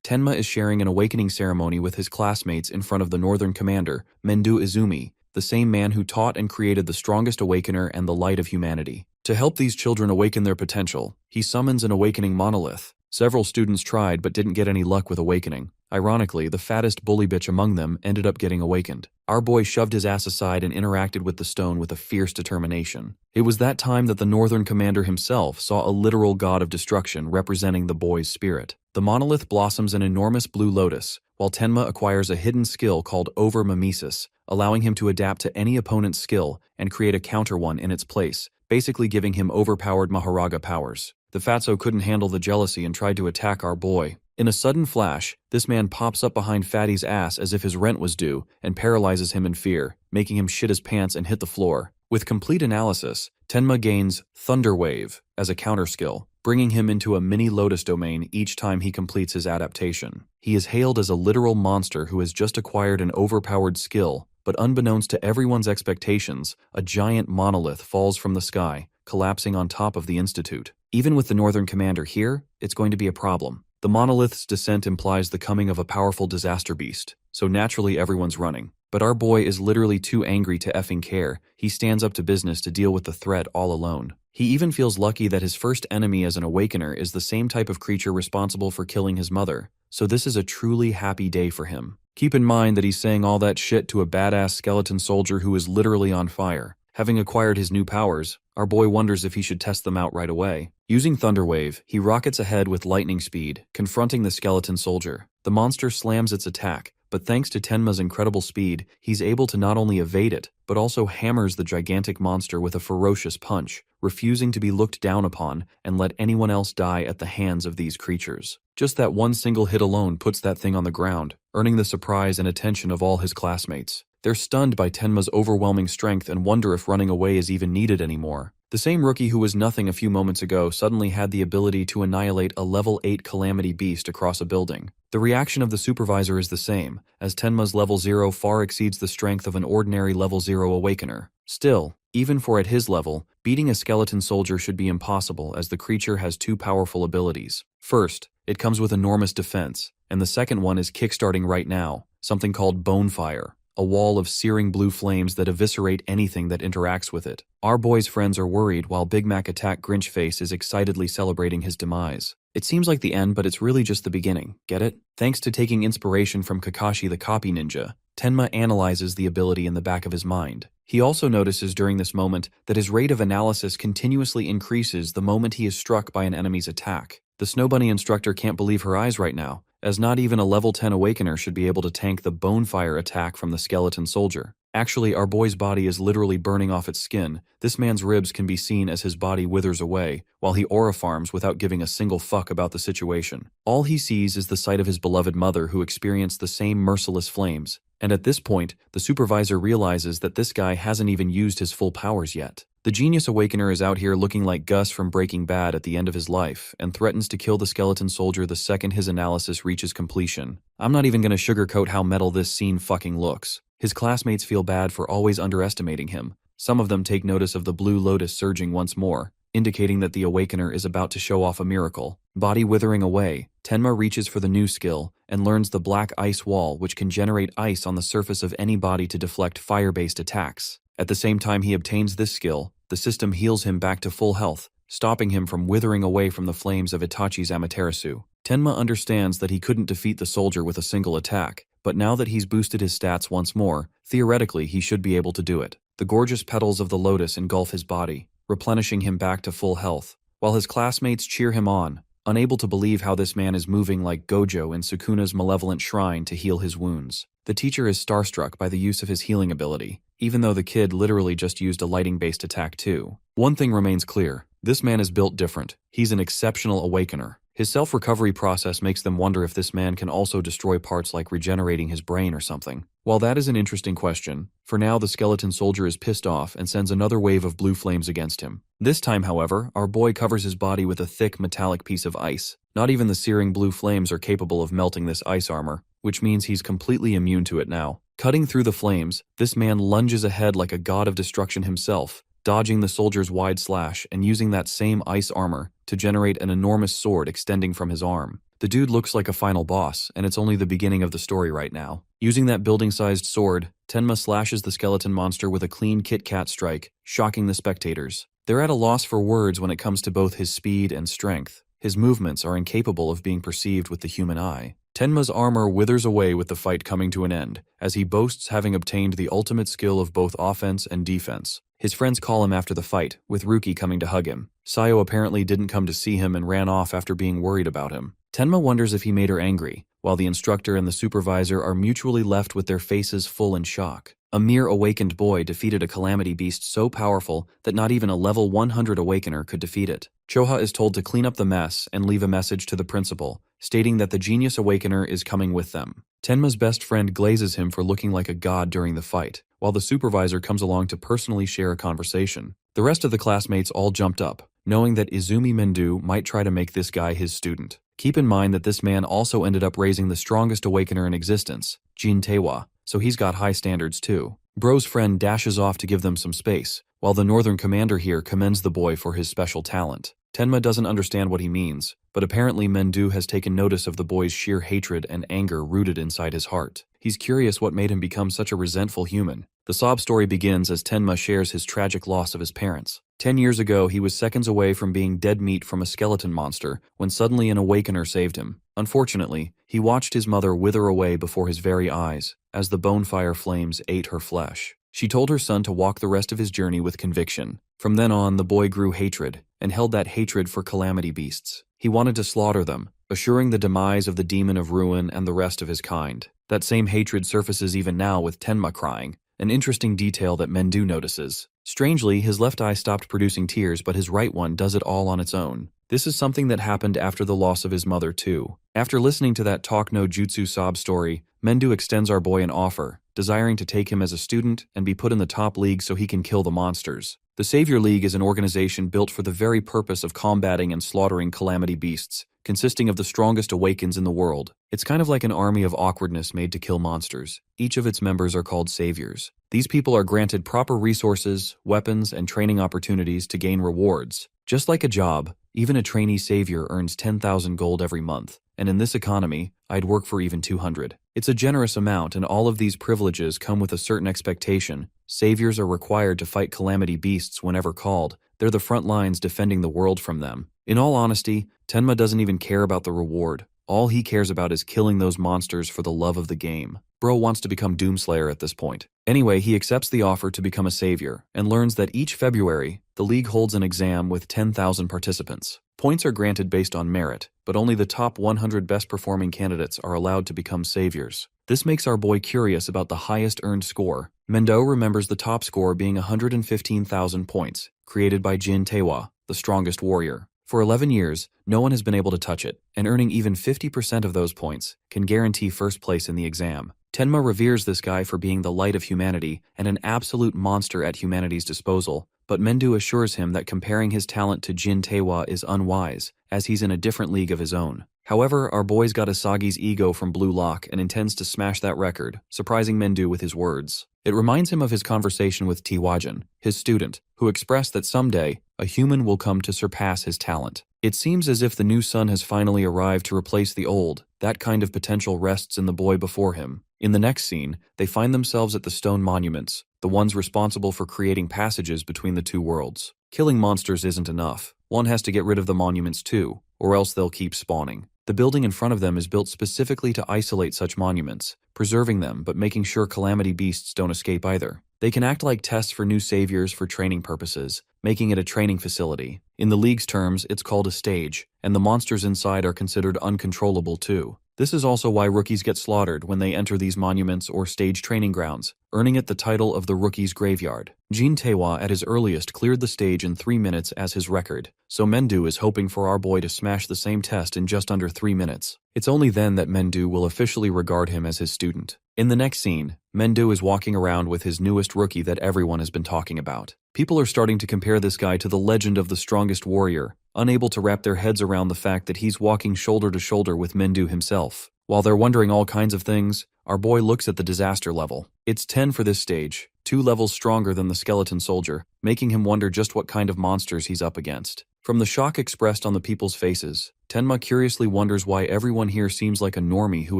Tenma is sharing an awakening ceremony with his classmates in front of the Northern Commander, Mendu Izumi, the same man who taught and created the strongest awakener and the light of humanity. To help these children awaken their potential, he summons an awakening monolith. Several students tried but didn't get any luck with awakening. Ironically, the fattest bully bitch among them ended up getting awakened. Our boy shoved his ass aside and interacted with the stone with a fierce determination. It was that time that the Northern Commander himself saw a literal god of destruction representing the boy's spirit. The monolith blossoms an enormous blue lotus, while Tenma acquires a hidden skill called over-mimesis, allowing him to adapt to any opponent's skill and create a counter one in its place, basically giving him overpowered Maharaga powers. The fatso couldn't handle the jealousy and tried to attack our boy. In a sudden flash, this man pops up behind Fatty's ass as if his rent was due and paralyzes him in fear, making him shit his pants and hit the floor. With complete analysis, Tenma gains Thunder Wave as a counter skill, bringing him into a mini Lotus domain each time he completes his adaptation. He is hailed as a literal monster who has just acquired an overpowered skill, but unbeknownst to everyone's expectations, a giant monolith falls from the sky, collapsing on top of the Institute. Even with the Northern Commander here, it's going to be a problem. The monolith's descent implies the coming of a powerful disaster beast, so naturally everyone's running. But our boy is literally too angry to effing care. He stands up to business to deal with the threat all alone. He even feels lucky that his first enemy as an awakener is the same type of creature responsible for killing his mother, so this is a truly happy day for him. Keep in mind that he's saying all that shit to a badass skeleton soldier who is literally on fire. Having acquired his new powers, our boy wonders if he should test them out right away. Using Thunder Wave, he rockets ahead with lightning speed, confronting the skeleton soldier. The monster slams its attack, but thanks to Tenma's incredible speed, he's able to not only evade it, but also hammers the gigantic monster with a ferocious punch, refusing to be looked down upon and let anyone else die at the hands of these creatures. Just that one single hit alone puts that thing on the ground, earning the surprise and attention of all his classmates. They're stunned by Tenma's overwhelming strength and wonder if running away is even needed anymore. The same rookie who was nothing a few moments ago suddenly had the ability to annihilate a level 8 calamity beast across a building. The reaction of the supervisor is the same, as Tenma's level 0 far exceeds the strength of an ordinary level 0 awakener. Still, even for at his level, beating a skeleton soldier should be impossible as the creature has two powerful abilities. First, it comes with enormous defense, and the second one is kickstarting right now, something called Bonefire, a wall of searing blue flames that eviscerate anything that interacts with it. Our boy's friends are worried while Big Mac Attack Grinchface is excitedly celebrating his demise. It seems like the end, but it's really just the beginning. Get it? Thanks to taking inspiration from Kakashi the Copy Ninja, Tenma analyzes the ability in the back of his mind. He also notices during this moment that his rate of analysis continuously increases the moment he is struck by an enemy's attack. The Snow Bunny instructor can't believe her eyes right now, as not even a level 10 awakener should be able to tank the Bonefire attack from the skeleton soldier. Actually, our boy's body is literally burning off its skin. This man's ribs can be seen as his body withers away, while he aura farms without giving a single fuck about the situation. All he sees is the sight of his beloved mother who experienced the same merciless flames. And at this point, the supervisor realizes that this guy hasn't even used his full powers yet. The Genius Awakener is out here looking like Gus from Breaking Bad at the end of his life, and threatens to kill the skeleton soldier the second his analysis reaches completion. I'm not even gonna sugarcoat how metal this scene fucking looks. His classmates feel bad for always underestimating him. Some of them take notice of the blue lotus surging once more, indicating that the Awakener is about to show off a miracle. Body withering away, Tenma reaches for the new skill and learns the Black Ice Wall, which can generate ice on the surface of any body to deflect fire-based attacks. At the same time he obtains this skill, the system heals him back to full health, stopping him from withering away from the flames of Itachi's Amaterasu. Tenma understands that he couldn't defeat the soldier with a single attack, but now that he's boosted his stats once more, theoretically he should be able to do it. The gorgeous petals of the lotus engulf his body, replenishing him back to full health, while his classmates cheer him on, unable to believe how this man is moving like Gojo in Sukuna's malevolent shrine to heal his wounds. The teacher is starstruck by the use of his healing ability, even though the kid literally just used a lighting-based attack too. One thing remains clear, this man is built different. He's an exceptional awakener. His self-recovery process makes them wonder if this man can also destroy parts like regenerating his brain or something. While that is an interesting question, for now the skeleton soldier is pissed off and sends another wave of blue flames against him. This time, however, our boy covers his body with a thick metallic piece of ice. Not even the searing blue flames are capable of melting this ice armor, which means he's completely immune to it now. Cutting through the flames, this man lunges ahead like a god of destruction himself, dodging the soldier's wide slash and using that same ice armor to generate an enormous sword extending from his arm. The dude looks like a final boss, and it's only the beginning of the story right now. Using that building-sized sword, Tenma slashes the skeleton monster with a clean Kit Kat strike, shocking the spectators. They're at a loss for words when it comes to both his speed and strength. His movements are incapable of being perceived with the human eye. Tenma's armor withers away with the fight coming to an end, as he boasts having obtained the ultimate skill of both offense and defense. His friends call him after the fight, with Ruki coming to hug him. Sayo apparently didn't come to see him and ran off after being worried about him. Tenma wonders if he made her angry, while the instructor and the supervisor are mutually left with their faces full in shock. A mere awakened boy defeated a calamity beast so powerful that not even a level 100 awakener could defeat it. Choha is told to clean up the mess and leave a message to the principal, stating that the genius awakener is coming with them. Tenma's best friend glazes him for looking like a god during the fight, while the supervisor comes along to personally share a conversation. The rest of the classmates all jumped up, knowing that Izumi Mendu might try to make this guy his student. Keep in mind that this man also ended up raising the strongest awakener in existence, Jin Taewa, so he's got high standards too. Bro's friend dashes off to give them some space, while the northern commander here commends the boy for his special talent. Tenma doesn't understand what he means, but apparently Mendu has taken notice of the boy's sheer hatred and anger rooted inside his heart. He's curious what made him become such a resentful human. The sob story begins as Tenma shares his tragic loss of his parents. 10 years ago, he was seconds away from being dead meat from a skeleton monster when suddenly an awakener saved him. Unfortunately, he watched his mother wither away before his very eyes as the bonefire flames ate her flesh. She told her son to walk the rest of his journey with conviction. From then on, the boy grew hatred and held that hatred for calamity beasts. He wanted to slaughter them, assuring the demise of the demon of ruin and the rest of his kind. That same hatred surfaces even now with Tenma crying, an interesting detail that Mendu notices. Strangely, his left eye stopped producing tears, but his right one does it all on its own. This is something that happened after the loss of his mother too. After listening to that talk no jutsu sob story, Mendu extends our boy an offer, desiring to take him as a student and be put in the top league so he can kill the monsters. The Savior League is an organization built for the very purpose of combating and slaughtering calamity beasts, consisting of the strongest awakens in the world. It's kind of like an army of awkwardness made to kill monsters. Each of its members are called saviors. These people are granted proper resources, weapons, and training opportunities to gain rewards. Just like a job, even a trainee savior earns 10,000 gold every month, and in this economy, I'd work for even 200. It's a generous amount, and all of these privileges come with a certain expectation. Saviors are required to fight calamity beasts whenever called. They're the front lines defending the world from them. In all honesty, Tenma doesn't even care about the reward. All he cares about is killing those monsters for the love of the game. Bro wants to become Doomslayer at this point. Anyway, he accepts the offer to become a savior, and learns that each February, the league holds an exam with 10,000 participants. Points are granted based on merit, but only the top 100 best-performing candidates are allowed to become saviors. This makes our boy curious about the highest earned score. Mendo remembers the top score being 115,000 points, created by Jin Taewa, the strongest warrior. For 11 years, no one has been able to touch it, and earning even 50% of those points can guarantee first place in the exam. Tenma reveres this guy for being the light of humanity and an absolute monster at humanity's disposal, but Mendu assures him that comparing his talent to Jin Taewa is unwise, as he's in a different league of his own. However, our boy's got Asagi's ego from Blue Lock and intends to smash that record, surprising Mendu with his words. It reminds him of his conversation with Tiwajan, his student, who expressed that someday, a human will come to surpass his talent. It seems as if the new son has finally arrived to replace the old. That kind of potential rests in the boy before him. In the next scene, they find themselves at the stone monuments, the ones responsible for creating passages between the two worlds. Killing monsters isn't enough. One has to get rid of the monuments too, or else they'll keep spawning. The building in front of them is built specifically to isolate such monuments, preserving them but making sure calamity beasts don't escape either. They can act like tests for new saviors for training purposes, making it a training facility. In the League's terms, it's called a stage, and the monsters inside are considered uncontrollable too. This is also why rookies get slaughtered when they enter these monuments or stage training grounds, earning it the title of the Rookie's Graveyard. Jin Taewa at his earliest cleared the stage in 3 minutes as his record, so Mendu is hoping for our boy to smash the same test in just under 3 minutes. It's only then that Mendu will officially regard him as his student. In the next scene, Mendu is walking around with his newest rookie that everyone has been talking about. People are starting to compare this guy to the legend of the strongest warrior, unable to wrap their heads around the fact that he's walking shoulder to shoulder with Mendu himself. While they're wondering all kinds of things, our boy looks at the disaster level. It's 10 for this stage, 2 levels stronger than the skeleton soldier, making him wonder just what kind of monsters he's up against. From the shock expressed on the people's faces, Tenma curiously wonders why everyone here seems like a normie who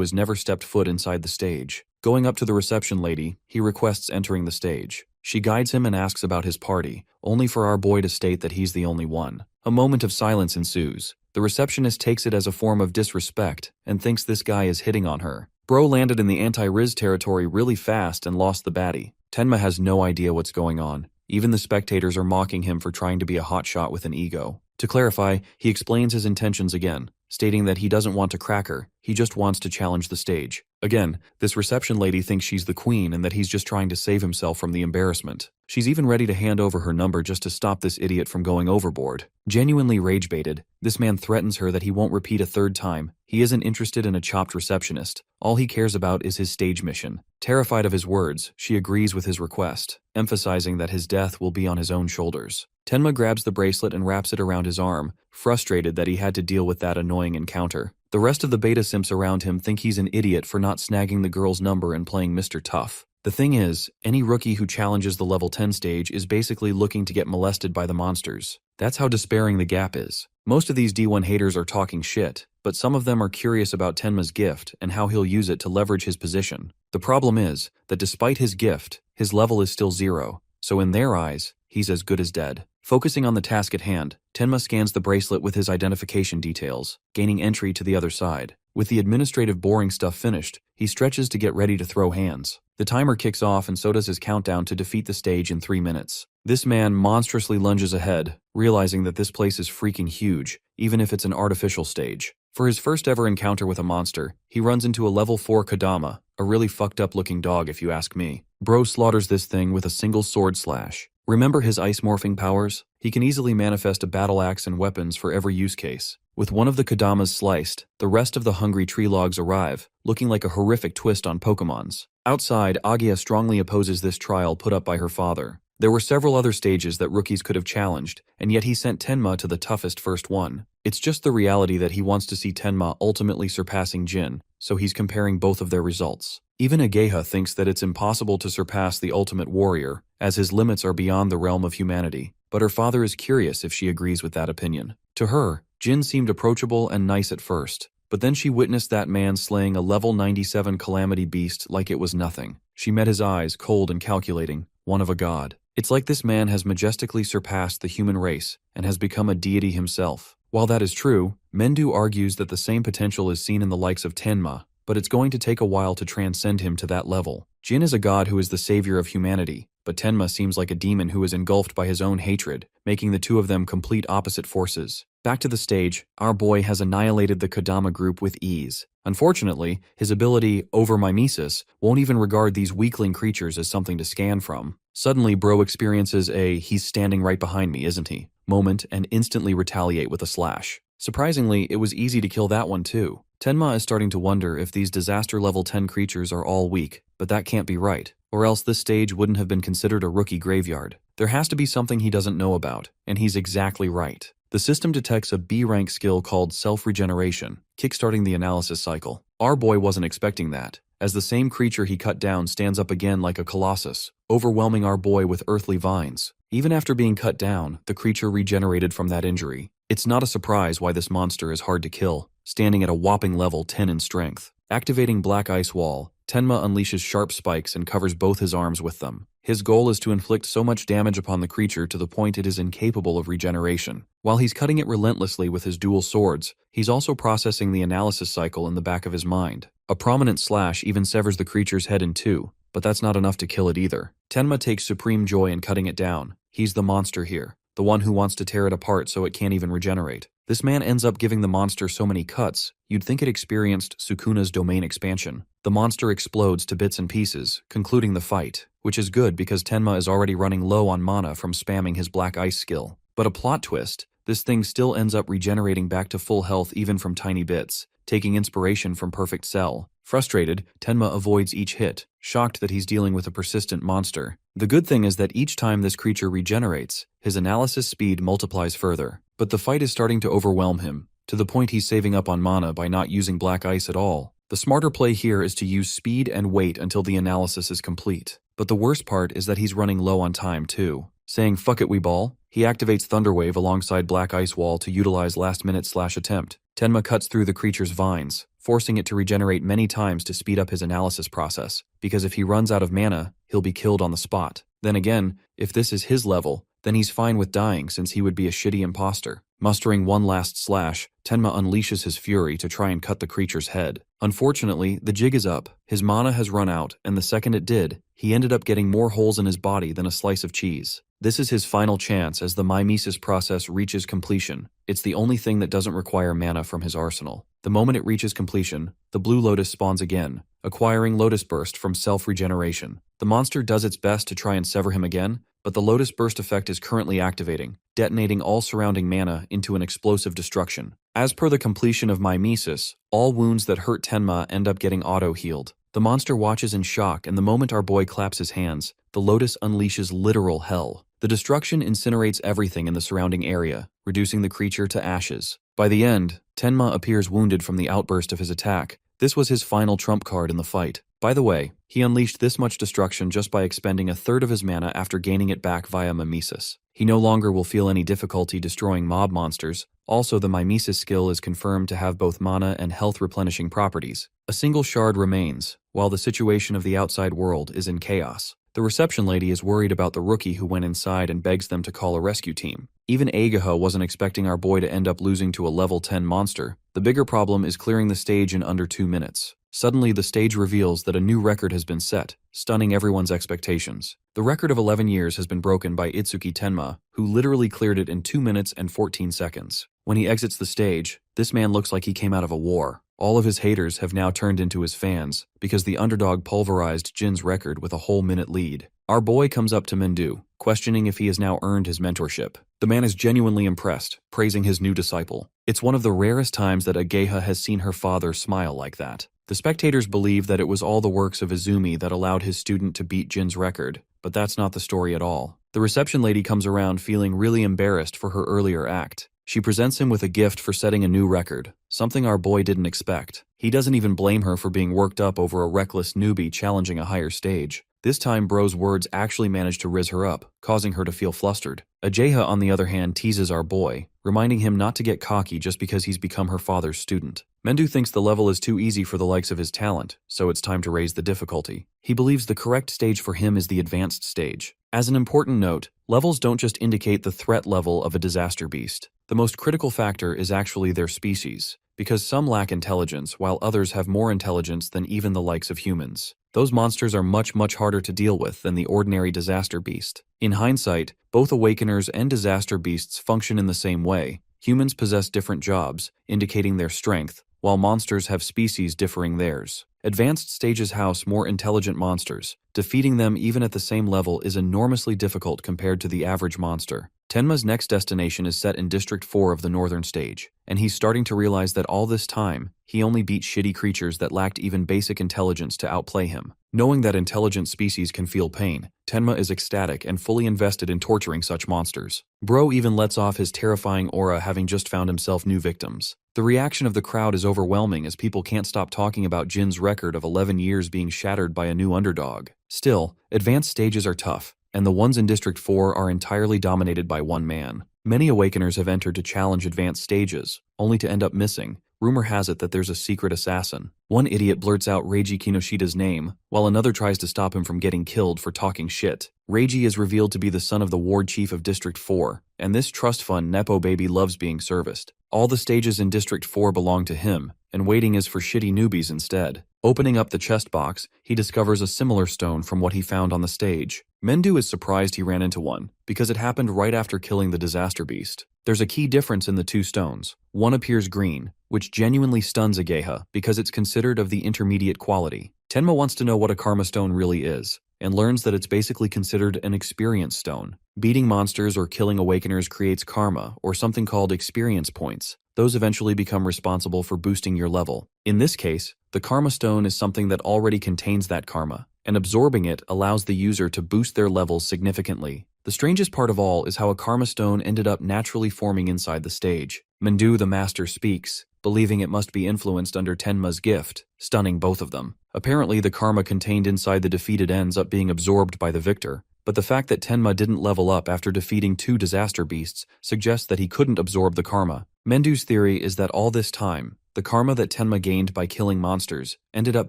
has never stepped foot inside the stage. Going up to the reception lady, he requests entering the stage. She guides him and asks about his party, only for our boy to state that he's the only one. A moment of silence ensues. The receptionist takes it as a form of disrespect and thinks this guy is hitting on her. Bro landed in the anti-Riz territory really fast and lost the baddie. Tenma has no idea what's going on. Even the spectators are mocking him for trying to be a hotshot with an ego. To clarify, he explains his intentions again, stating that he doesn't want to crack her, he just wants to challenge the stage. Again, this reception lady thinks she's the queen and that he's just trying to save himself from the embarrassment. She's even ready to hand over her number just to stop this idiot from going overboard. Genuinely rage-baited, this man threatens her that he won't repeat a third time. He isn't interested in a chopped receptionist. All he cares about is his stage mission. Terrified of his words, she agrees with his request, emphasizing that his death will be on his own shoulders. Tenma grabs the bracelet and wraps it around his arm, frustrated that he had to deal with that annoying encounter. The rest of the beta simps around him think he's an idiot for not snagging the girl's number and playing Mr. Tough. The thing is, any rookie who challenges the level 10 stage is basically looking to get molested by the monsters. That's how despairing the gap is. Most of these D1 haters are talking shit, but some of them are curious about Tenma's gift and how he'll use it to leverage his position. The problem is that despite his gift, his level is still 0, so in their eyes, he's as good as dead. Focusing on the task at hand, Tenma scans the bracelet with his identification details, gaining entry to the other side. With the administrative boring stuff finished, he stretches to get ready to throw hands. The timer kicks off and so does his countdown to defeat the stage in 3 minutes. This man monstrously lunges ahead, realizing that this place is freaking huge, even if it's an artificial stage. For his first ever encounter with a monster, he runs into a level 4 Kodama, a really fucked up looking dog if you ask me. Bro slaughters this thing with a single sword slash. Remember his ice morphing powers? He can easily manifest a battle axe and weapons for every use case. With one of the Kodamas sliced, the rest of the hungry tree logs arrive, looking like a horrific twist on Pokemon's. Outside, Agia strongly opposes this trial put up by her father. There were several other stages that rookies could have challenged, and yet he sent Tenma to the toughest first one. It's just the reality that he wants to see Tenma ultimately surpassing Jin, so he's comparing both of their results. Even Ageha thinks that it's impossible to surpass the ultimate warrior, as his limits are beyond the realm of humanity, but her father is curious if she agrees with that opinion. To her, Jin seemed approachable and nice at first, but then she witnessed that man slaying a level 97 calamity beast like it was nothing. She met his eyes, cold and calculating, one of a god. It's like this man has majestically surpassed the human race and has become a deity himself. While that is true, Mendu argues that the same potential is seen in the likes of Tenma, but it's going to take a while to transcend him to that level. Jin is a god who is the savior of humanity, but Tenma seems like a demon who is engulfed by his own hatred, making the two of them complete opposite forces. Back to the stage, our boy has annihilated the Kodama group with ease. Unfortunately, his ability, over-mimesis, won't even regard these weakling creatures as something to scan from. Suddenly, Bro experiences a "he's standing right behind me, isn't he?" moment and instantly retaliate with a slash. Surprisingly, it was easy to kill that one too. Tenma is starting to wonder if these disaster level 10 creatures are all weak, but that can't be right, or else this stage wouldn't have been considered a rookie graveyard. There has to be something he doesn't know about, and he's exactly right. The system detects a B-rank skill called self-regeneration, kickstarting the analysis cycle. Our boy wasn't expecting that, as the same creature he cut down stands up again like a colossus, overwhelming our boy with earthly vines. Even after being cut down, the creature regenerated from that injury. It's not a surprise why this monster is hard to kill, standing at a whopping level 10 in strength. Activating Black Ice Wall, Tenma unleashes sharp spikes and covers both his arms with them. His goal is to inflict so much damage upon the creature to the point it is incapable of regeneration. While he's cutting it relentlessly with his dual swords, he's also processing the analysis cycle in the back of his mind. A prominent slash even severs the creature's head in two, but that's not enough to kill it either. Tenma takes supreme joy in cutting it down. He's the monster here, the one who wants to tear it apart so it can't even regenerate. This man ends up giving the monster so many cuts, you'd think it experienced Sukuna's domain expansion. The monster explodes to bits and pieces, concluding the fight, which is good because Tenma is already running low on mana from spamming his Black Ice skill. But a plot twist, this thing still ends up regenerating back to full health even from tiny bits, taking inspiration from Perfect Cell. Frustrated, Tenma avoids each hit, shocked that he's dealing with a persistent monster. The good thing is that each time this creature regenerates, his analysis speed multiplies further. But the fight is starting to overwhelm him, to the point he's saving up on mana by not using Black Ice at all. The smarter play here is to use speed and wait until the analysis is complete. But the worst part is that he's running low on time too. Saying fuck it we ball, he activates Thunderwave alongside Black Ice Wall to utilize last-minute/attempt. Tenma cuts through the creature's vines, forcing it to regenerate many times to speed up his analysis process, because if he runs out of mana, he'll be killed on the spot. Then again, if this is his level, then he's fine with dying since he would be a shitty imposter. Mustering one last slash, Tenma unleashes his fury to try and cut the creature's head. Unfortunately, the jig is up, his mana has run out, and the second it did, he ended up getting more holes in his body than a slice of cheese. This is his final chance as the mimesis process reaches completion. It's the only thing that doesn't require mana from his arsenal. The moment it reaches completion, the Blue Lotus spawns again, acquiring Lotus Burst from self-regeneration. The monster does its best to try and sever him again, but the Lotus Burst effect is currently activating, detonating all surrounding mana into an explosive destruction. As per the completion of mimesis, all wounds that hurt Tenma end up getting auto-healed. The monster watches in shock, and the moment our boy claps his hands, the Lotus unleashes literal hell. The destruction incinerates everything in the surrounding area, reducing the creature to ashes. By the end, Tenma appears wounded from the outburst of his attack. This was his final trump card in the fight. By the way, he unleashed this much destruction just by expending a third of his mana after gaining it back via mimesis. He no longer will feel any difficulty destroying mob monsters. Also, the mimesis skill is confirmed to have both mana and health replenishing properties. A single shard remains, while the situation of the outside world is in chaos. The reception lady is worried about the rookie who went inside and begs them to call a rescue team. Even Agaha wasn't expecting our boy to end up losing to a level 10 monster. The bigger problem is clearing the stage in under 2 minutes. Suddenly, the stage reveals that a new record has been set, stunning everyone's expectations. The record of 11 years has been broken by Itsuki Tenma, who literally cleared it in 2 minutes and 14 seconds. When he exits the stage, this man looks like he came out of a war. All of his haters have now turned into his fans, because the underdog pulverized Jin's record with a whole minute lead. Our boy comes up to Mendu, questioning if he has now earned his mentorship. The man is genuinely impressed, praising his new disciple. It's one of the rarest times that Ageha has seen her father smile like that. The spectators believe that it was all the works of Izumi that allowed his student to beat Jin's record, but that's not the story at all. The reception lady comes around feeling really embarrassed for her earlier act. She presents him with a gift for setting a new record, something our boy didn't expect. He doesn't even blame her for being worked up over a reckless newbie challenging a higher stage. This time, bro's words actually managed to rizz her up, causing her to feel flustered. Ajeha, on the other hand, teases our boy, reminding him not to get cocky just because he's become her father's student. Mendu thinks the level is too easy for the likes of his talent, so it's time to raise the difficulty. He believes the correct stage for him is the advanced stage. As an important note, levels don't just indicate the threat level of a disaster beast. The most critical factor is actually their species, because some lack intelligence while others have more intelligence than even the likes of humans. Those monsters are much harder to deal with than the ordinary disaster beast. In hindsight, both awakeners and disaster beasts function in the same way. Humans possess different jobs, indicating their strength, while monsters have species differing theirs. Advanced stages house more intelligent monsters. Defeating them even at the same level is enormously difficult compared to the average monster. Tenma's next destination is set in District 4 of the Northern Stage, and he's starting to realize that all this time, he only beat shitty creatures that lacked even basic intelligence to outplay him. Knowing that intelligent species can feel pain, Tenma is ecstatic and fully invested in torturing such monsters. Bro even lets off his terrifying aura, having just found himself new victims. The reaction of the crowd is overwhelming as people can't stop talking about Jin's record of 11 years being shattered by a new underdog. Still, advanced stages are tough, and the ones in District 4 are entirely dominated by one man. Many Awakeners have entered to challenge advanced stages, only to end up missing. Rumor has it that there's a secret assassin. One idiot blurts out Reiji Kinoshida's name, while another tries to stop him from getting killed for talking shit. Reiji is revealed to be the son of the ward chief of District 4, and this trust fund Nepo baby loves being serviced. All the stages in District 4 belong to him, and waiting is for shitty newbies instead. Opening up the chest box, he discovers a similar stone from what he found on the stage. Mendu is surprised he ran into one, because it happened right after killing the disaster beast. There's a key difference in the two stones. One appears green, which genuinely stuns Ageha because it's considered of the intermediate quality. Tenma wants to know what a karma stone really is, and learns that it's basically considered an experience stone. Beating monsters or killing awakeners creates karma, or something called experience points. Those eventually become responsible for boosting your level. In this case, the karma stone is something that already contains that karma, and absorbing it allows the user to boost their levels significantly. The strangest part of all is how a karma stone ended up naturally forming inside the stage. Mandu the master speaks, believing it must be influenced under Tenma's gift, stunning both of them. Apparently the karma contained inside the defeated ends up being absorbed by the victor, but the fact that Tenma didn't level up after defeating 2 disaster beasts suggests that he couldn't absorb the karma. Mendu's theory is that all this time, the karma that Tenma gained by killing monsters ended up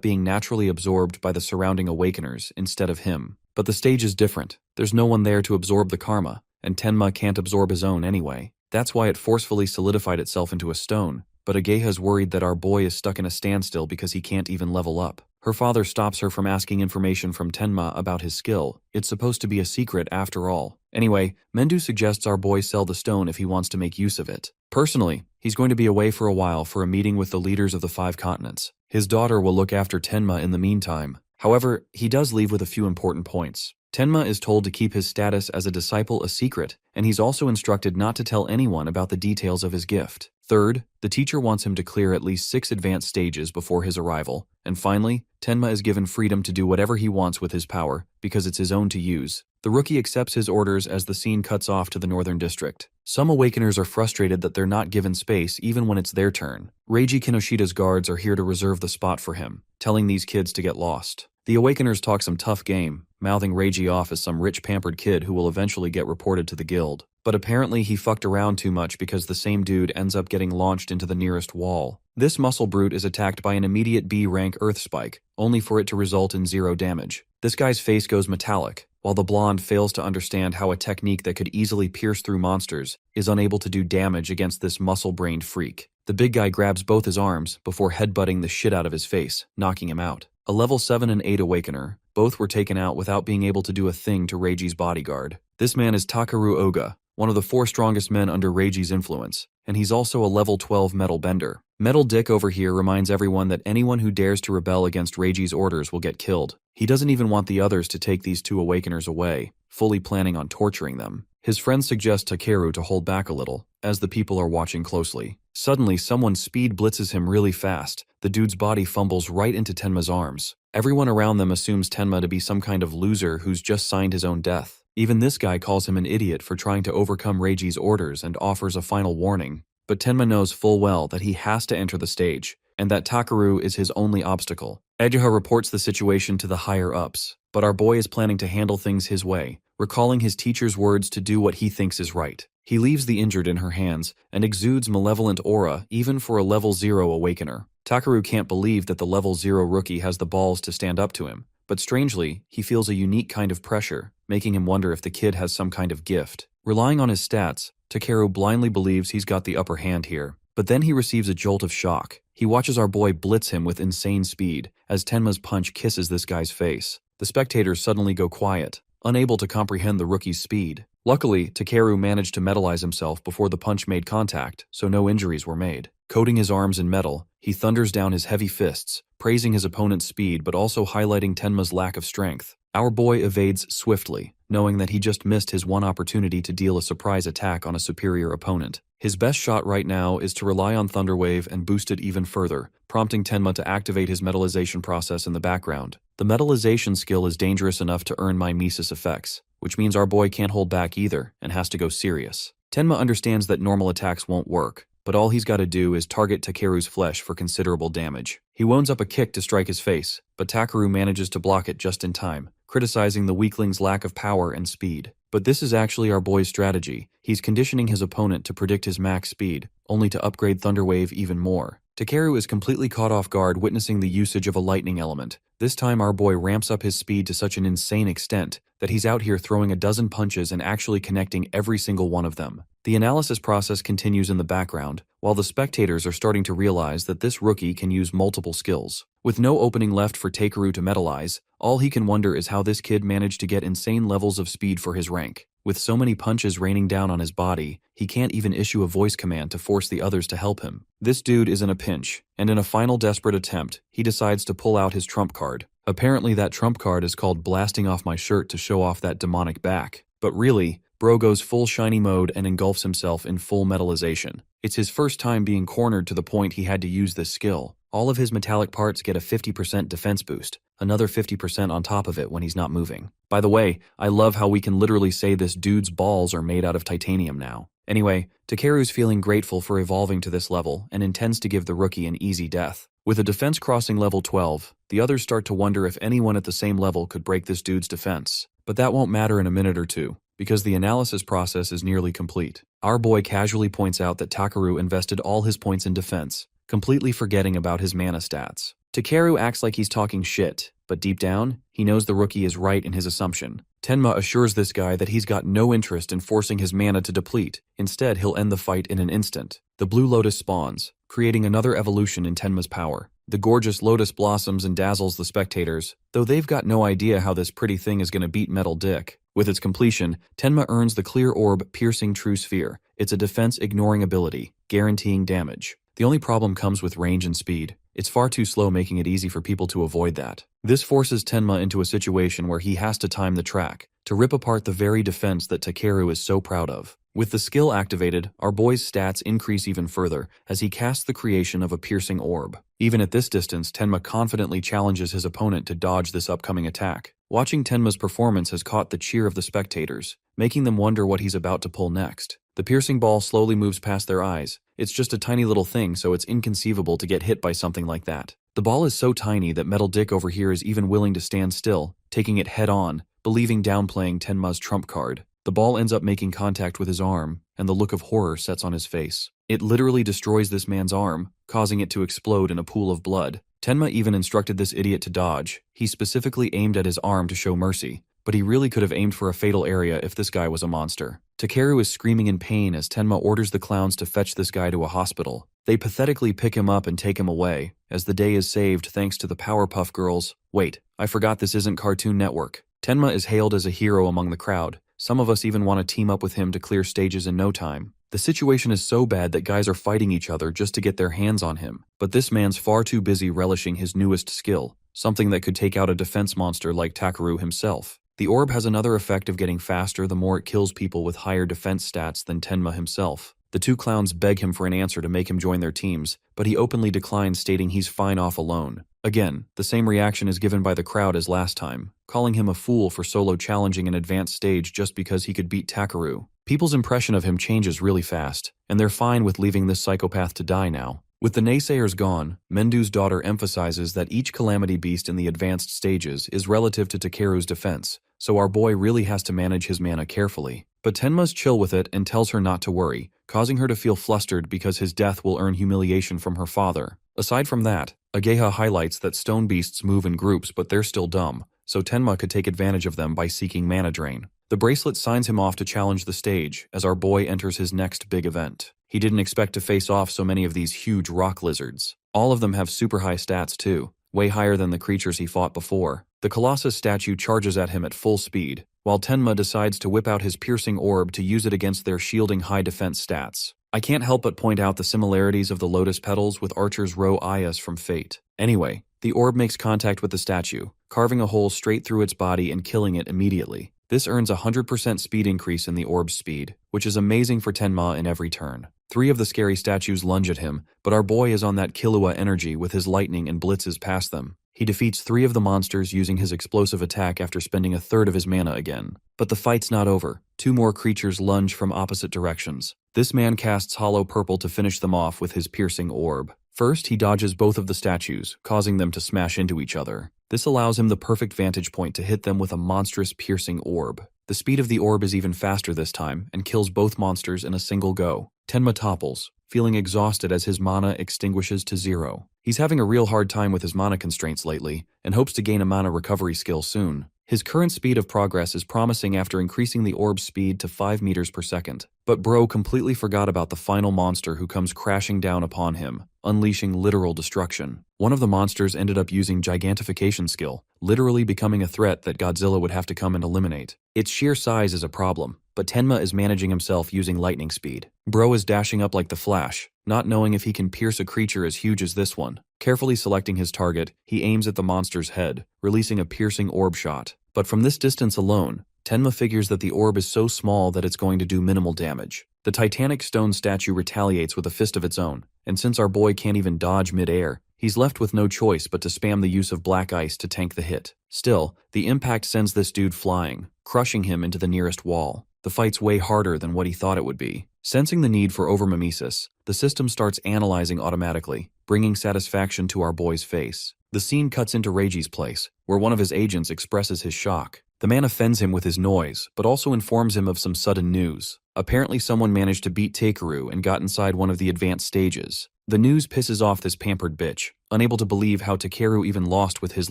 being naturally absorbed by the surrounding awakeners instead of him. But the stage is different. There's no one there to absorb the karma, and Tenma can't absorb his own anyway. That's why it forcefully solidified itself into a stone. But Ageha's worried that our boy is stuck in a standstill because he can't even level up. Her father stops her from asking information from Tenma about his skill. It's supposed to be a secret after all. Anyway, Mendu suggests our boy sell the stone if he wants to make use of it. Personally, he's going to be away for a while for a meeting with the leaders of the 5 continents. His daughter will look after Tenma in the meantime. However, he does leave with a few important points. Tenma is told to keep his status as a disciple a secret, and he's also instructed not to tell anyone about the details of his gift. Third, the teacher wants him to clear at least 6 advanced stages before his arrival. And finally, Tenma is given freedom to do whatever he wants with his power, because it's his own to use. The rookie accepts his orders as the scene cuts off to the Northern District. Some Awakeners are frustrated that they're not given space even when it's their turn. Reiji Kinoshida's guards are here to reserve the spot for him, telling these kids to get lost. The Awakeners talk some tough game, mouthing Reiji off as some rich pampered kid who will eventually get reported to the guild. But apparently he fucked around too much because the same dude ends up getting launched into the nearest wall. This muscle brute is attacked by an immediate B-rank earth spike, only for it to result in 0 damage. This guy's face goes metallic, while the blonde fails to understand how a technique that could easily pierce through monsters is unable to do damage against this muscle-brained freak. The big guy grabs both his arms before headbutting the shit out of his face, knocking him out. A level 7 and 8 Awakener, both were taken out without being able to do a thing to Reiji's bodyguard. This man is Takeru Oga, one of the 4 strongest men under Reiji's influence, and he's also a level 12 metal bender. Metal Dick over here reminds everyone that anyone who dares to rebel against Reiji's orders will get killed. He doesn't even want the others to take these 2 Awakeners away, fully planning on torturing them. His friends suggest Takeru to hold back a little, as the people are watching closely. Suddenly, someone speed blitzes him really fast. The dude's body fumbles right into Tenma's arms. Everyone around them assumes Tenma to be some kind of loser who's just signed his own death. Even this guy calls him an idiot for trying to overcome Reiji's orders and offers a final warning. But Tenma knows full well that he has to enter the stage, and that Takeru is his only obstacle. Ageha reports the situation to the higher-ups, but our boy is planning to handle things his way, recalling his teacher's words to do what he thinks is right. He leaves the injured in her hands and exudes malevolent aura even for a level 0 Awakener. Takeru can't believe that the level 0 rookie has the balls to stand up to him, but strangely, he feels a unique kind of pressure, making him wonder if the kid has some kind of gift. Relying on his stats, Takeru blindly believes he's got the upper hand here. But then he receives a jolt of shock. He watches our boy blitz him with insane speed as Tenma's punch kisses this guy's face. The spectators suddenly go quiet, unable to comprehend the rookie's speed. Luckily, Takeru managed to metalize himself before the punch made contact, so no injuries were made. Coating his arms in metal, he thunders down his heavy fists, praising his opponent's speed but also highlighting Tenma's lack of strength. Our boy evades swiftly, knowing that he just missed his one opportunity to deal a surprise attack on a superior opponent. His best shot right now is to rely on Thunderwave and boost it even further, prompting Tenma to activate his metallization process in the background. The metallization skill is dangerous enough to earn mimesis effects, which means our boy can't hold back either and has to go serious. Tenma understands that normal attacks won't work, but all he's got to do is target Takeru's flesh for considerable damage. He wounds up a kick to strike his face, but Takeru manages to block it just in time, criticizing the weakling's lack of power and speed. But this is actually our boy's strategy. He's conditioning his opponent to predict his max speed, only to upgrade Thunderwave even more. Takeru is completely caught off guard witnessing the usage of a lightning element. This time our boy ramps up his speed to such an insane extent that he's out here throwing a dozen punches and actually connecting every single one of them. The analysis process continues in the background, while the spectators are starting to realize that this rookie can use multiple skills. With no opening left for Takeru to metallize, all he can wonder is how this kid managed to get insane levels of speed for his rank. With so many punches raining down on his body, he can't even issue a voice command to force the others to help him. This dude is in a pinch, and in a final desperate attempt, he decides to pull out his trump card. Apparently that trump card is called blasting off my shirt to show off that demonic back. But really, bro goes full shiny mode and engulfs himself in full metallization. It's his first time being cornered to the point he had to use this skill. All of his metallic parts get a 50% defense boost, another 50% on top of it when he's not moving. By the way, I love how we can literally say this dude's balls are made out of titanium now. Anyway, Takeru's feeling grateful for evolving to this level and intends to give the rookie an easy death. With a defense crossing level 12, the others start to wonder if anyone at the same level could break this dude's defense. But that won't matter in a minute or two, because the analysis process is nearly complete. Our boy casually points out that Takeru invested all his points in defense, completely forgetting about his mana stats. Takeru acts like he's talking shit, but deep down, he knows the rookie is right in his assumption. Tenma assures this guy that he's got no interest in forcing his mana to deplete. Instead, he'll end the fight in an instant. The Blue Lotus spawns, creating another evolution in Tenma's power. The gorgeous lotus blossoms and dazzles the spectators, though they've got no idea how this pretty thing is going to beat Metal Dick. With its completion, Tenma earns the Clear Orb Piercing True Sphere. It's a defense-ignoring ability, guaranteeing damage. The only problem comes with range and speed. It's far too slow, making it easy for people to avoid that. This forces Tenma into a situation where he has to time the track, to rip apart the very defense that Takeru is so proud of. With the skill activated, our boy's stats increase even further as he casts the creation of a piercing orb. Even at this distance, Tenma confidently challenges his opponent to dodge this upcoming attack. Watching Tenma's performance has caught the cheer of the spectators, making them wonder what he's about to pull next. The piercing ball slowly moves past their eyes. It's just a tiny little thing, so it's inconceivable to get hit by something like that. The ball is so tiny that Metal Dick over here is even willing to stand still, taking it head on, believing downplaying Tenma's trump card. The ball ends up making contact with his arm, and the look of horror sets on his face. It literally destroys this man's arm, causing it to explode in a pool of blood. Tenma even instructed this idiot to dodge. He specifically aimed at his arm to show mercy, but he really could have aimed for a fatal area if this guy was a monster. Takeru is screaming in pain as Tenma orders the clowns to fetch this guy to a hospital. They pathetically pick him up and take him away, as the day is saved thanks to the Powerpuff Girls. Wait, I forgot this isn't Cartoon Network. Tenma is hailed as a hero among the crowd. Some of us even want to team up with him to clear stages in no time. The situation is so bad that guys are fighting each other just to get their hands on him. But this man's far too busy relishing his newest skill, something that could take out a defense monster like Takeru himself. The orb has another effect of getting faster the more it kills people with higher defense stats than Tenma himself. The two clowns beg him for an answer to make him join their teams, but he openly declines, stating he's fine off alone. Again, the same reaction is given by the crowd as last time, calling him a fool for solo challenging an advanced stage just because he could beat Takeru. People's impression of him changes really fast, and they're fine with leaving this psychopath to die now. With the naysayers gone, Mendu's daughter emphasizes that each calamity beast in the advanced stages is relative to Takeru's defense, so our boy really has to manage his mana carefully. But Tenma's chill with it and tells her not to worry, causing her to feel flustered because his death will earn humiliation from her father. Aside from that, Ageha highlights that stone beasts move in groups, but they're still dumb, so Tenma could take advantage of them by seeking mana drain. The bracelet signs him off to challenge the stage as our boy enters his next big event. He didn't expect to face off so many of these huge rock lizards. All of them have super high stats too, way higher than the creatures he fought before. The Colossus statue charges at him at full speed, while Tenma decides to whip out his piercing orb to use it against their shielding high defense stats. I can't help but point out the similarities of the lotus petals with Archer's Row Ayas from Fate. Anyway, the orb makes contact with the statue, carving a hole straight through its body and killing it immediately. This earns a 100% speed increase in the orb's speed, which is amazing for Tenma in every turn. 3 of the scary statues lunge at him, but our boy is on that Killua energy with his lightning and blitzes past them. He defeats 3 of the monsters using his explosive attack after spending a third of his mana again. But the fight's not over. 2 more creatures lunge from opposite directions. This man casts Hollow Purple to finish them off with his piercing orb. First, he dodges both of the statues, causing them to smash into each other. This allows him the perfect vantage point to hit them with a monstrous piercing orb. The speed of the orb is even faster this time, and kills both monsters in a single go. Tenma topples, feeling exhausted as his mana extinguishes to 0. He's having a real hard time with his mana constraints lately, and hopes to gain a mana recovery skill soon. His current speed of progress is promising after increasing the orb's speed to 5 meters per second. But bro completely forgot about the final monster who comes crashing down upon him, unleashing literal destruction. One of the monsters ended up using Gigantification skill, literally becoming a threat that Godzilla would have to come and eliminate. Its sheer size is a problem, but Tenma is managing himself using lightning speed. Bro is dashing up like the Flash, not knowing if he can pierce a creature as huge as this one. Carefully selecting his target, he aims at the monster's head, releasing a piercing orb shot. But from this distance alone, Tenma figures that the orb is so small that it's going to do minimal damage. The Titanic stone statue retaliates with a fist of its own, and since our boy can't even dodge mid-air, He's left with no choice but to spam the use of black ice to tank the hit. Still, the impact sends this dude flying, crushing him into the nearest wall. The fight's way harder than what he thought it would be. Sensing the need for overmimesis, the system starts analyzing automatically, bringing satisfaction to our boy's face. The scene cuts into Reiji's place, where one of his agents expresses his shock. The man offends him with his noise, but also informs him of some sudden news. Apparently someone managed to beat Takeru and got inside one of the advanced stages. The news pisses off this pampered bitch, unable to believe how Takeru even lost with his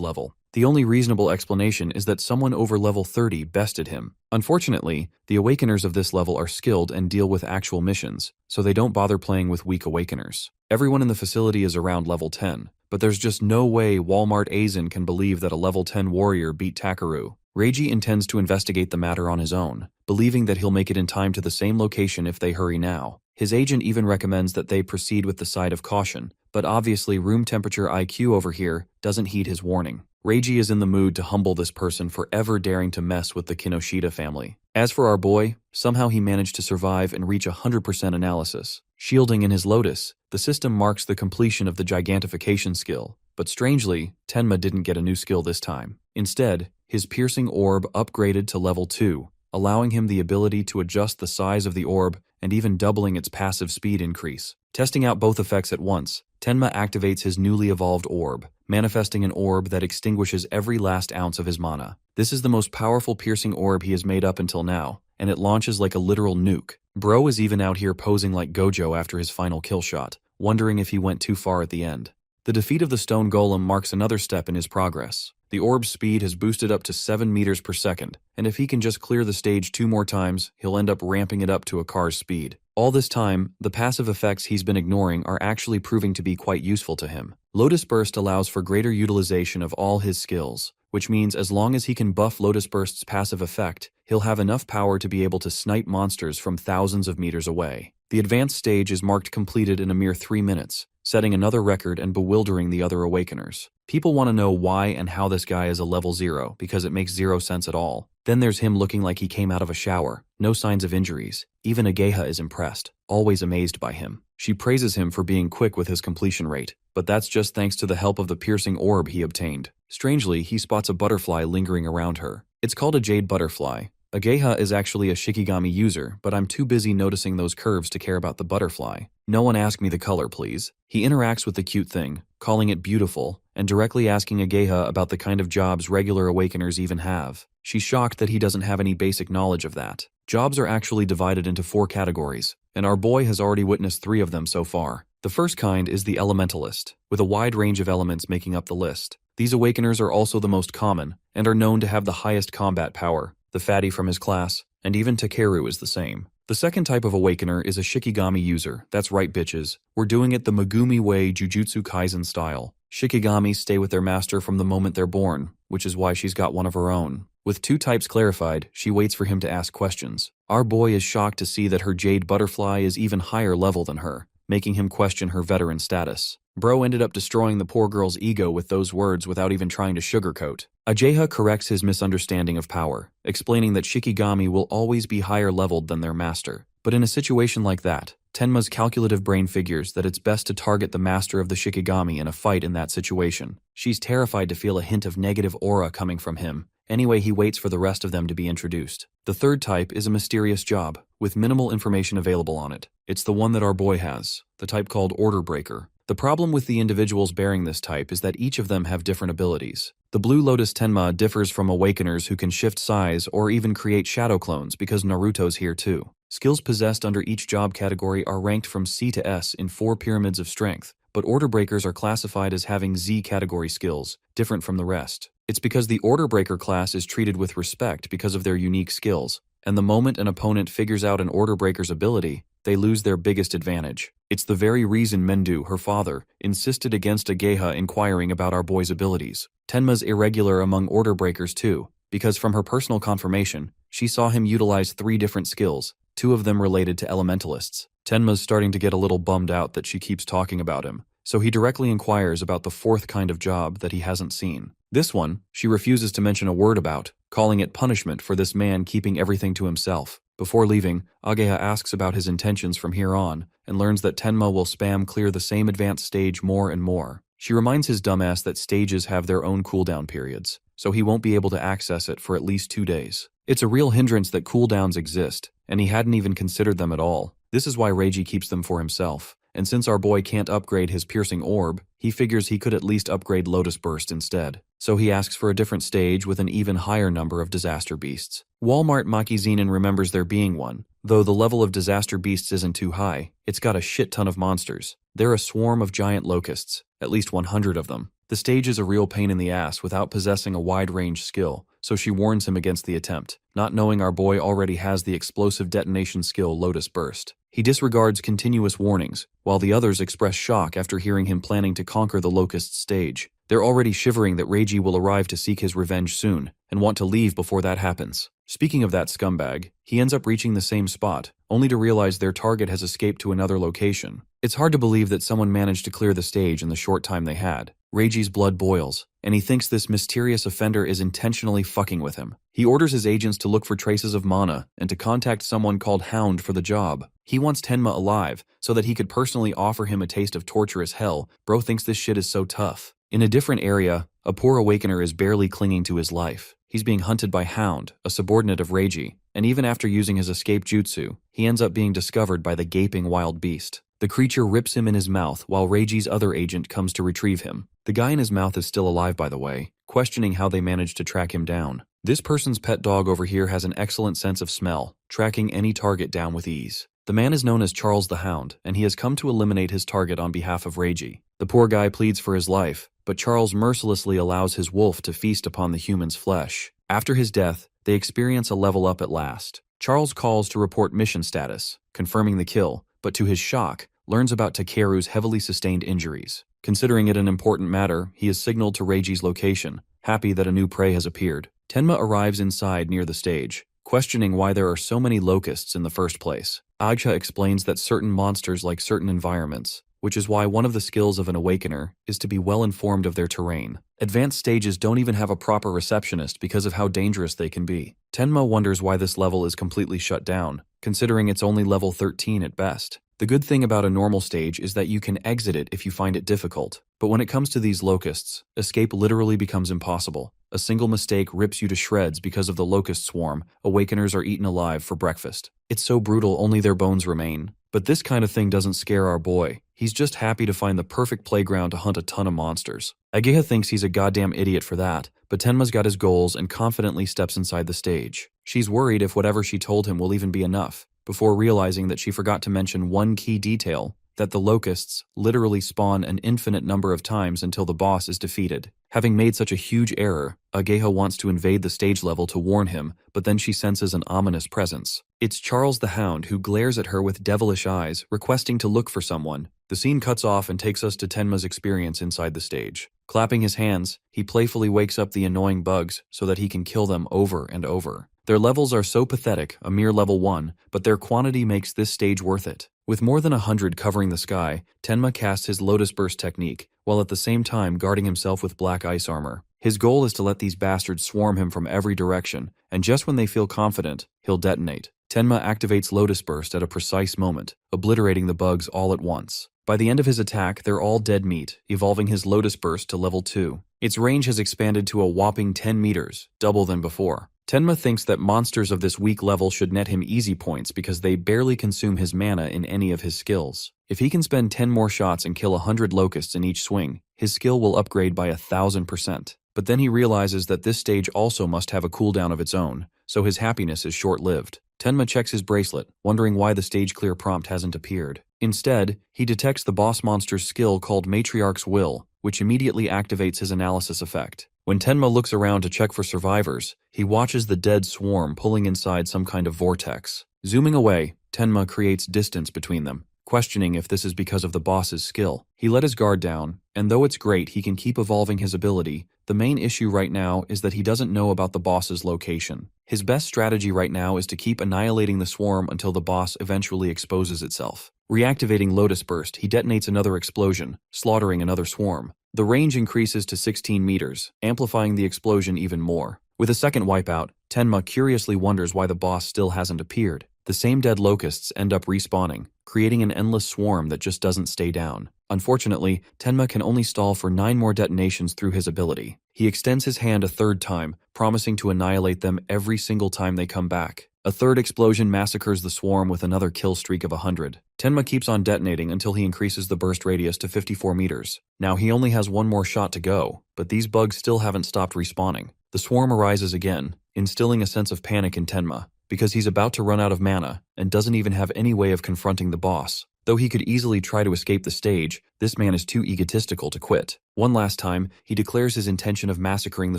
level. The only reasonable explanation is that someone over level 30 bested him. Unfortunately, the Awakeners of this level are skilled and deal with actual missions, so they don't bother playing with weak Awakeners. Everyone in the facility is around level 10, but there's just no way Walmart Aizen can believe that a level 10 warrior beat Takeru. Reiji intends to investigate the matter on his own, believing that he'll make it in time to the same location if they hurry now. His agent even recommends that they proceed with the side of caution, but obviously room temperature IQ over here doesn't heed his warning. Reiji is in the mood to humble this person for ever daring to mess with the Kinoshita family. As for our boy, somehow he managed to survive and reach 100% analysis. Shielding in his lotus, the system marks the completion of the gigantification skill, but strangely, Tenma didn't get a new skill this time. Instead, his piercing orb upgraded to level 2, allowing him the ability to adjust the size of the orb and even doubling its passive speed increase. Testing out both effects at once, Tenma activates his newly evolved orb, manifesting an orb that extinguishes every last ounce of his mana. This is the most powerful piercing orb he has made up until now, and it launches like a literal nuke. Bro is even out here posing like Gojo after his final kill shot, wondering if he went too far at the end. The defeat of the stone golem marks another step in his progress. The orb's speed has boosted up to 7 meters per second, and if he can just clear the stage 2 more times, he'll end up ramping it up to a car's speed. All this time, the passive effects he's been ignoring are actually proving to be quite useful to him. Lotus Burst allows for greater utilization of all his skills, which means as long as he can buff Lotus Burst's passive effect, he'll have enough power to be able to snipe monsters from thousands of meters away. The advanced stage is marked completed in a mere 3 minutes, setting another record and bewildering the other Awakeners. People want to know why and how this guy is a level 0 because it makes zero sense at all. Then there's him looking like he came out of a shower, no signs of injuries. Even Ageha is impressed, always amazed by him. She praises him for being quick with his completion rate, but that's just thanks to the help of the piercing orb he obtained. Strangely, he spots a butterfly lingering around her. It's called a jade butterfly. Ageha is actually a Shikigami user, but I'm too busy noticing those curves to care about the butterfly. No one ask me the color, please. He interacts with the cute thing, calling it beautiful, and directly asking Ageha about the kind of jobs regular Awakeners even have. She's shocked that he doesn't have any basic knowledge of that. Jobs are actually divided into 4 categories, and our boy has already witnessed 3 of them so far. The first kind is the Elementalist, with a wide range of elements making up the list. These Awakeners are also the most common, and are known to have the highest combat power. The fatty from his class, and even Takeru is the same. The second type of Awakener is a Shikigami user. That's right, bitches. We're doing it the Megumi way Jujutsu Kaisen style. Shikigamis stay with their master from the moment they're born, which is why she's got one of her own. With 2 types clarified, she waits for him to ask questions. Our boy is shocked to see that her jade butterfly is even higher level than her, making him question her veteran status. Bro ended up destroying the poor girl's ego with those words without even trying to sugarcoat. Ageha corrects his misunderstanding of power, explaining that Shikigami will always be higher leveled than their master. But in a situation like that, Tenma's calculative brain figures that it's best to target the master of the Shikigami in a fight in that situation. She's terrified to feel a hint of negative aura coming from him. Anyway, he waits for the rest of them to be introduced. The third type is a mysterious job, with minimal information available on it. It's the one that our boy has, the type called Order Breaker. The problem with the individuals bearing this type is that each of them have different abilities. The Blue Lotus Tenma differs from Awakeners who can shift size or even create shadow clones because Naruto's here too. Skills possessed under each job category are ranked from C to S in 4 pyramids of strength, but Order Breakers are classified as having Z category skills, different from the rest. It's because the Order Breaker class is treated with respect because of their unique skills, and the moment an opponent figures out an Order Breaker's ability, they lose their biggest advantage. It's the very reason Mendu, her father, insisted against Ageha inquiring about our boy's abilities. Tenma's irregular among Order Breakers too, because from her personal confirmation, she saw him utilize 3 different skills, 2 of them related to elementalists. Tenma's starting to get a little bummed out that she keeps talking about him, so he directly inquires about the 4th kind of job that he hasn't seen. This one, she refuses to mention a word about, calling it punishment for this man keeping everything to himself. Before leaving, Ageha asks about his intentions from here on, and learns that Tenma will spam clear the same advanced stage more and more. She reminds his dumbass that stages have their own cooldown periods, so he won't be able to access it for at least 2 days. It's a real hindrance that cooldowns exist, and he hadn't even considered them at all. This is why Reiji keeps them for himself. And since our boy can't upgrade his piercing orb, he figures he could at least upgrade Lotus Burst instead. So he asks for a different stage with an even higher number of disaster beasts. Walmart Makizinen remembers there being one, though the level of disaster beasts isn't too high. It's got a shit ton of monsters. They're a swarm of giant locusts, at least 100 of them. The stage is a real pain in the ass without possessing a wide-range skill, so she warns him against the attempt, not knowing our boy already has the explosive detonation skill Lotus Burst. He disregards continuous warnings, while the others express shock after hearing him planning to conquer the Locust stage. They're already shivering that Reiji will arrive to seek his revenge soon, and want to leave before that happens. Speaking of that scumbag, he ends up reaching the same spot, only to realize their target has escaped to another location. It's hard to believe that someone managed to clear the stage in the short time they had. Reiji's blood boils, and he thinks this mysterious offender is intentionally fucking with him. He orders his agents to look for traces of mana and to contact someone called Hound for the job. He wants Tenma alive so that he could personally offer him a taste of torturous hell. Bro thinks this shit is so tough. In a different area, a poor awakener is barely clinging to his life. He's being hunted by Hound, a subordinate of Reiji, and even after using his escape jutsu, he ends up being discovered by the gaping wild beast. The creature rips him in his mouth while Reiji's other agent comes to retrieve him. The guy in his mouth is still alive, by the way, questioning how they managed to track him down. This person's pet dog over here has an excellent sense of smell, tracking any target down with ease. The man is known as Charles the Hound, and he has come to eliminate his target on behalf of Reiji. The poor guy pleads for his life, but Charles mercilessly allows his wolf to feast upon the human's flesh. After his death, they experience a level up at last. Charles calls to report mission status, confirming the kill, but to his shock, learns about Takeru's heavily sustained injuries. Considering it an important matter, he is signaled to Reiji's location, happy that a new prey has appeared. Tenma arrives inside near the stage, questioning why there are so many locusts in the first place. Agha explains that certain monsters like certain environments, which is why one of the skills of an awakener is to be well informed of their terrain. Advanced stages don't even have a proper receptionist because of how dangerous they can be. Tenma wonders why this level is completely shut down, considering it's only level 13 at best. The good thing about a normal stage is that you can exit it if you find it difficult, but when it comes to these locusts, escape literally becomes impossible. A single mistake rips you to shreds because of the locust swarm. Awakeners are eaten alive for breakfast. It's so brutal only their bones remain. But this kind of thing doesn't scare our boy. He's just happy to find the perfect playground to hunt a ton of monsters. Ageha thinks he's a goddamn idiot for that, but Tenma's got his goals and confidently steps inside the stage. She's worried if whatever she told him will even be enough, before realizing that she forgot to mention one key detail, that the locusts literally spawn an infinite number of times until the boss is defeated. Having made such a huge error, Ageha wants to invade the stage level to warn him, but then she senses an ominous presence. It's Charles the Hound who glares at her with devilish eyes, requesting to look for someone. The scene cuts off and takes us to Tenma's experience inside the stage. Clapping his hands, he playfully wakes up the annoying bugs so that he can kill them over and over. Their levels are so pathetic, a mere level 1, but their quantity makes this stage worth it. With more than 100 covering the sky, Tenma casts his Lotus Burst technique, while at the same time guarding himself with black ice armor. His goal is to let these bastards swarm him from every direction, and just when they feel confident, he'll detonate. Tenma activates Lotus Burst at a precise moment, obliterating the bugs all at once. By the end of his attack, they're all dead meat, evolving his Lotus Burst to level 2. Its range has expanded to a whopping 10 meters, double than before. Tenma thinks that monsters of this weak level should net him easy points because they barely consume his mana in any of his skills. If he can spend 10 more shots and kill 100 locusts in each swing, his skill will upgrade by 1,000%. But then he realizes that this stage also must have a cooldown of its own, so his happiness is short-lived. Tenma checks his bracelet, wondering why the stage clear prompt hasn't appeared. Instead, he detects the boss monster's skill called Matriarch's Will, which immediately activates his analysis effect. When Tenma looks around to check for survivors, he watches the dead swarm pulling inside some kind of vortex. Zooming away, Tenma creates distance between them, questioning if this is because of the boss's skill. He let his guard down, and though it's great he can keep evolving his ability, the main issue right now is that he doesn't know about the boss's location. His best strategy right now is to keep annihilating the swarm until the boss eventually exposes itself. Reactivating Lotus Burst, he detonates another explosion, slaughtering another swarm. The range increases to 16 meters, amplifying the explosion even more. With a second wipeout, Tenma curiously wonders why the boss still hasn't appeared. The same dead locusts end up respawning, creating an endless swarm that just doesn't stay down. Unfortunately, Tenma can only stall for 9 more detonations through his ability. He extends his hand a third time, promising to annihilate them every single time they come back. A third explosion massacres the swarm with another kill streak of 100. Tenma keeps on detonating until he increases the burst radius to 54 meters. Now he only has one more shot to go, but these bugs still haven't stopped respawning. The swarm arises again, instilling a sense of panic in Tenma, because he's about to run out of mana and doesn't even have any way of confronting the boss. Though he could easily try to escape the stage, this man is too egotistical to quit. One last time, he declares his intention of massacring the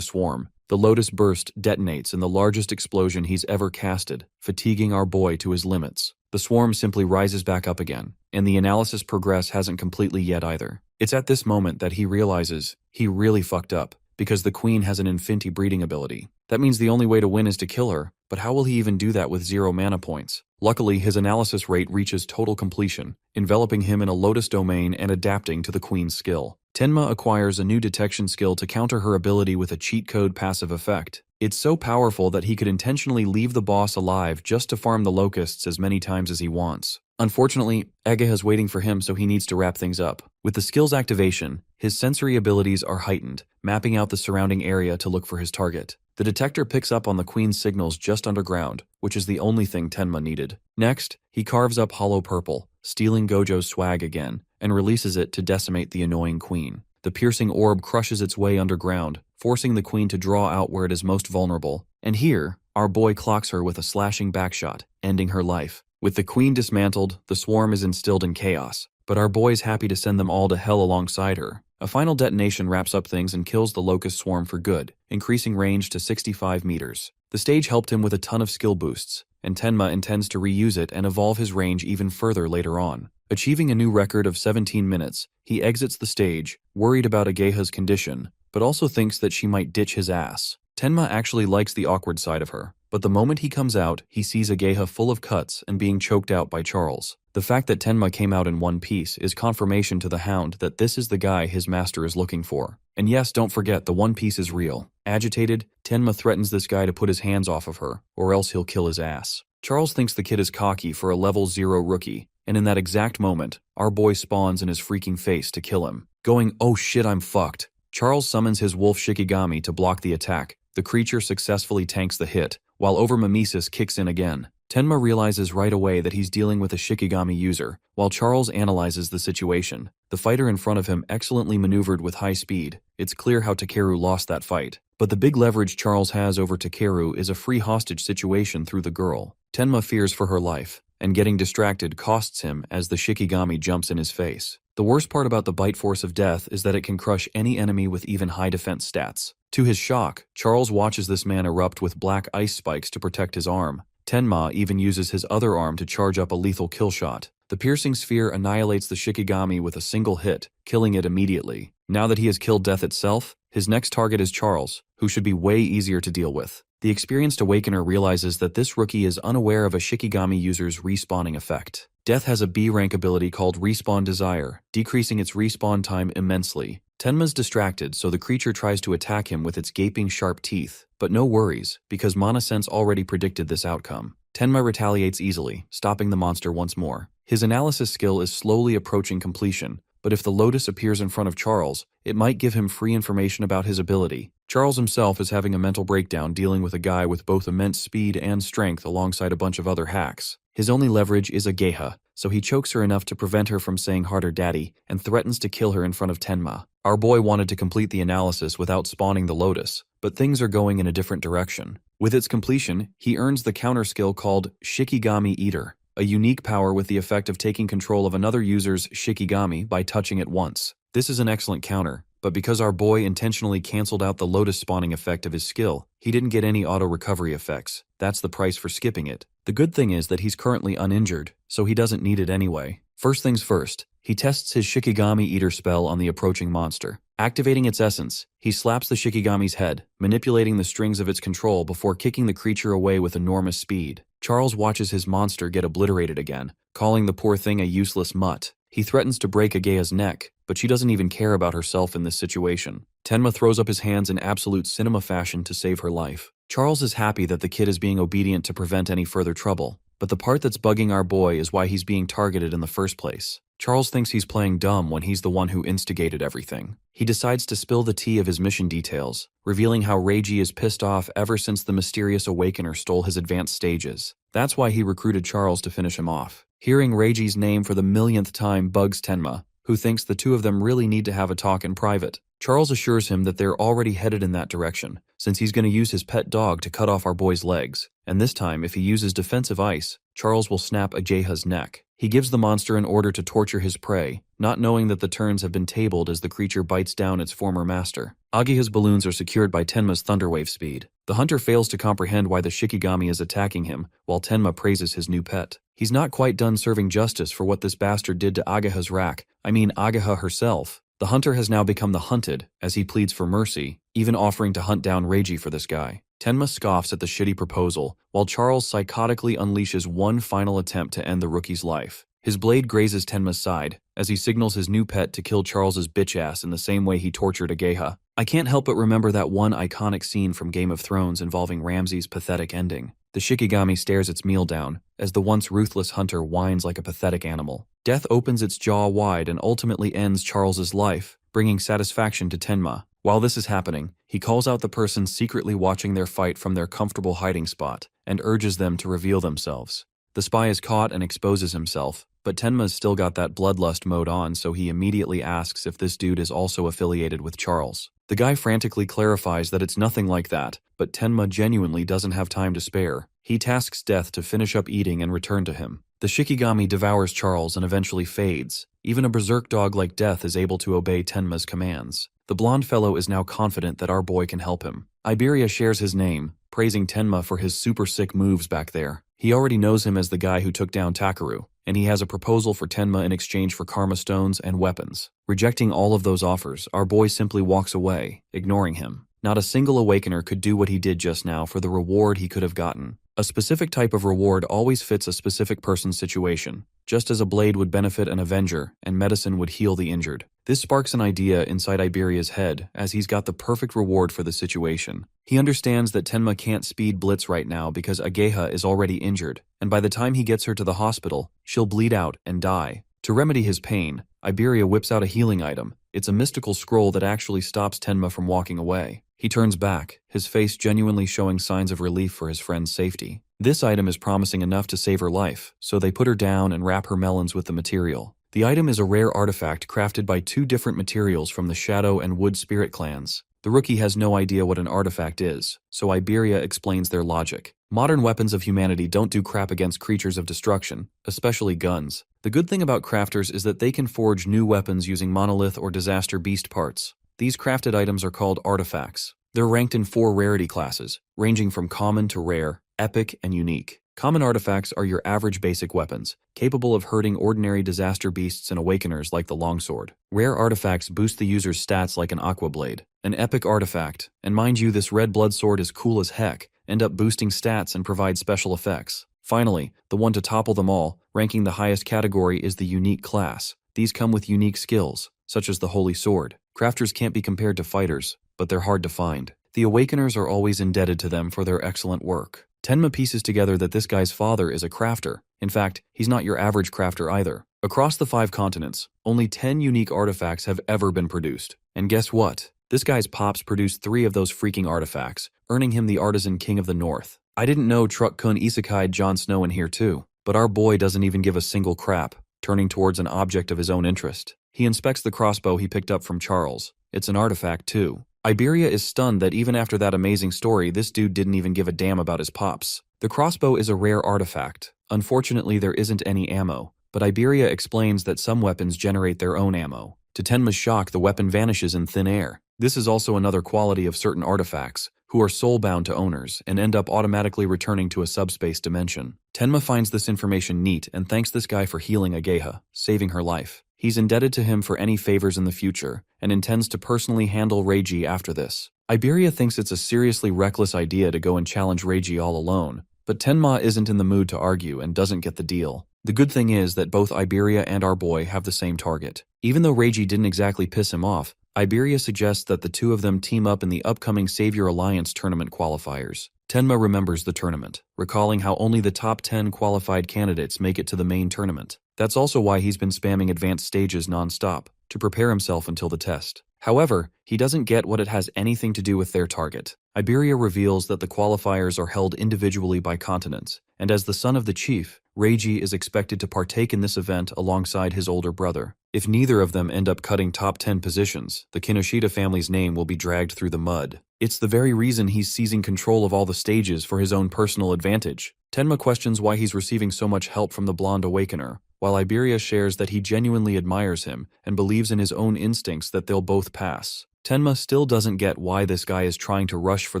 swarm. The Lotus Burst detonates in the largest explosion he's ever casted, fatiguing our boy to his limits. The swarm simply rises back up again, and the analysis progress hasn't completely yet either. It's at this moment that he realizes he really fucked up, because the queen has an infinity breeding ability. That means the only way to win is to kill her, but how will he even do that with 0 mana points? Luckily, his analysis rate reaches total completion, enveloping him in a Lotus domain and adapting to the queen's skill. Tenma acquires a new detection skill to counter her ability with a cheat code passive effect. It's so powerful that he could intentionally leave the boss alive just to farm the locusts as many times as he wants. Unfortunately, Ageha is waiting for him, so he needs to wrap things up. With the skill's activation, his sensory abilities are heightened, mapping out the surrounding area to look for his target. The detector picks up on the queen's signals just underground, which is the only thing Tenma needed. Next, he carves up Hollow Purple, stealing Gojo's swag again, and releases it to decimate the annoying queen. The piercing orb crushes its way underground, forcing the queen to draw out where it is most vulnerable. And here, our boy clocks her with a slashing backshot, ending her life. With the queen dismantled, the swarm is instilled in chaos, but our boy's happy to send them all to hell alongside her. A final detonation wraps up things and kills the locust swarm for good, increasing range to 65 meters. The stage helped him with a ton of skill boosts, and Tenma intends to reuse it and evolve his range even further later on. Achieving a new record of 17 minutes, he exits the stage, worried about Ageha's condition, but also thinks that she might ditch his ass. Tenma actually likes the awkward side of her, but the moment he comes out, he sees Ageha full of cuts and being choked out by Charles. The fact that Tenma came out in one piece is confirmation to the Hound that this is the guy his master is looking for. And yes, don't forget, the One Piece is real. Agitated, Tenma threatens this guy to put his hands off of her, or else he'll kill his ass. Charles thinks the kid is cocky for a level 0 rookie, and in that exact moment, our boy spawns in his freaking face to kill him. Going, "Oh shit, I'm fucked." Charles summons his wolf Shikigami to block the attack. The creature successfully tanks the hit, while Overmimesis kicks in again. Tenma realizes right away that he's dealing with a Shikigami user, while Charles analyzes the situation. The fighter in front of him excellently maneuvered with high speed. It's clear how Takeru lost that fight. But the big leverage Charles has over Takeru is a free hostage situation through the girl. Tenma fears for her life, and getting distracted costs him as the Shikigami jumps in his face. The worst part about the Bite Force of Death is that it can crush any enemy with even high defense stats. To his shock, Charles watches this man erupt with black ice spikes to protect his arm. Tenma even uses his other arm to charge up a lethal kill shot. The piercing sphere annihilates the Shikigami with a single hit, killing it immediately. Now that he has killed death itself, his next target is Charles, who should be way easier to deal with. The experienced Awakener realizes that this rookie is unaware of a Shikigami user's respawning effect. Death has a B-rank ability called Respawn Desire, decreasing its respawn time immensely. Tenma's distracted, so the creature tries to attack him with its gaping sharp teeth, but no worries, because Mana Sense already predicted this outcome. Tenma retaliates easily, stopping the monster once more. His analysis skill is slowly approaching completion, but if the Lotus appears in front of Charles, it might give him free information about his ability. Charles himself is having a mental breakdown dealing with a guy with both immense speed and strength alongside a bunch of other hacks. His only leverage is Ageha, so he chokes her enough to prevent her from saying harder daddy and threatens to kill her in front of Tenma. Our boy wanted to complete the analysis without spawning the Lotus, but things are going in a different direction. With its completion, he earns the counter skill called Shikigami Eater, a unique power with the effect of taking control of another user's Shikigami by touching it once. This is an excellent counter, but because our boy intentionally cancelled out the Lotus spawning effect of his skill, he didn't get any auto-recovery effects. That's the price for skipping it. The good thing is that he's currently uninjured, so he doesn't need it anyway. First things first, he tests his Shikigami Eater spell on the approaching monster. Activating its essence, he slaps the Shikigami's head, manipulating the strings of its control before kicking the creature away with enormous speed. Charles watches his monster get obliterated again, calling the poor thing a useless mutt. He threatens to break Ageha's neck, but she doesn't even care about herself in this situation. Tenma throws up his hands in absolute cinema fashion to save her life. Charles is happy that the kid is being obedient to prevent any further trouble, but the part that's bugging our boy is why he's being targeted in the first place. Charles thinks he's playing dumb when he's the one who instigated everything. He decides to spill the tea of his mission details, revealing how Reiji is pissed off ever since the mysterious Awakener stole his advanced stages. That's why he recruited Charles to finish him off. Hearing Reiji's name for the millionth time bugs Tenma, who thinks the two of them really need to have a talk in private. Charles assures him that they're already headed in that direction, since he's going to use his pet dog to cut off our boy's legs. And this time, if he uses defensive ice, Charles will snap Ageha's neck. He gives the monster an order to torture his prey, not knowing that the turns have been tabled as the creature bites down its former master. Ageha's balloons are secured by Tenma's thunderwave speed. The hunter fails to comprehend why the Shikigami is attacking him, while Tenma praises his new pet. He's not quite done serving justice for what this bastard did to Ageha's Ageha herself. The hunter has now become the hunted, as he pleads for mercy, even offering to hunt down Reiji for this guy. Tenma scoffs at the shitty proposal, while Charles psychotically unleashes one final attempt to end the rookie's life. His blade grazes Tenma's side, as he signals his new pet to kill Charles's bitch-ass in the same way he tortured Ageha. I can't help but remember that one iconic scene from Game of Thrones involving Ramsay's pathetic ending. The Shikigami stares its meal down, as the once ruthless hunter whines like a pathetic animal. Death opens its jaw wide and ultimately ends Charles's life, bringing satisfaction to Tenma. While this is happening, he calls out the person secretly watching their fight from their comfortable hiding spot, and urges them to reveal themselves. The spy is caught and exposes himself, but Tenma's still got that bloodlust mode on, so he immediately asks if this dude is also affiliated with Charles. The guy frantically clarifies that it's nothing like that, but Tenma genuinely doesn't have time to spare. He tasks Death to finish up eating and return to him. The Shikigami devours Charles and eventually fades. Even a berserk dog like Death is able to obey Tenma's commands. The blonde fellow is now confident that our boy can help him. Iberia shares his name, praising Tenma for his super sick moves back there. He already knows him as the guy who took down Takaru, and he has a proposal for Tenma in exchange for karma stones and weapons. Rejecting all of those offers, our boy simply walks away, ignoring him. Not a single Awakener could do what he did just now for the reward he could have gotten. A specific type of reward always fits a specific person's situation, just as a blade would benefit an Avenger and medicine would heal the injured. This sparks an idea inside Iberia's head, as he's got the perfect reward for the situation. He understands that Tenma can't speed Blitz right now because Ageha is already injured, and by the time he gets her to the hospital, she'll bleed out and die. To remedy his pain, Iberia whips out a healing item. It's a mystical scroll that actually stops Tenma from walking away. He turns back, his face genuinely showing signs of relief for his friend's safety. This item is promising enough to save her life, so they put her down and wrap her melons with the material. The item is a rare artifact crafted by two different materials from the Shadow and Wood Spirit clans. The rookie has no idea what an artifact is, so Iberia explains their logic. Modern weapons of humanity don't do crap against creatures of destruction, especially guns. The good thing about crafters is that they can forge new weapons using monolith or disaster beast parts. These crafted items are called artifacts. They're ranked in 4 rarity classes, ranging from common to rare, epic, and unique. Common artifacts are your average basic weapons, capable of hurting ordinary disaster beasts and awakeners like the longsword. Rare artifacts boost the user's stats like an aqua blade. An epic artifact, and mind you, this red blood sword is cool as heck, end up boosting stats and provide special effects. Finally, the one to topple them all, ranking the highest category, is the unique class. These come with unique skills, such as the Holy Sword. Crafters can't be compared to fighters, but they're hard to find. The Awakeners are always indebted to them for their excellent work. Tenma pieces together that this guy's father is a crafter. In fact, he's not your average crafter either. Across the 5 continents, only 10 unique artifacts have ever been produced. And guess what? This guy's pops produced 3 of those freaking artifacts, earning him the Artisan King of the North. I didn't know Truck-kun isekai'd Jon Snow in here too, but our boy doesn't even give a single crap, turning towards an object of his own interest. He inspects the crossbow he picked up from Charles. It's an artifact too. Iberia is stunned that even after that amazing story, this dude didn't even give a damn about his pops. The crossbow is a rare artifact. Unfortunately, there isn't any ammo, but Iberia explains that some weapons generate their own ammo. To Tenma's shock, the weapon vanishes in thin air. This is also another quality of certain artifacts, who are soul-bound to owners and end up automatically returning to a subspace dimension. Tenma finds this information neat and thanks this guy for healing Ageha, saving her life. He's indebted to him for any favors in the future, and intends to personally handle Reiji after this. Iberia thinks it's a seriously reckless idea to go and challenge Reiji all alone, but Tenma isn't in the mood to argue and doesn't get the deal. The good thing is that both Iberia and our boy have the same target. Even though Reiji didn't exactly piss him off, Iberia suggests that the two of them team up in the upcoming Savior Alliance tournament qualifiers. Tenma remembers the tournament, recalling how only the top 10 qualified candidates make it to the main tournament. That's also why he's been spamming advanced stages non-stop, to prepare himself until the test. However, he doesn't get what it has anything to do with their target. Iberia reveals that the qualifiers are held individually by continents, and as the son of the chief, Reiji is expected to partake in this event alongside his older brother. If neither of them end up cutting top 10 positions, the Kinoshita family's name will be dragged through the mud. It's the very reason he's seizing control of all the stages for his own personal advantage. Tenma questions why he's receiving so much help from the blonde awakener, while Iberia shares that he genuinely admires him and believes in his own instincts that they'll both pass. Tenma still doesn't get why this guy is trying to rush for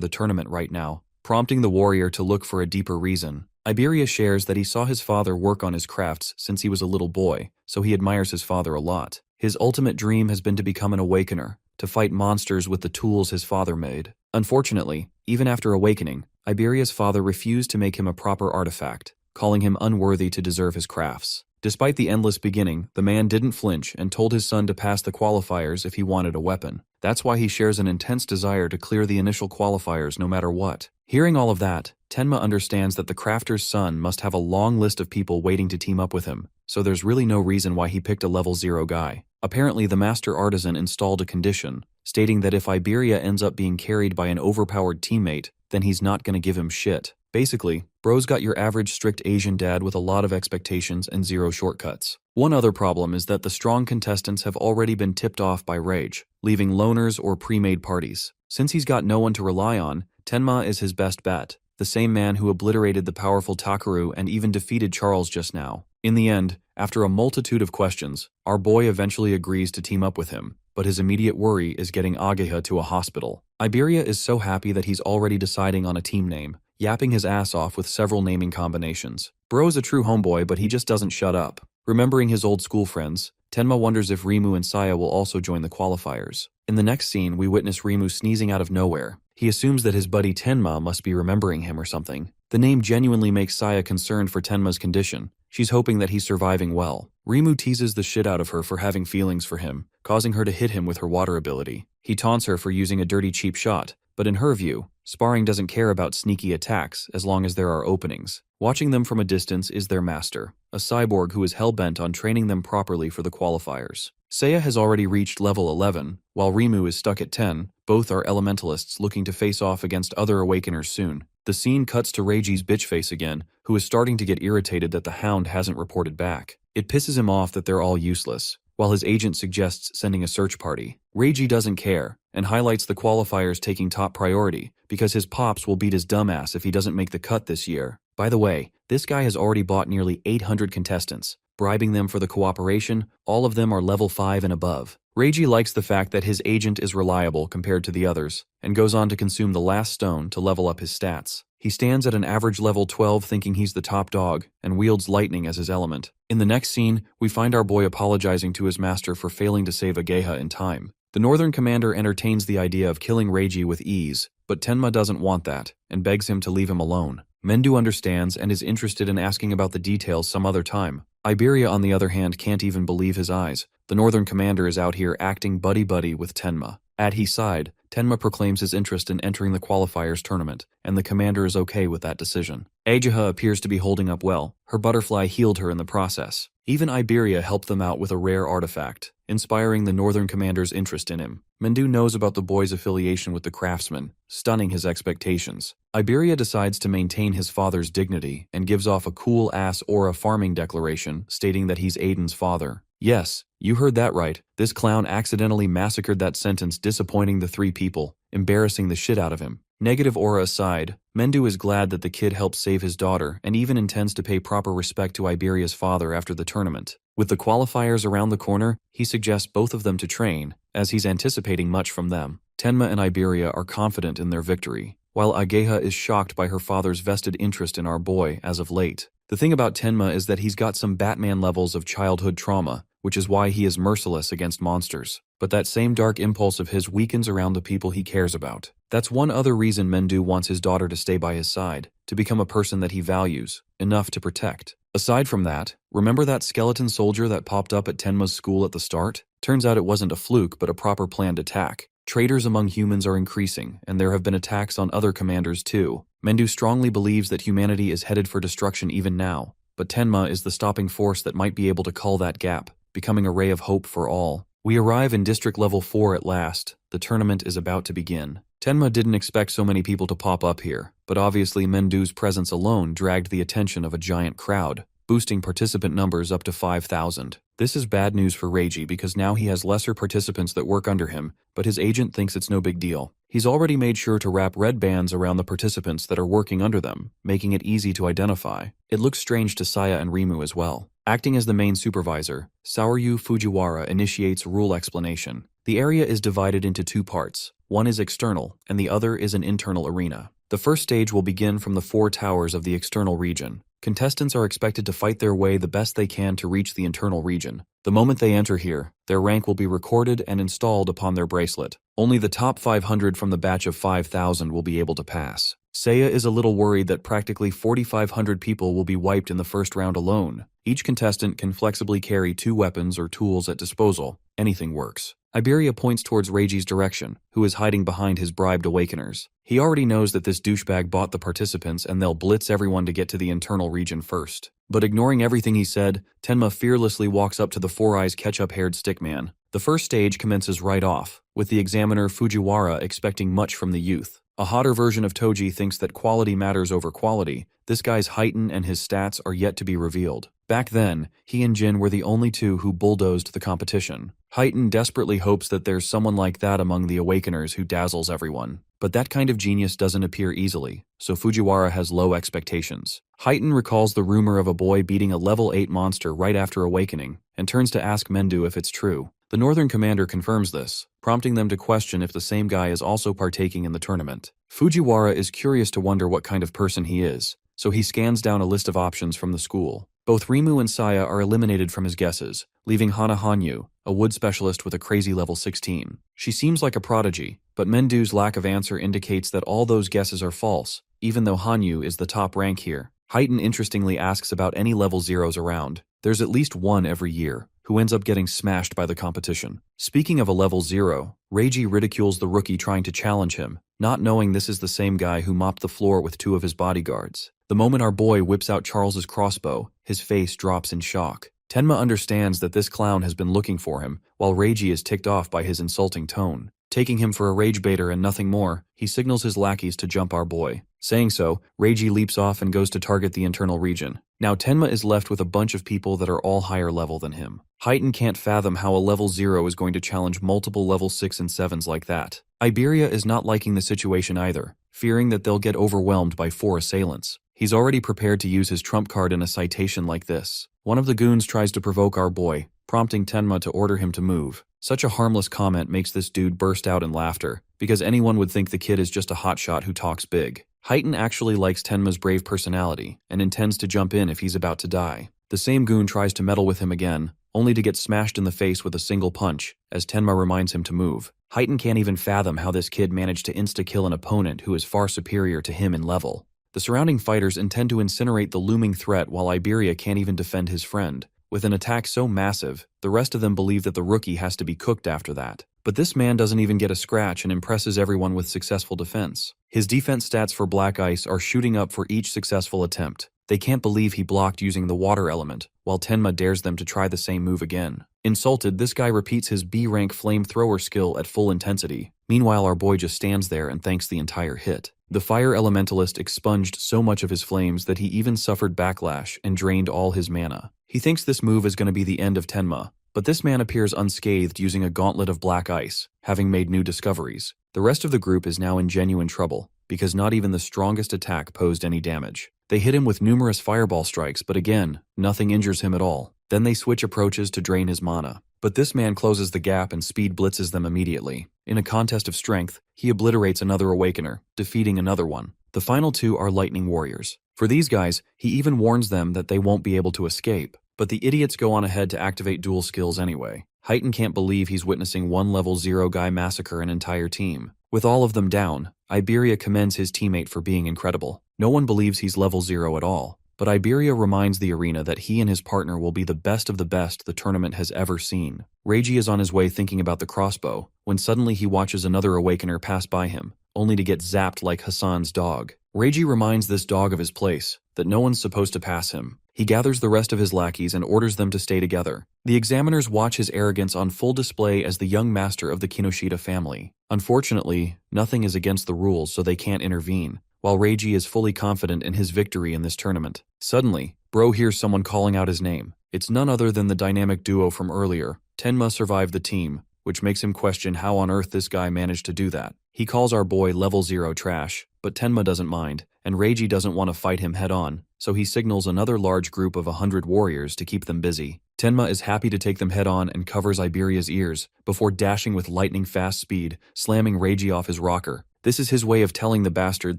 the tournament right now, prompting the warrior to look for a deeper reason. Iberia shares that he saw his father work on his crafts since he was a little boy, so he admires his father a lot. His ultimate dream has been to become an awakener, to fight monsters with the tools his father made. Unfortunately, even after awakening, Iberia's father refused to make him a proper artifact, calling him unworthy to deserve his crafts. Despite the endless beginning, the man didn't flinch and told his son to pass the qualifiers if he wanted a weapon. That's why he shares an intense desire to clear the initial qualifiers no matter what. Hearing all of that, Tenma understands that the crafter's son must have a long list of people waiting to team up with him, so there's really no reason why he picked a level 0 guy. Apparently, the master artisan installed a condition, stating that if Iberia ends up being carried by an overpowered teammate, then he's not gonna give him shit. Basically, bro's got your average strict Asian dad with a lot of expectations and 0 shortcuts. One other problem is that the strong contestants have already been tipped off by Rage, leaving loners or pre-made parties. Since he's got no one to rely on, Tenma is his best bet, the same man who obliterated the powerful Takaru and even defeated Charles just now. In the end, after a multitude of questions, our boy eventually agrees to team up with him, but his immediate worry is getting Ageha to a hospital. Iberia is so happy that he's already deciding on a team name, yapping his ass off with several naming combinations. Bro's a true homeboy, but he just doesn't shut up. Remembering his old school friends, Tenma wonders if Rimu and Saya will also join the qualifiers. In the next scene, we witness Rimu sneezing out of nowhere. He assumes that his buddy Tenma must be remembering him or something. The name genuinely makes Saya concerned for Tenma's condition. She's hoping that he's surviving well. Rimu teases the shit out of her for having feelings for him, causing her to hit him with her water ability. He taunts her for using a dirty cheap shot, but in her view, sparring doesn't care about sneaky attacks as long as there are openings. Watching them from a distance is their master, a cyborg who is hell-bent on training them properly for the qualifiers. Seiya has already reached level 11, while Rimu is stuck at 10. Both are elementalists looking to face off against other awakeners soon. The scene cuts to Reiji's bitch face again, who is starting to get irritated that the Hound hasn't reported back. It pisses him off that they're all useless, while his agent suggests sending a search party. Reiji doesn't care, and highlights the qualifiers taking top priority, because his pops will beat his dumbass if he doesn't make the cut this year. By the way, this guy has already bought nearly 800 contestants, bribing them for the cooperation. All of them are level 5 and above. Reiji likes the fact that his agent is reliable compared to the others, and goes on to consume the last stone to level up his stats. He stands at an average level 12 thinking he's the top dog, and wields lightning as his element. In the next scene, we find our boy apologizing to his master for failing to save Ageha in time. The Northern Commander entertains the idea of killing Reiji with ease, but Tenma doesn't want that, and begs him to leave him alone. Mendu understands and is interested in asking about the details some other time. Iberia, on the other hand, can't even believe his eyes. The Northern Commander is out here acting buddy-buddy with Tenma. At his side, Tenma proclaims his interest in entering the qualifiers tournament, and the commander is okay with that decision. Ageha appears to be holding up well. Her butterfly healed her in the process. Even Iberia helped them out with a rare artifact, inspiring the Northern Commander's interest in him. Mendu knows about the boy's affiliation with the craftsman, stunning his expectations. Iberia decides to maintain his father's dignity and gives off a cool-ass aura farming declaration stating that he's Aiden's father. Yes, you heard that right. This clown accidentally massacred that sentence, disappointing the 3 people, embarrassing the shit out of him. Negative aura aside, Mendu is glad that the kid helped save his daughter and even intends to pay proper respect to Iberia's father after the tournament. With the qualifiers around the corner, he suggests both of them to train, as he's anticipating much from them. Tenma and Iberia are confident in their victory, while Ageha is shocked by her father's vested interest in our boy as of late. The thing about Tenma is that he's got some Batman levels of childhood trauma, which is why he is merciless against monsters. But that same dark impulse of his weakens around the people he cares about. That's one other reason Mendu wants his daughter to stay by his side, to become a person that he values, enough to protect. Aside from that, remember that skeleton soldier that popped up at Tenma's school at the start? Turns out it wasn't a fluke but a proper planned attack. Traitors among humans are increasing, and there have been attacks on other commanders too. Mendu strongly believes that humanity is headed for destruction even now. but Tenma is the stopping force that might be able to cull that gap, becoming a ray of hope for all. We arrive in District Level 4 at last. The tournament is about to begin. Tenma didn't expect so many people to pop up here, but obviously Mendu's presence alone dragged the attention of a giant crowd, boosting participant numbers up to 5,000. This is bad news for Reiji because now he has lesser participants that work under him, but his agent thinks it's no big deal. He's already made sure to wrap red bands around the participants that are working under them, making it easy to identify. It looks strange to Saya and Rimu as well. Acting as the main supervisor, Saoryu Fujiwara initiates rule explanation. The area is divided into two parts. One is external, and the other is an internal arena. The first stage will begin from the 4 towers of the external region. Contestants are expected to fight their way the best they can to reach the internal region. The moment they enter here, their rank will be recorded and installed upon their bracelet. Only the top 500 from the batch of 5,000 will be able to pass. Seiya is a little worried that practically 4,500 people will be wiped in the first round alone. Each contestant can flexibly carry 2 weapons or tools at disposal. Anything works. Iberia points towards Reiji's direction, who is hiding behind his bribed awakeners. He already knows that this douchebag bought the participants and they'll blitz everyone to get to the internal region first. But ignoring everything he said, Tenma fearlessly walks up to the 4-eyes ketchup-haired stickman. The first stage commences right off, with the examiner Fujiwara expecting much from the youth. A hotter version of Toji thinks that quality matters over quality. This guy's heighten and his stats are yet to be revealed. Back then, he and Jin were the only two who bulldozed the competition. Heighten desperately hopes that there's someone like that among the Awakeners who dazzles everyone. But that kind of genius doesn't appear easily, so Fujiwara has low expectations. Heighten recalls the rumor of a boy beating a level 8 monster right after awakening, and turns to ask Mendu if it's true. The Northern Commander confirms this, prompting them to question if the same guy is also partaking in the tournament. Fujiwara is curious to wonder what kind of person he is, so he scans down a list of options from the school. Both Rimu and Saya are eliminated from his guesses, leaving Hana Hanyu, a wood specialist with a crazy level 16. She seems like a prodigy, but Mendu's lack of answer indicates that all those guesses are false, even though Hanyu is the top rank here. Heighten interestingly asks about any level 0s around. There's at least one every year, who ends up getting smashed by the competition. Speaking of a level 0, Reiji ridicules the rookie trying to challenge him, not knowing this is the same guy who mopped the floor with 2 of his bodyguards. The moment our boy whips out Charles's crossbow, his face drops in shock. Tenma understands that this clown has been looking for him, while Reiji is ticked off by his insulting tone. Taking him for a rage baiter and nothing more, he signals his lackeys to jump our boy. Saying so, Reiji leaps off and goes to target the internal region. Now Tenma is left with a bunch of people that are all higher level than him. Heighten can't fathom how a level 0 is going to challenge multiple level 6 and 7s like that. Iberia is not liking the situation either, fearing that they'll get overwhelmed by 4 assailants. He's already prepared to use his trump card in a citation like this. One of the goons tries to provoke our boy, prompting Tenma to order him to move. Such a harmless comment makes this dude burst out in laughter, because anyone would think the kid is just a hotshot who talks big. Heighten actually likes Tenma's brave personality, and intends to jump in if he's about to die. The same goon tries to meddle with him again, only to get smashed in the face with a single punch, as Tenma reminds him to move. Heighten can't even fathom how this kid managed to insta-kill an opponent who is far superior to him in level. The surrounding fighters intend to incinerate the looming threat while Iberia can't even defend his friend. With an attack so massive, the rest of them believe that the rookie has to be cooked after that. But this man doesn't even get a scratch and impresses everyone with successful defense. His defense stats for Black Ice are shooting up for each successful attempt. They can't believe he blocked using the water element, while Tenma dares them to try the same move again. Insulted, this guy repeats his B-rank flamethrower skill at full intensity. Meanwhile, our boy just stands there and thanks the entire hit. The fire elementalist expunged so much of his flames that he even suffered backlash and drained all his mana. He thinks this move is going to be the end of Tenma, but this man appears unscathed using a gauntlet of black ice, having made new discoveries. The rest of the group is now in genuine trouble, because not even the strongest attack posed any damage. They hit him with numerous fireball strikes, but again, nothing injures him at all. Then they switch approaches to drain his mana. But this man closes the gap and speed blitzes them immediately. In a contest of strength, he obliterates another Awakener, defeating another one. The final 2 are Lightning Warriors. For these guys, he even warns them that they won't be able to escape. But the idiots go on ahead to activate dual skills anyway. Heighten can't believe he's witnessing one level 0 guy massacre an entire team. With all of them down, Iberia commends his teammate for being incredible. No one believes he's level 0 at all. But Iberia reminds the arena that he and his partner will be the best of the best the tournament has ever seen. Reiji is on his way thinking about the crossbow, when suddenly he watches another Awakener pass by him, only to get zapped like Hassan's dog. Reiji reminds this dog of his place, that no one's supposed to pass him. He gathers the rest of his lackeys and orders them to stay together. The examiners watch his arrogance on full display as the young master of the Kinoshita family. Unfortunately, nothing is against the rules, so they can't intervene, while Reiji is fully confident in his victory in this tournament. Suddenly, Bro hears someone calling out his name. It's none other than the dynamic duo from earlier. Tenma survived the team, which makes him question how on earth this guy managed to do that. He calls our boy level 0 trash, but Tenma doesn't mind, and Reiji doesn't want to fight him head-on, so he signals another large group of 100 warriors to keep them busy. Tenma is happy to take them head-on and covers Iberia's ears, before dashing with lightning-fast speed, slamming Reiji off his rocker. This is his way of telling the bastard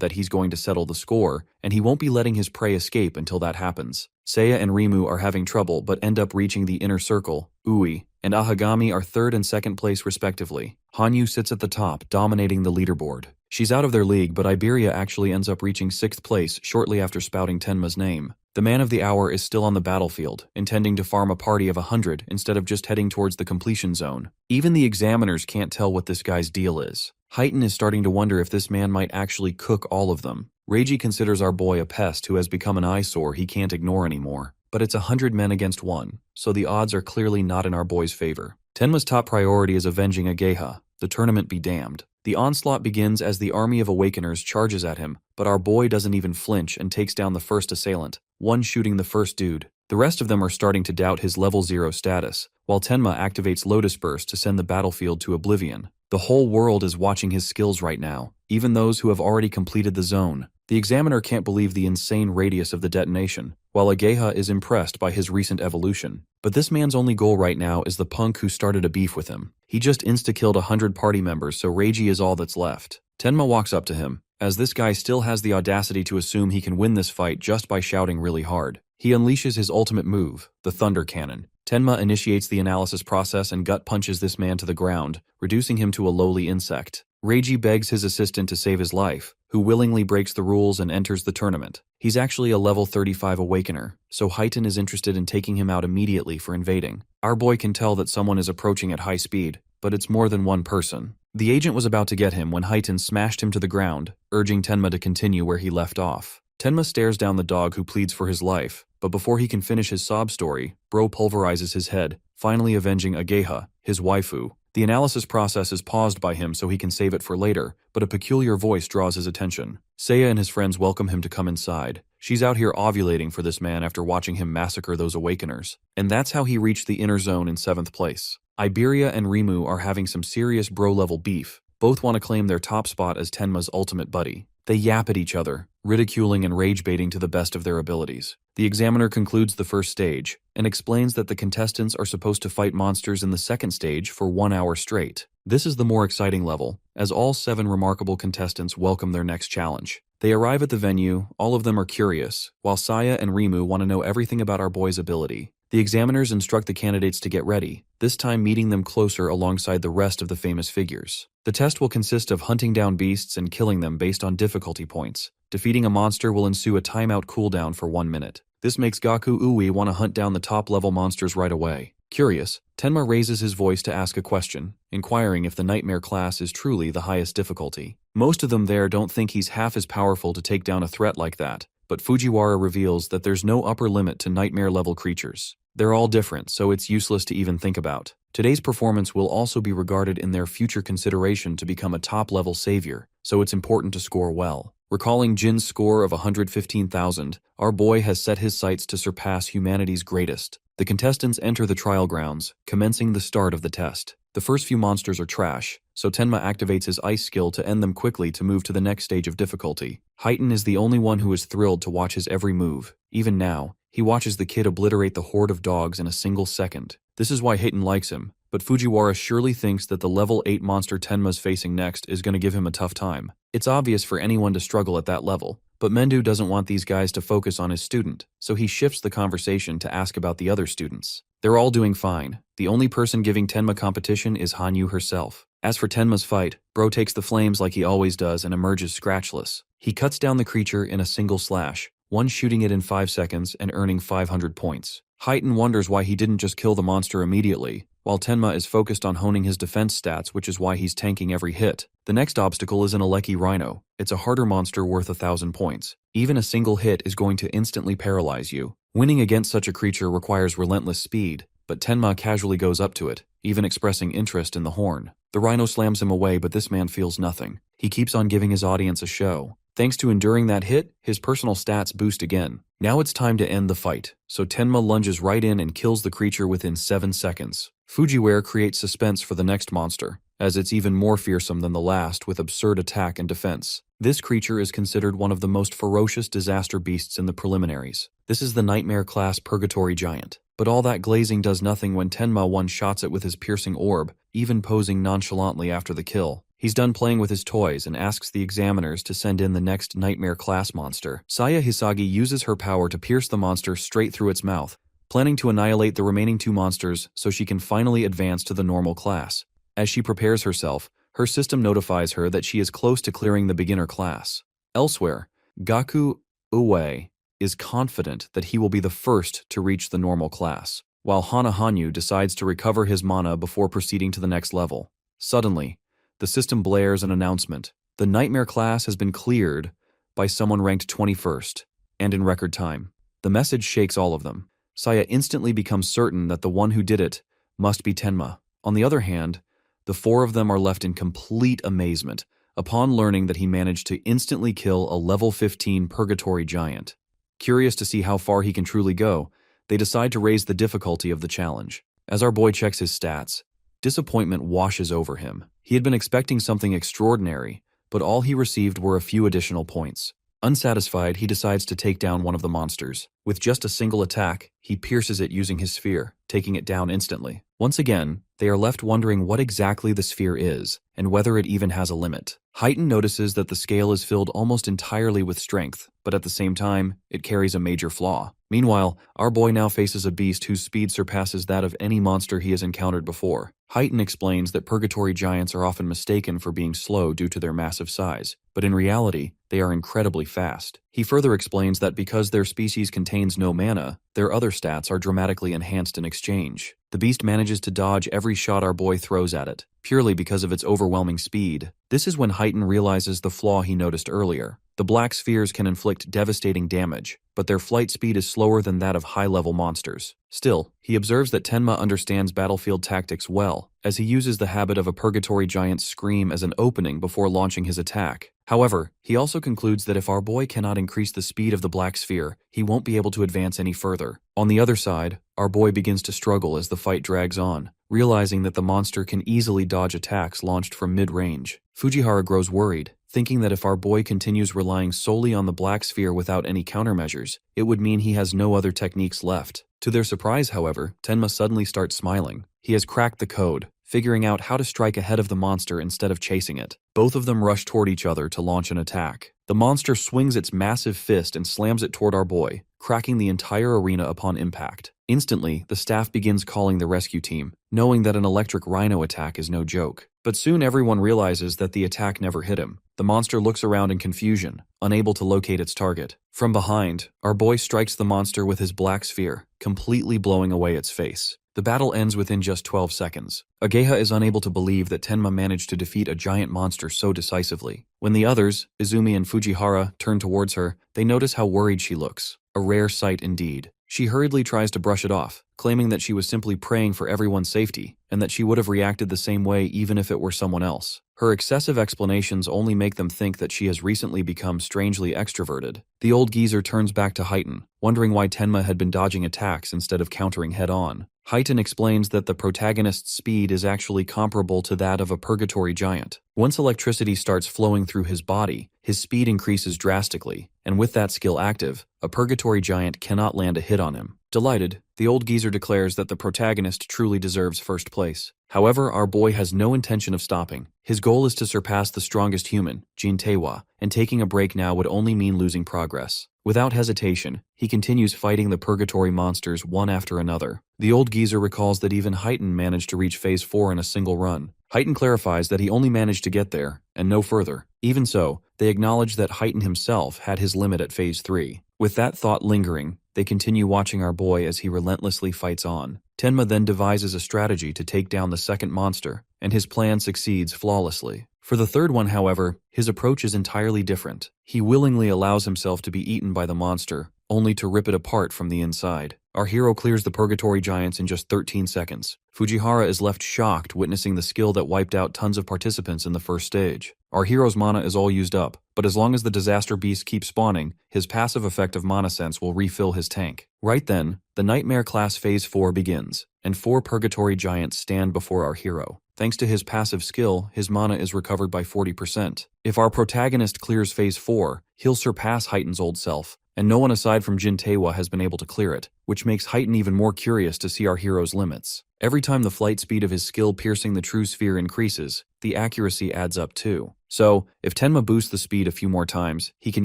that he's going to settle the score, and he won't be letting his prey escape until that happens. Seiya and Rimu are having trouble but end up reaching the inner circle. Ui and Ahagami are 3rd and 2nd place respectively. Hanyu sits at the top, dominating the leaderboard. She's out of their league, but Iberia actually ends up reaching 6th place shortly after spouting Tenma's name. The man of the hour is still on the battlefield, intending to farm a party of 100 instead of just heading towards the completion zone. Even the examiners can't tell what this guy's deal is. Heighten is starting to wonder if this man might actually cook all of them. Reiji considers our boy a pest who has become an eyesore he can't ignore anymore. But it's 100 men against 1, so the odds are clearly not in our boy's favor. Tenma's top priority is avenging Ageha. The tournament be damned. The onslaught begins as the army of Awakeners charges at him, but our boy doesn't even flinch and takes down the first assailant, one shooting the first dude. The rest of them are starting to doubt his level 0 status, while Tenma activates Lotus Burst to send the battlefield to oblivion. The whole world is watching his skills right now, even those who have already completed the zone. The examiner can't believe the insane radius of the detonation, while Ageha is impressed by his recent evolution. But this man's only goal right now is the punk who started a beef with him. He just insta-killed 100 party members, so Reiji is all that's left. Tenma walks up to him, as this guy still has the audacity to assume he can win this fight just by shouting really hard. He unleashes his ultimate move, the Thunder Cannon. Tenma initiates the analysis process and gut punches this man to the ground, reducing him to a lowly insect. Reiji begs his assistant to save his life, who willingly breaks the rules and enters the tournament. He's actually a level 35 Awakener, so Heighten is interested in taking him out immediately for invading. Our boy can tell that someone is approaching at high speed, but it's more than one person. The agent was about to get him when Heighten smashed him to the ground, urging Tenma to continue where he left off. Tenma stares down the dog who pleads for his life, but before he can finish his sob story, Bro pulverizes his head, finally avenging Ageha, his waifu. The analysis process is paused by him so he can save it for later, but a peculiar voice draws his attention. Seiya and his friends welcome him to come inside. She's out here ovulating for this man after watching him massacre those Awakeners. And that's how he reached the inner zone in 7th place. Iberia and Rimu are having some serious bro-level beef. Both want to claim their top spot as Tenma's ultimate buddy. They yap at each other, ridiculing and rage-baiting to the best of their abilities. The examiner concludes the first stage, and explains that the contestants are supposed to fight monsters in the second stage for 1 hour straight. This is the more exciting level, as all 7 remarkable contestants welcome their next challenge. They arrive at the venue, all of them are curious, while Saya and Rimu want to know everything about our boy's ability. The examiners instruct the candidates to get ready, this time meeting them closer alongside the rest of the famous figures. The test will consist of hunting down beasts and killing them based on difficulty points. Defeating a monster will ensue a timeout cooldown for 1 minute. This makes Gaku Ui want to hunt down the top-level monsters right away. Curious, Tenma raises his voice to ask a question, inquiring if the Nightmare class is truly the highest difficulty. Most of them there don't think he's half as powerful to take down a threat like that, but Fujiwara reveals that there's no upper limit to Nightmare-level creatures. They're all different, so it's useless to even think about. Today's performance will also be regarded in their future consideration to become a top-level savior, so it's important to score well. Recalling Jin's score of 115,000, our boy has set his sights to surpass humanity's greatest. The contestants enter the trial grounds, commencing the start of the test. The first few monsters are trash, so Tenma activates his ice skill to end them quickly to move to the next stage of difficulty. Heighten is the only one who is thrilled to watch his every move. Even now, he watches the kid obliterate the horde of dogs in a single second. This is why Heighten likes him, but Fujiwara surely thinks that the level 8 monster Tenma's facing next is going to give him a tough time. It's obvious for anyone to struggle at that level, but Mendu doesn't want these guys to focus on his student, so he shifts the conversation to ask about the other students. They're all doing fine. The only person giving Tenma competition is Hanyu herself. As for Tenma's fight, Bro takes the flames like he always does and emerges scratchless. He cuts down the creature in a single slash, one shooting it in 5 seconds and earning 500 points. Heighten wonders why he didn't just kill the monster immediately, while Tenma is focused on honing his defense stats, which is why he's tanking every hit. The next obstacle is an Aleki Rhino. It's a harder monster worth 1,000 points. Even a single hit is going to instantly paralyze you. Winning against such a creature requires relentless speed, but Tenma casually goes up to it, even expressing interest in the horn. The rhino slams him away, but this man feels nothing. He keeps on giving his audience a show. Thanks to enduring that hit, his personal stats boost again. Now it's time to end the fight, so Tenma lunges right in and kills the creature within 7 seconds. Fujiware creates suspense for the next monster, as it's even more fearsome than the last with absurd attack and defense. This creature is considered one of the most ferocious disaster beasts in the preliminaries. This is the Nightmare-class Purgatory Giant. But all that glazing does nothing when Tenma one-shots it with his piercing orb, even posing nonchalantly after the kill. He's done playing with his toys and asks the examiners to send in the next Nightmare-class monster. Saya Hisagi uses her power to pierce the monster straight through its mouth, planning to annihilate the remaining 2 monsters so she can finally advance to the normal class. As she prepares herself, her system notifies her that she is close to clearing the beginner class. Elsewhere, Gaku Uwe is confident that he will be the first to reach the normal class, while Hana Hanyu decides to recover his mana before proceeding to the next level. Suddenly, the system blares an announcement. The Nightmare class has been cleared by someone ranked 21st, and in record time. The message shakes all of them. Saya instantly becomes certain that the one who did it must be Tenma. On the other hand, the 4 of them are left in complete amazement upon learning that he managed to instantly kill a level 15 Purgatory Giant. Curious to see how far he can truly go, they decide to raise the difficulty of the challenge. As our boy checks his stats, disappointment washes over him. He had been expecting something extraordinary, but all he received were a few additional points. Unsatisfied, he decides to take down one of the monsters. With just a single attack, he pierces it using his sphere, taking it down instantly. Once again, they are left wondering what exactly the sphere is, and whether it even has a limit. Heighten notices that the scale is filled almost entirely with strength, but at the same time, it carries a major flaw. Meanwhile, our boy now faces a beast whose speed surpasses that of any monster he has encountered before. Heighten explains that Purgatory Giants are often mistaken for being slow due to their massive size, but in reality, they are incredibly fast. He further explains that because their species contains no mana, their other stats are dramatically enhanced in exchange. The beast manages to dodge every shot our boy throws at it, purely because of its overwhelming speed. This is when Heighten realizes the flaw he noticed earlier. The black spheres can inflict devastating damage, but their flight speed is slower than that of high-level monsters. Still, he observes that Tenma understands battlefield tactics well, as he uses the habit of a Purgatory Giant's scream as an opening before launching his attack. However, he also concludes that if our boy cannot increase the speed of the black sphere, he won't be able to advance any further. On the other side, our boy begins to struggle as the fight drags on, realizing that the monster can easily dodge attacks launched from mid-range. Fujihara grows worried, thinking that if our boy continues relying solely on the black sphere without any countermeasures, it would mean he has no other techniques left. To their surprise, however, Tenma suddenly starts smiling. He has cracked the code, figuring out how to strike ahead of the monster instead of chasing it. Both of them rush toward each other to launch an attack. The monster swings its massive fist and slams it toward our boy, cracking the entire arena upon impact. Instantly, the staff begins calling the rescue team, knowing that an electric rhino attack is no joke. But soon everyone realizes that the attack never hit him. The monster looks around in confusion, unable to locate its target. From behind, our boy strikes the monster with his black sphere, completely blowing away its face. The battle ends within just 12 seconds. Ageha is unable to believe that Tenma managed to defeat a giant monster so decisively. When the others, Izumi and Fujihara, turn towards her, they notice how worried she looks. A rare sight indeed. She hurriedly tries to brush it off, claiming that she was simply praying for everyone's safety, and that she would have reacted the same way even if it were someone else. Her excessive explanations only make them think that she has recently become strangely extroverted. The old geezer turns back to Heighten, wondering why Tenma had been dodging attacks instead of countering head-on. Heighten explains that the protagonist's speed is actually comparable to that of a Purgatory Giant. Once electricity starts flowing through his body, his speed increases drastically, and with that skill active, a Purgatory Giant cannot land a hit on him. Delighted, the old geezer declares that the protagonist truly deserves first place. However, our boy has no intention of stopping. His goal is to surpass the strongest human, Jin Taewa, and taking a break now would only mean losing progress. Without hesitation, he continues fighting the Purgatory monsters one after another. The old geezer recalls that even Heighten managed to reach Phase 4 in a single run. Heighten clarifies that he only managed to get there, and no further. Even so, they acknowledge that Heighten himself had his limit at Phase 3. With that thought lingering, they continue watching our boy as he relentlessly fights on. Tenma then devises a strategy to take down the second monster, and his plan succeeds flawlessly. For the third one, however, his approach is entirely different. He willingly allows himself to be eaten by the monster, only to rip it apart from the inside. Our hero clears the Purgatory Giants in just 13 seconds. Fujihara is left shocked witnessing the skill that wiped out tons of participants in the first stage. Our hero's mana is all used up, but as long as the Disaster Beast keeps spawning, his passive effect of Mana Sense will refill his tank. Right then, the Nightmare Class Phase 4 begins, and 4 Purgatory Giants stand before our hero. Thanks to his passive skill, his mana is recovered by 40%. If our protagonist clears Phase 4, he'll surpass Heighten's old self, and no one aside from Jin Taewa has been able to clear it, which makes Heighten even more curious to see our hero's limits. Every time the flight speed of his skill piercing the true sphere increases, the accuracy adds up too. So, if Tenma boosts the speed a few more times, he can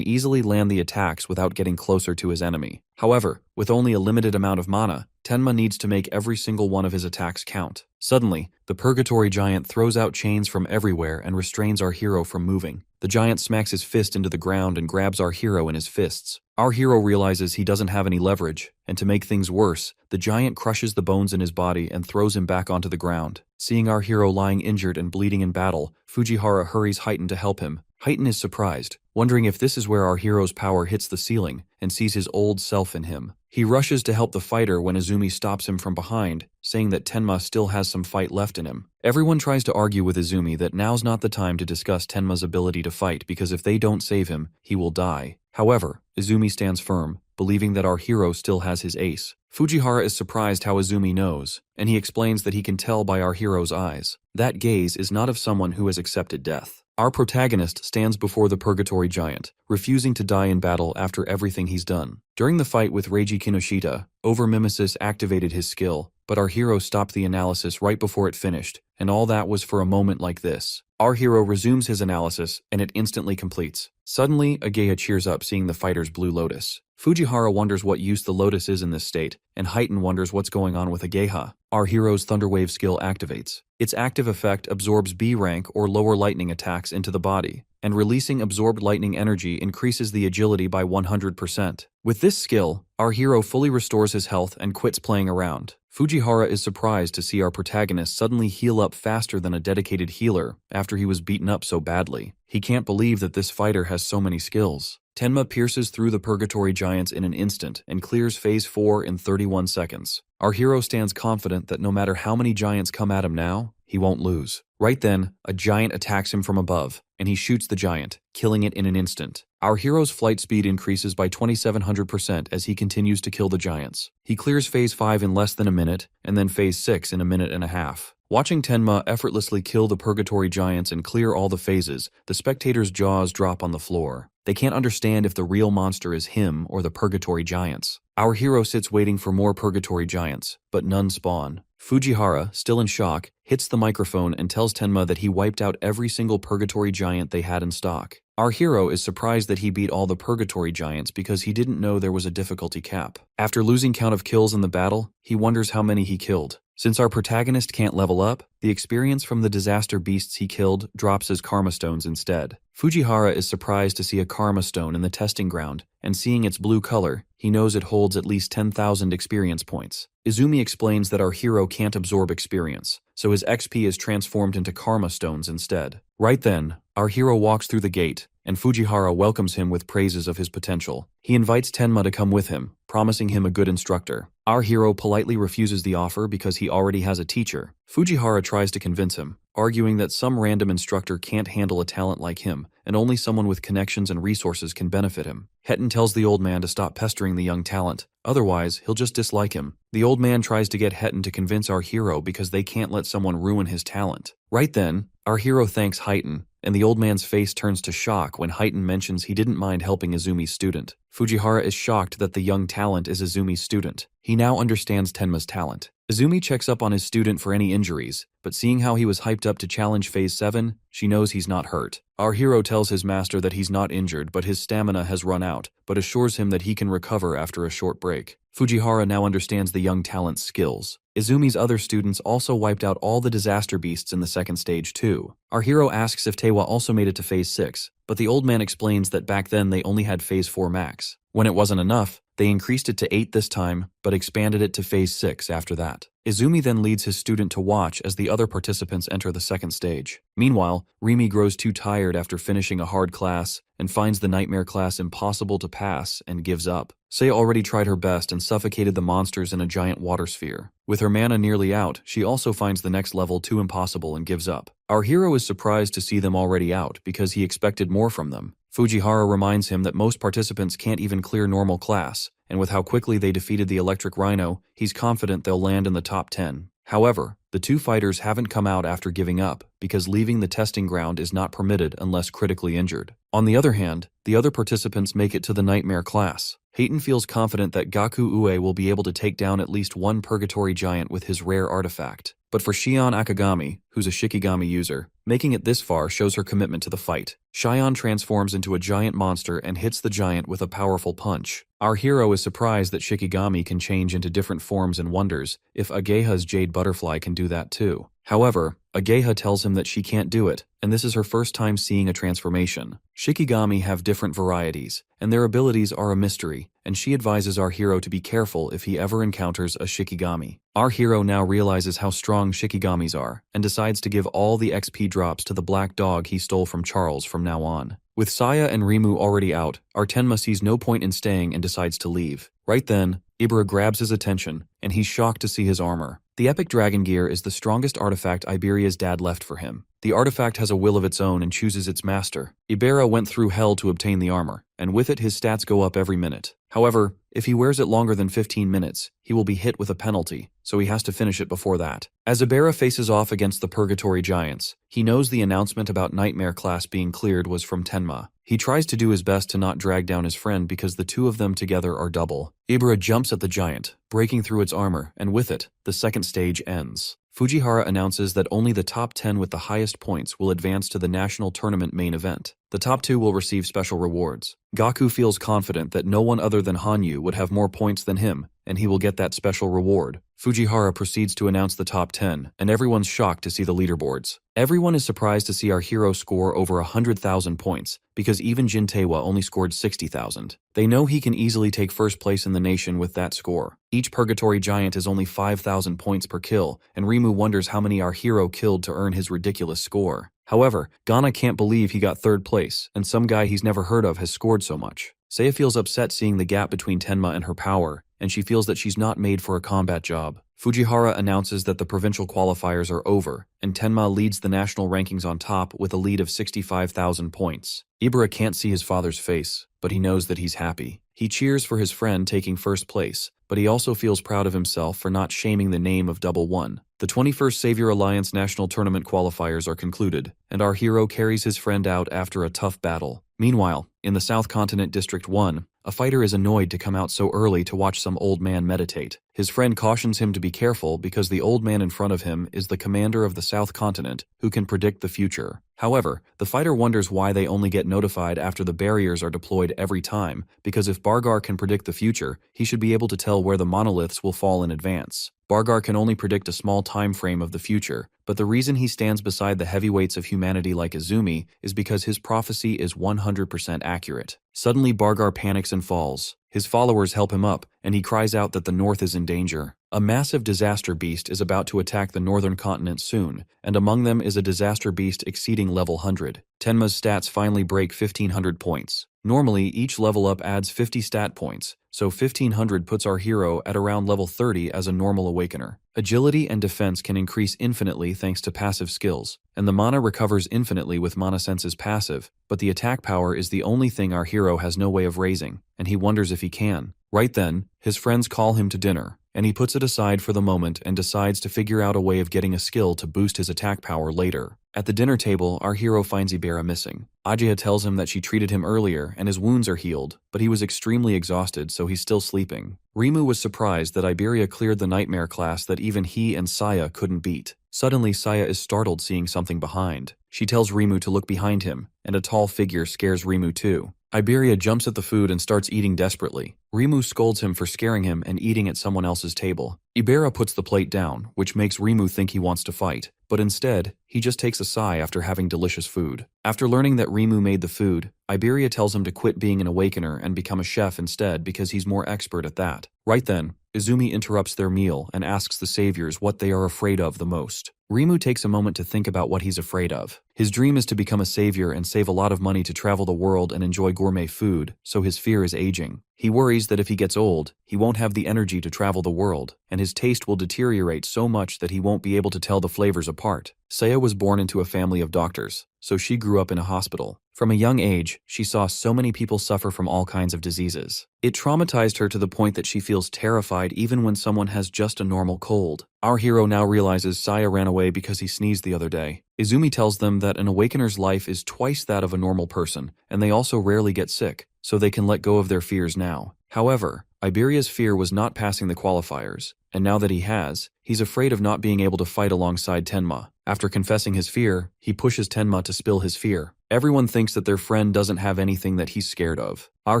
easily land the attacks without getting closer to his enemy. However, with only a limited amount of mana, Tenma needs to make every single one of his attacks count. Suddenly, the Purgatory Giant throws out chains from everywhere and restrains our hero from moving. The giant smacks his fist into the ground and grabs our hero in his fists. Our hero realizes he doesn't have any leverage, and to make things worse, the giant crushes the bones in his body and throws him back onto the ground. Seeing our hero lying injured and bleeding in battle, Fujihara hurries Heighten to help him. Heighten is surprised, wondering if this is where our hero's power hits the ceiling, and sees his old self in him. He rushes to help the fighter when Izumi stops him from behind, saying that Tenma still has some fight left in him. Everyone tries to argue with Izumi that now's not the time to discuss Tenma's ability to fight because if they don't save him, he will die. However, Izumi stands firm, believing that our hero still has his ace. Fujihara is surprised how Izumi knows, and he explains that he can tell by our hero's eyes. That gaze is not of someone who has accepted death. Our protagonist stands before the Purgatory Giant, refusing to die in battle after everything he's done. During the fight with Reiji Kinoshita, Over-Mimesis activated his skill, but our hero stopped the analysis right before it finished, and all that was for a moment like this. Our hero resumes his analysis, and it instantly completes. Suddenly, Ageha cheers up seeing the fighter's Blue Lotus. Fujihara wonders what use the Lotus is in this state, and Heighten wonders what's going on with Ageha. Our hero's Thunderwave skill activates. Its active effect absorbs B rank or lower lightning attacks into the body, and releasing absorbed lightning energy increases the agility by 100%. With this skill, our hero fully restores his health and quits playing around. Fujihara is surprised to see our protagonist suddenly heal up faster than a dedicated healer after he was beaten up so badly. He can't believe that this fighter has so many skills. Tenma pierces through the Purgatory Giants in an instant and clears Phase 4 in 31 seconds. Our hero stands confident that no matter how many giants come at him now, he won't lose. Right then, a giant attacks him from above, and he shoots the giant, killing it in an instant. Our hero's flight speed increases by 2700% as he continues to kill the giants. He clears Phase 5 in less than a minute, and then Phase 6 in a minute and a half. Watching Tenma effortlessly kill the Purgatory Giants and clear all the phases, the spectators' jaws drop on the floor. They can't understand if the real monster is him or the Purgatory Giants. Our hero sits waiting for more Purgatory Giants, but none spawn. Fujihara, still in shock, hits the microphone and tells Tenma that he wiped out every single Purgatory Giant they had in stock. Our hero is surprised that he beat all the Purgatory Giants because he didn't know there was a difficulty cap. After losing count of kills in the battle, he wonders how many he killed. Since our protagonist can't level up, the experience from the disaster beasts he killed drops as Karma Stones instead. Fujihara is surprised to see a Karma Stone in the testing ground, and seeing its blue color, he knows it holds at least 10,000 experience points. Izumi explains that our hero can't absorb experience, so his XP is transformed into Karma Stones instead. Right then, our hero walks through the gate, and Fujihara welcomes him with praises of his potential. He invites Tenma to come with him, promising him a good instructor. Our hero politely refuses the offer because he already has a teacher. Fujihara tries to convince him, arguing that some random instructor can't handle a talent like him, and only someone with connections and resources can benefit him. Hetten tells the old man to stop pestering the young talent, otherwise he'll just dislike him. The old man tries to get Hetten to convince our hero because they can't let someone ruin his talent. Right then, our hero thanks Heighten, and the old man's face turns to shock when Heighten mentions he didn't mind helping Izumi's student. Fujihara is shocked that the young talent is Izumi's student. He now understands Tenma's talent. Izumi checks up on his student for any injuries, but seeing how he was hyped up to challenge Phase 7, she knows he's not hurt. Our hero tells his master that he's not injured but his stamina has run out, but assures him that he can recover after a short break. Fujihara now understands the young talent's skills. Izumi's other students also wiped out all the disaster beasts in the second stage too. Our hero asks if Tewa also made it to Phase 6, but the old man explains that back then they only had Phase 4 max. When it wasn't enough, They increased it to 8 this time, but expanded it to Phase 6 after that. Izumi then leads his student to watch as the other participants enter the second stage. Meanwhile, Rimi grows too tired after finishing a hard class and finds the nightmare class impossible to pass and gives up. Saya already tried her best and suffocated the monsters in a giant water sphere. With her mana nearly out, she also finds the next level too impossible and gives up. Our hero is surprised to see them already out because he expected more from them. Fujihara reminds him that most participants can't even clear normal class, and with how quickly they defeated the Electric Rhino, he's confident they'll land in the top 10. However, the two fighters haven't come out after giving up, because leaving the testing ground is not permitted unless critically injured. On the other hand, the other participants make it to the Nightmare class. Hayton feels confident that Gaku Ue will be able to take down at least one Purgatory Giant with his rare artifact. But for Shion Akagami, who's a Shikigami user, making it this far shows her commitment to the fight. Shion transforms into a giant monster and hits the giant with a powerful punch. Our hero is surprised that Shikigami can change into different forms and wonders if Ageha's Jade Butterfly can do that too. However, Ageha tells him that she can't do it, and this is her first time seeing a transformation. Shikigami have different varieties, and their abilities are a mystery, and she advises our hero to be careful if he ever encounters a Shikigami. Our hero now realizes how strong Shikigamis are, and decides to give all the XP drops to the black dog he stole from Charles from now on. With Saya and Rimu already out, our Tenma sees no point in staying and decides to leave. Right then, Ibra grabs his attention, and he's shocked to see his armor. The Epic Dragon Gear is the strongest artifact Iberia's dad left for him. The artifact has a will of its own and chooses its master. Ibera went through hell to obtain the armor, and with it his stats go up every minute. However, if he wears it longer than 15 minutes, he will be hit with a penalty, so he has to finish it before that. As Ibera faces off against the Purgatory Giants, he knows the announcement about Nightmare class being cleared was from Tenma. He tries to do his best to not drag down his friend because the two of them together are double. Ibera jumps at the giant, breaking through its armor, and with it, the second stage ends. Fujihara announces that only the top 10 with the highest points will advance to the national tournament main event. The top 2 will receive special rewards. Gaku feels confident that no one other than Hanyu would have more points than him, and he will get that special reward. Fujihara proceeds to announce the top 10, and everyone's shocked to see the leaderboards. Everyone is surprised to see our hero score over 100,000 points, because even Jintewa only scored 60,000. They know he can easily take first place in the nation with that score. Each Purgatory Giant is only 5,000 points per kill, and Rimu wonders how many our hero killed to earn his ridiculous score. However, Ghana can't believe he got third place, and some guy he's never heard of has scored so much. Saya feels upset seeing the gap between Tenma and her power, and she feels that she's not made for a combat job. Fujihara announces that the provincial qualifiers are over, and Tenma leads the national rankings on top with a lead of 65,000 points. Ibara can't see his father's face, but he knows that he's happy. He cheers for his friend taking first place, but he also feels proud of himself for not shaming the name of Double One. The 21st Savior Alliance National Tournament qualifiers are concluded, and our hero carries his friend out after a tough battle. Meanwhile, in the South Continent District 1, a fighter is annoyed to come out so early to watch some old man meditate. His friend cautions him to be careful because the old man in front of him is the commander of the South Continent who can predict the future. However, the fighter wonders why they only get notified after the barriers are deployed every time, because if Bargar can predict the future, he should be able to tell where the monoliths will fall in advance. Bargar can only predict a small time frame of the future, but the reason he stands beside the heavyweights of humanity like Izumi is because his prophecy is 100% accurate. Suddenly Bargar panics and falls. His followers help him up, and he cries out that the North is in danger. A massive disaster beast is about to attack the northern continent soon, and among them is a disaster beast exceeding level 100. Tenma's stats finally break 1500 points. Normally, each level up adds 50 stat points, so 1500 puts our hero at around level 30 as a normal awakener. Agility and defense can increase infinitely thanks to passive skills, and the mana recovers infinitely with Mana Sense's passive, but the attack power is the only thing our hero has no way of raising, and he wonders if he can. Right then, his friends call him to dinner, and he puts it aside for the moment and decides to figure out a way of getting a skill to boost his attack power later. At the dinner table, our hero finds Ibera missing. Ajiha tells him that she treated him earlier and his wounds are healed, but he was extremely exhausted, so he's still sleeping. Rimu was surprised that Iberia cleared the nightmare class that even he and Saya couldn't beat. Suddenly, Saya is startled seeing something behind. She tells Rimu to look behind him, and a tall figure scares Rimu too. Iberia jumps at the food and starts eating desperately. Rimu scolds him for scaring him and eating at someone else's table. Ibera puts the plate down, which makes Rimu think he wants to fight, but instead, he just takes a sigh after having delicious food. After learning that Rimu made the food, Iberia tells him to quit being an awakener and become a chef instead because he's more expert at that. Right then, Izumi interrupts their meal and asks the saviors what they are afraid of the most. Rimu takes a moment to think about what he's afraid of. His dream is to become a savior and save a lot of money to travel the world and enjoy gourmet food, so his fear is aging. He worries that if he gets old, he won't have the energy to travel the world, and his taste will deteriorate so much that he won't be able to tell the flavors apart. Saya was born into a family of doctors, so she grew up in a hospital. From a young age, she saw so many people suffer from all kinds of diseases. It traumatized her to the point that she feels terrified even when someone has just a normal cold. Our hero now realizes Saya ran away because he sneezed the other day. Izumi tells them that an awakener's life is twice that of a normal person, and they also rarely get sick, so they can let go of their fears now. However, Iberia's fear was not passing the qualifiers, and now that he has, he's afraid of not being able to fight alongside Tenma. After confessing his fear, he pushes Tenma to spill his fear. Everyone thinks that their friend doesn't have anything that he's scared of. Our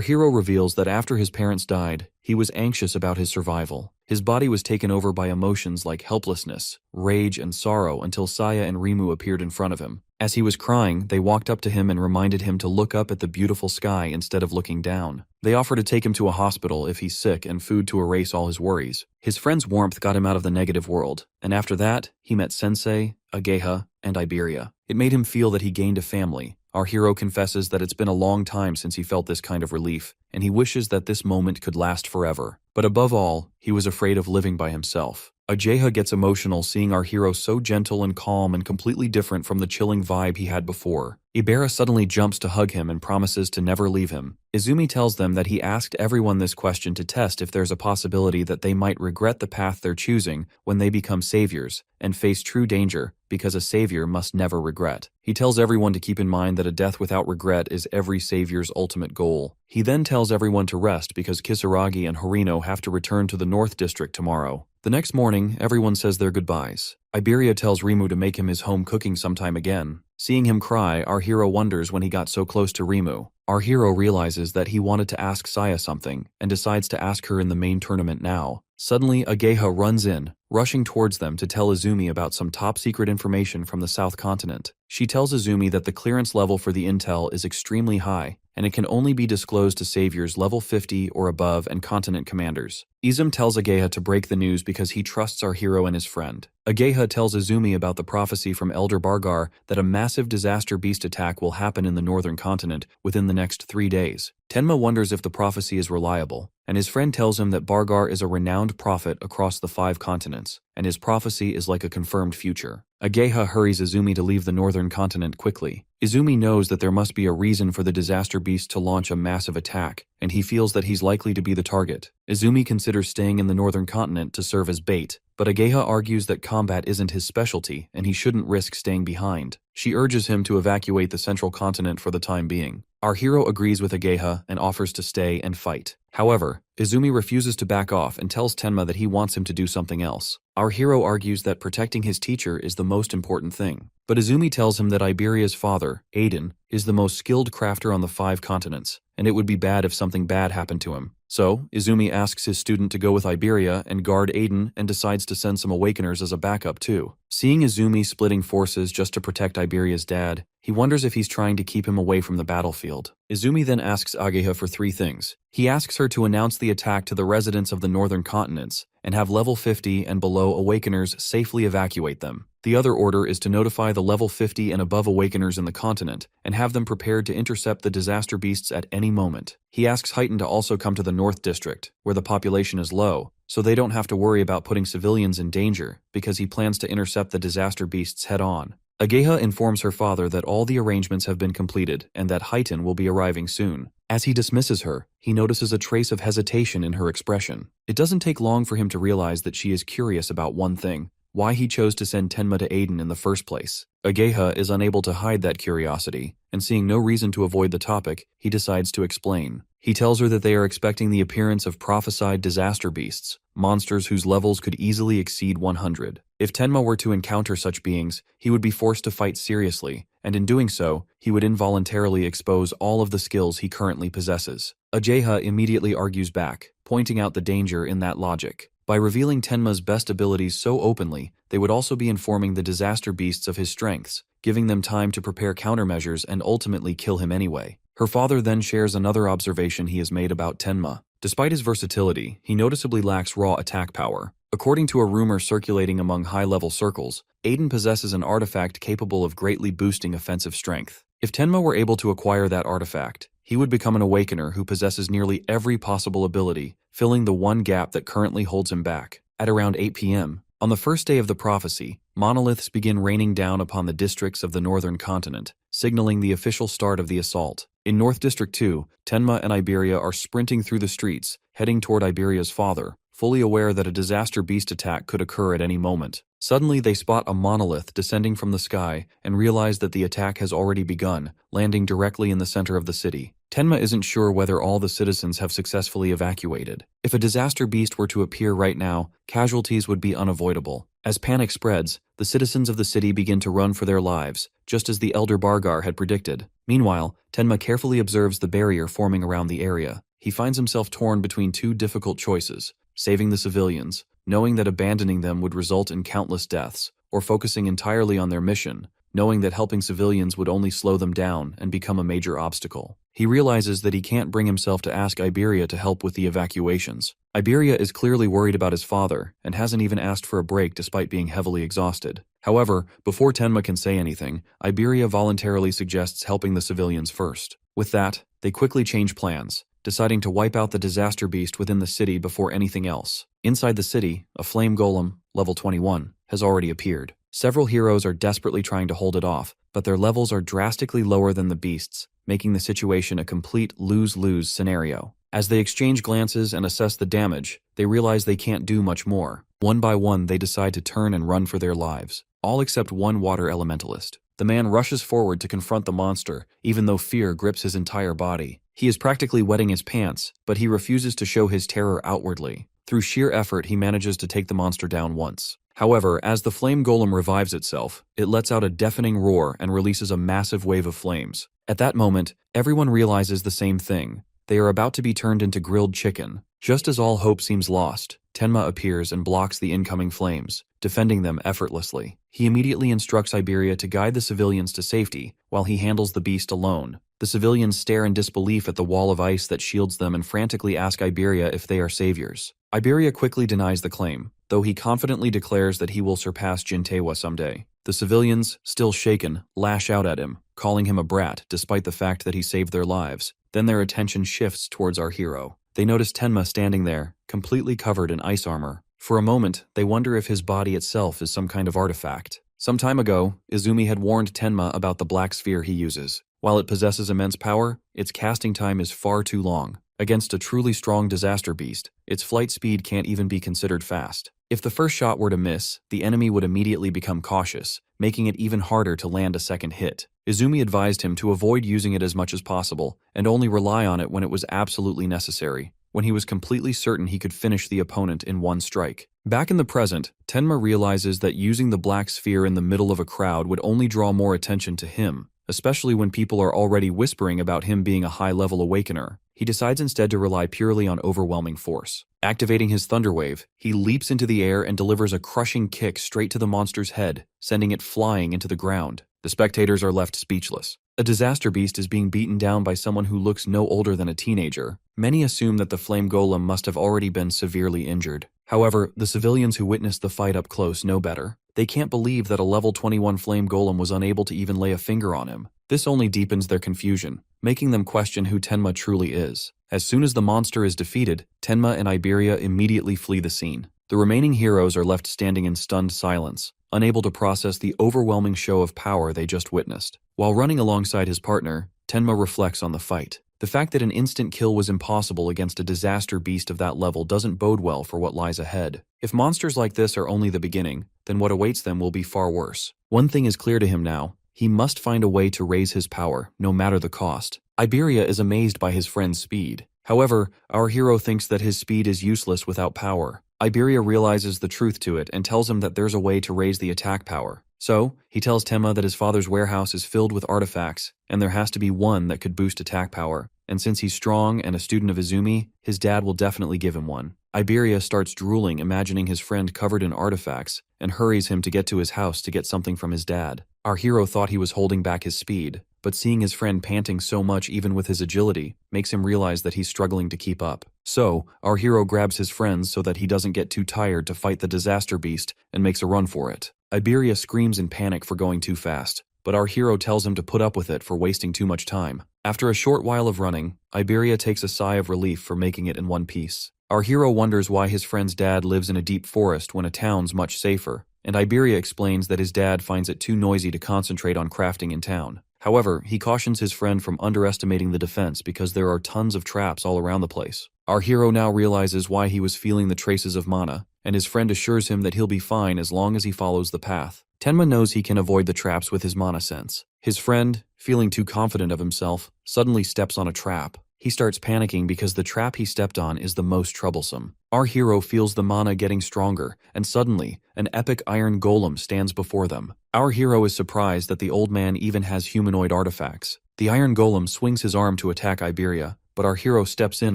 hero reveals that after his parents died, he was anxious about his survival. His body was taken over by emotions like helplessness, rage, and sorrow until Saya and Rimu appeared in front of him. As he was crying, they walked up to him and reminded him to look up at the beautiful sky instead of looking down. They offer to take him to a hospital if he's sick and food to erase all his worries. His friend's warmth got him out of the negative world, and after that, he met Sensei, Ageha, and Iberia. It made him feel that he gained a family. Our hero confesses that it's been a long time since he felt this kind of relief, and he wishes that this moment could last forever. But above all, he was afraid of living by himself. Ageha gets emotional seeing our hero so gentle and calm and completely different from the chilling vibe he had before. Ibera suddenly jumps to hug him and promises to never leave him. Izumi tells them that he asked everyone this question to test if there's a possibility that they might regret the path they're choosing when they become saviors and face true danger, because a savior must never regret. He tells everyone to keep in mind that a death without regret is every savior's ultimate goal. He then tells everyone to rest because Kisaragi and Horino have to return to the North District tomorrow. The next morning, everyone says their goodbyes. Iberia tells Rimu to make him his home cooking sometime again. Seeing him cry, our hero wonders when he got so close to Rimu. Our hero realizes that he wanted to ask Saya something, and decides to ask her in the main tournament now. Suddenly, Ageha runs in, rushing towards them to tell Izumi about some top-secret information from the South Continent. She tells Izumi that the clearance level for the intel is extremely high, and it can only be disclosed to saviors level 50 or above and continent commanders. Izum tells Ageha to break the news because he trusts our hero and his friend. Ageha tells Izumi about the prophecy from Elder Bargar that a massive disaster beast attack will happen in the northern continent within the next 3 days. Tenma wonders if the prophecy is reliable, and his friend tells him that Bargar is a renowned prophet across the 5 continents, and his prophecy is like a confirmed future. Ageha hurries Izumi to leave the northern continent quickly. Izumi knows that there must be a reason for the disaster beast to launch a massive attack, and he feels that he's likely to be the target. Izumi considers staying in the northern continent to serve as bait, but Ageha argues that combat isn't his specialty and he shouldn't risk staying behind. She urges him to evacuate the central continent for the time being. Our hero agrees with Ageha and offers to stay and fight. However, Izumi refuses to back off and tells Tenma that he wants him to do something else. Our hero argues that protecting his teacher is the most important thing. But Izumi tells him that Iberia's father, Aiden, is the most skilled crafter on the 5 continents, and it would be bad if something bad happened to him. So, Izumi asks his student to go with Iberia and guard Aiden and decides to send some awakeners as a backup too. Seeing Izumi splitting forces just to protect Iberia's dad, he wonders if he's trying to keep him away from the battlefield. Izumi then asks Ageha for 3 things. He asks her to announce the attack to the residents of the northern continents and have level 50 and below awakeners safely evacuate them. The other order is to notify the level 50 and above awakeners in the continent and have them prepared to intercept the disaster beasts at any moment. He asks Heighton to also come to the North District, where the population is low, so they don't have to worry about putting civilians in danger because he plans to intercept the disaster beasts head-on. Ageha informs her father that all the arrangements have been completed and that Heighton will be arriving soon. As he dismisses her, he notices a trace of hesitation in her expression. It doesn't take long for him to realize that she is curious about one thing: why he chose to send Tenma to Aiden in the first place. Ageha is unable to hide that curiosity, and seeing no reason to avoid the topic, he decides to explain. He tells her that they are expecting the appearance of prophesied disaster beasts, monsters whose levels could easily exceed 100. If Tenma were to encounter such beings, he would be forced to fight seriously, and in doing so, he would involuntarily expose all of the skills he currently possesses. Ageha immediately argues back, pointing out the danger in that logic. By revealing Tenma's best abilities so openly, they would also be informing the disaster beasts of his strengths, giving them time to prepare countermeasures and ultimately kill him anyway. Her father then shares another observation he has made about Tenma. Despite his versatility, he noticeably lacks raw attack power. According to a rumor circulating among high-level circles, Aiden possesses an artifact capable of greatly boosting offensive strength. If Tenma were able to acquire that artifact, he would become an awakener who possesses nearly every possible ability, filling the one gap that currently holds him back. At around 8 p.m., on the first day of the prophecy, monoliths begin raining down upon the districts of the northern continent, signaling the official start of the assault. In North District 2, Tenma and Iberia are sprinting through the streets, heading toward Iberia's father, fully aware that a disaster beast attack could occur at any moment. Suddenly, they spot a monolith descending from the sky and realize that the attack has already begun, landing directly in the center of the city. Tenma isn't sure whether all the citizens have successfully evacuated. If a disaster beast were to appear right now, casualties would be unavoidable. As panic spreads, the citizens of the city begin to run for their lives, just as the Elder Bargar had predicted. Meanwhile, Tenma carefully observes the barrier forming around the area. He finds himself torn between two difficult choices: saving the civilians, knowing that abandoning them would result in countless deaths, or focusing entirely on their mission, knowing that helping civilians would only slow them down and become a major obstacle. He realizes that he can't bring himself to ask Iberia to help with the evacuations. Iberia is clearly worried about his father and hasn't even asked for a break despite being heavily exhausted. However, before Tenma can say anything, Iberia voluntarily suggests helping the civilians first. With that, they quickly change plans, deciding to wipe out the disaster beast within the city before anything else. Inside the city, a flame golem, level 21, has already appeared. Several heroes are desperately trying to hold it off, but their levels are drastically lower than the beasts, making the situation a complete lose-lose scenario. As they exchange glances and assess the damage, they realize they can't do much more. One by one, they decide to turn and run for their lives, all except one water elementalist. The man rushes forward to confront the monster, even though fear grips his entire body. He is practically wetting his pants, but he refuses to show his terror outwardly. Through sheer effort, he manages to take the monster down once. However, as the flame golem revives itself, it lets out a deafening roar and releases a massive wave of flames. At that moment, everyone realizes the same thing. They are about to be turned into grilled chicken. Just as all hope seems lost, Tenma appears and blocks the incoming flames, defending them effortlessly. He immediately instructs Iberia to guide the civilians to safety, while he handles the beast alone. The civilians stare in disbelief at the wall of ice that shields them and frantically ask Iberia if they are saviors. Iberia quickly denies the claim, though he confidently declares that he will surpass Jintewa someday. The civilians, still shaken, lash out at him, calling him a brat despite the fact that he saved their lives. Then their attention shifts towards our hero. They notice Tenma standing there, completely covered in ice armor. For a moment, they wonder if his body itself is some kind of artifact. Some time ago, Izumi had warned Tenma about the black sphere he uses. While it possesses immense power, its casting time is far too long. Against a truly strong disaster beast, its flight speed can't even be considered fast. If the first shot were to miss, the enemy would immediately become cautious, making it even harder to land a second hit. Izumi advised him to avoid using it as much as possible, and only rely on it when it was absolutely necessary, when he was completely certain he could finish the opponent in one strike. Back in the present, Tenma realizes that using the black sphere in the middle of a crowd would only draw more attention to him, especially when people are already whispering about him being a high-level awakener. He decides instead to rely purely on overwhelming force. Activating his Thunder Wave, he leaps into the air and delivers a crushing kick straight to the monster's head, sending it flying into the ground. The spectators are left speechless. A disaster beast is being beaten down by someone who looks no older than a teenager. Many assume that the flame golem must have already been severely injured. However, the civilians who witnessed the fight up close know better. They can't believe that a level 21 flame golem was unable to even lay a finger on him. This only deepens their confusion, making them question who Tenma truly is. As soon as the monster is defeated, Tenma and Iberia immediately flee the scene. The remaining heroes are left standing in stunned silence, unable to process the overwhelming show of power they just witnessed. While running alongside his partner, Tenma reflects on the fight. The fact that an instant kill was impossible against a disaster beast of that level doesn't bode well for what lies ahead. If monsters like this are only the beginning, then what awaits them will be far worse. One thing is clear to him now: he must find a way to raise his power, no matter the cost. Iberia is amazed by his friend's speed. However, our hero thinks that his speed is useless without power. Iberia realizes the truth to it and tells him that there's a way to raise the attack power. So, he tells Tenma that his father's warehouse is filled with artifacts, and there has to be one that could boost attack power. and since he's strong and a student of Izumi, his dad will definitely give him one. Iberia starts drooling, imagining his friend covered in artifacts, and hurries him to get to his house to get something from his dad. Our hero thought he was holding back his speed, but seeing his friend panting so much even with his agility makes him realize that he's struggling to keep up. So, our hero grabs his friends so that he doesn't get too tired to fight the disaster beast and makes a run for it. Iberia screams in panic for going too fast, but our hero tells him to put up with it for wasting too much time. After a short while of running, Iberia takes a sigh of relief for making it in one piece. Our hero wonders why his friend's dad lives in a deep forest when a town's much safer, and Iberia explains that his dad finds it too noisy to concentrate on crafting in town. However, he cautions his friend from underestimating the defense because there are tons of traps all around the place. Our hero now realizes why he was feeling the traces of mana, and his friend assures him that he'll be fine as long as he follows the path. Tenma knows he can avoid the traps with his mana sense. His friend, feeling too confident of himself, suddenly steps on a trap. He starts panicking because the trap he stepped on is the most troublesome. Our hero feels the mana getting stronger, and suddenly, an epic iron golem stands before them. Our hero is surprised that the old man even has humanoid artifacts. The iron golem swings his arm to attack Iberia, but our hero steps in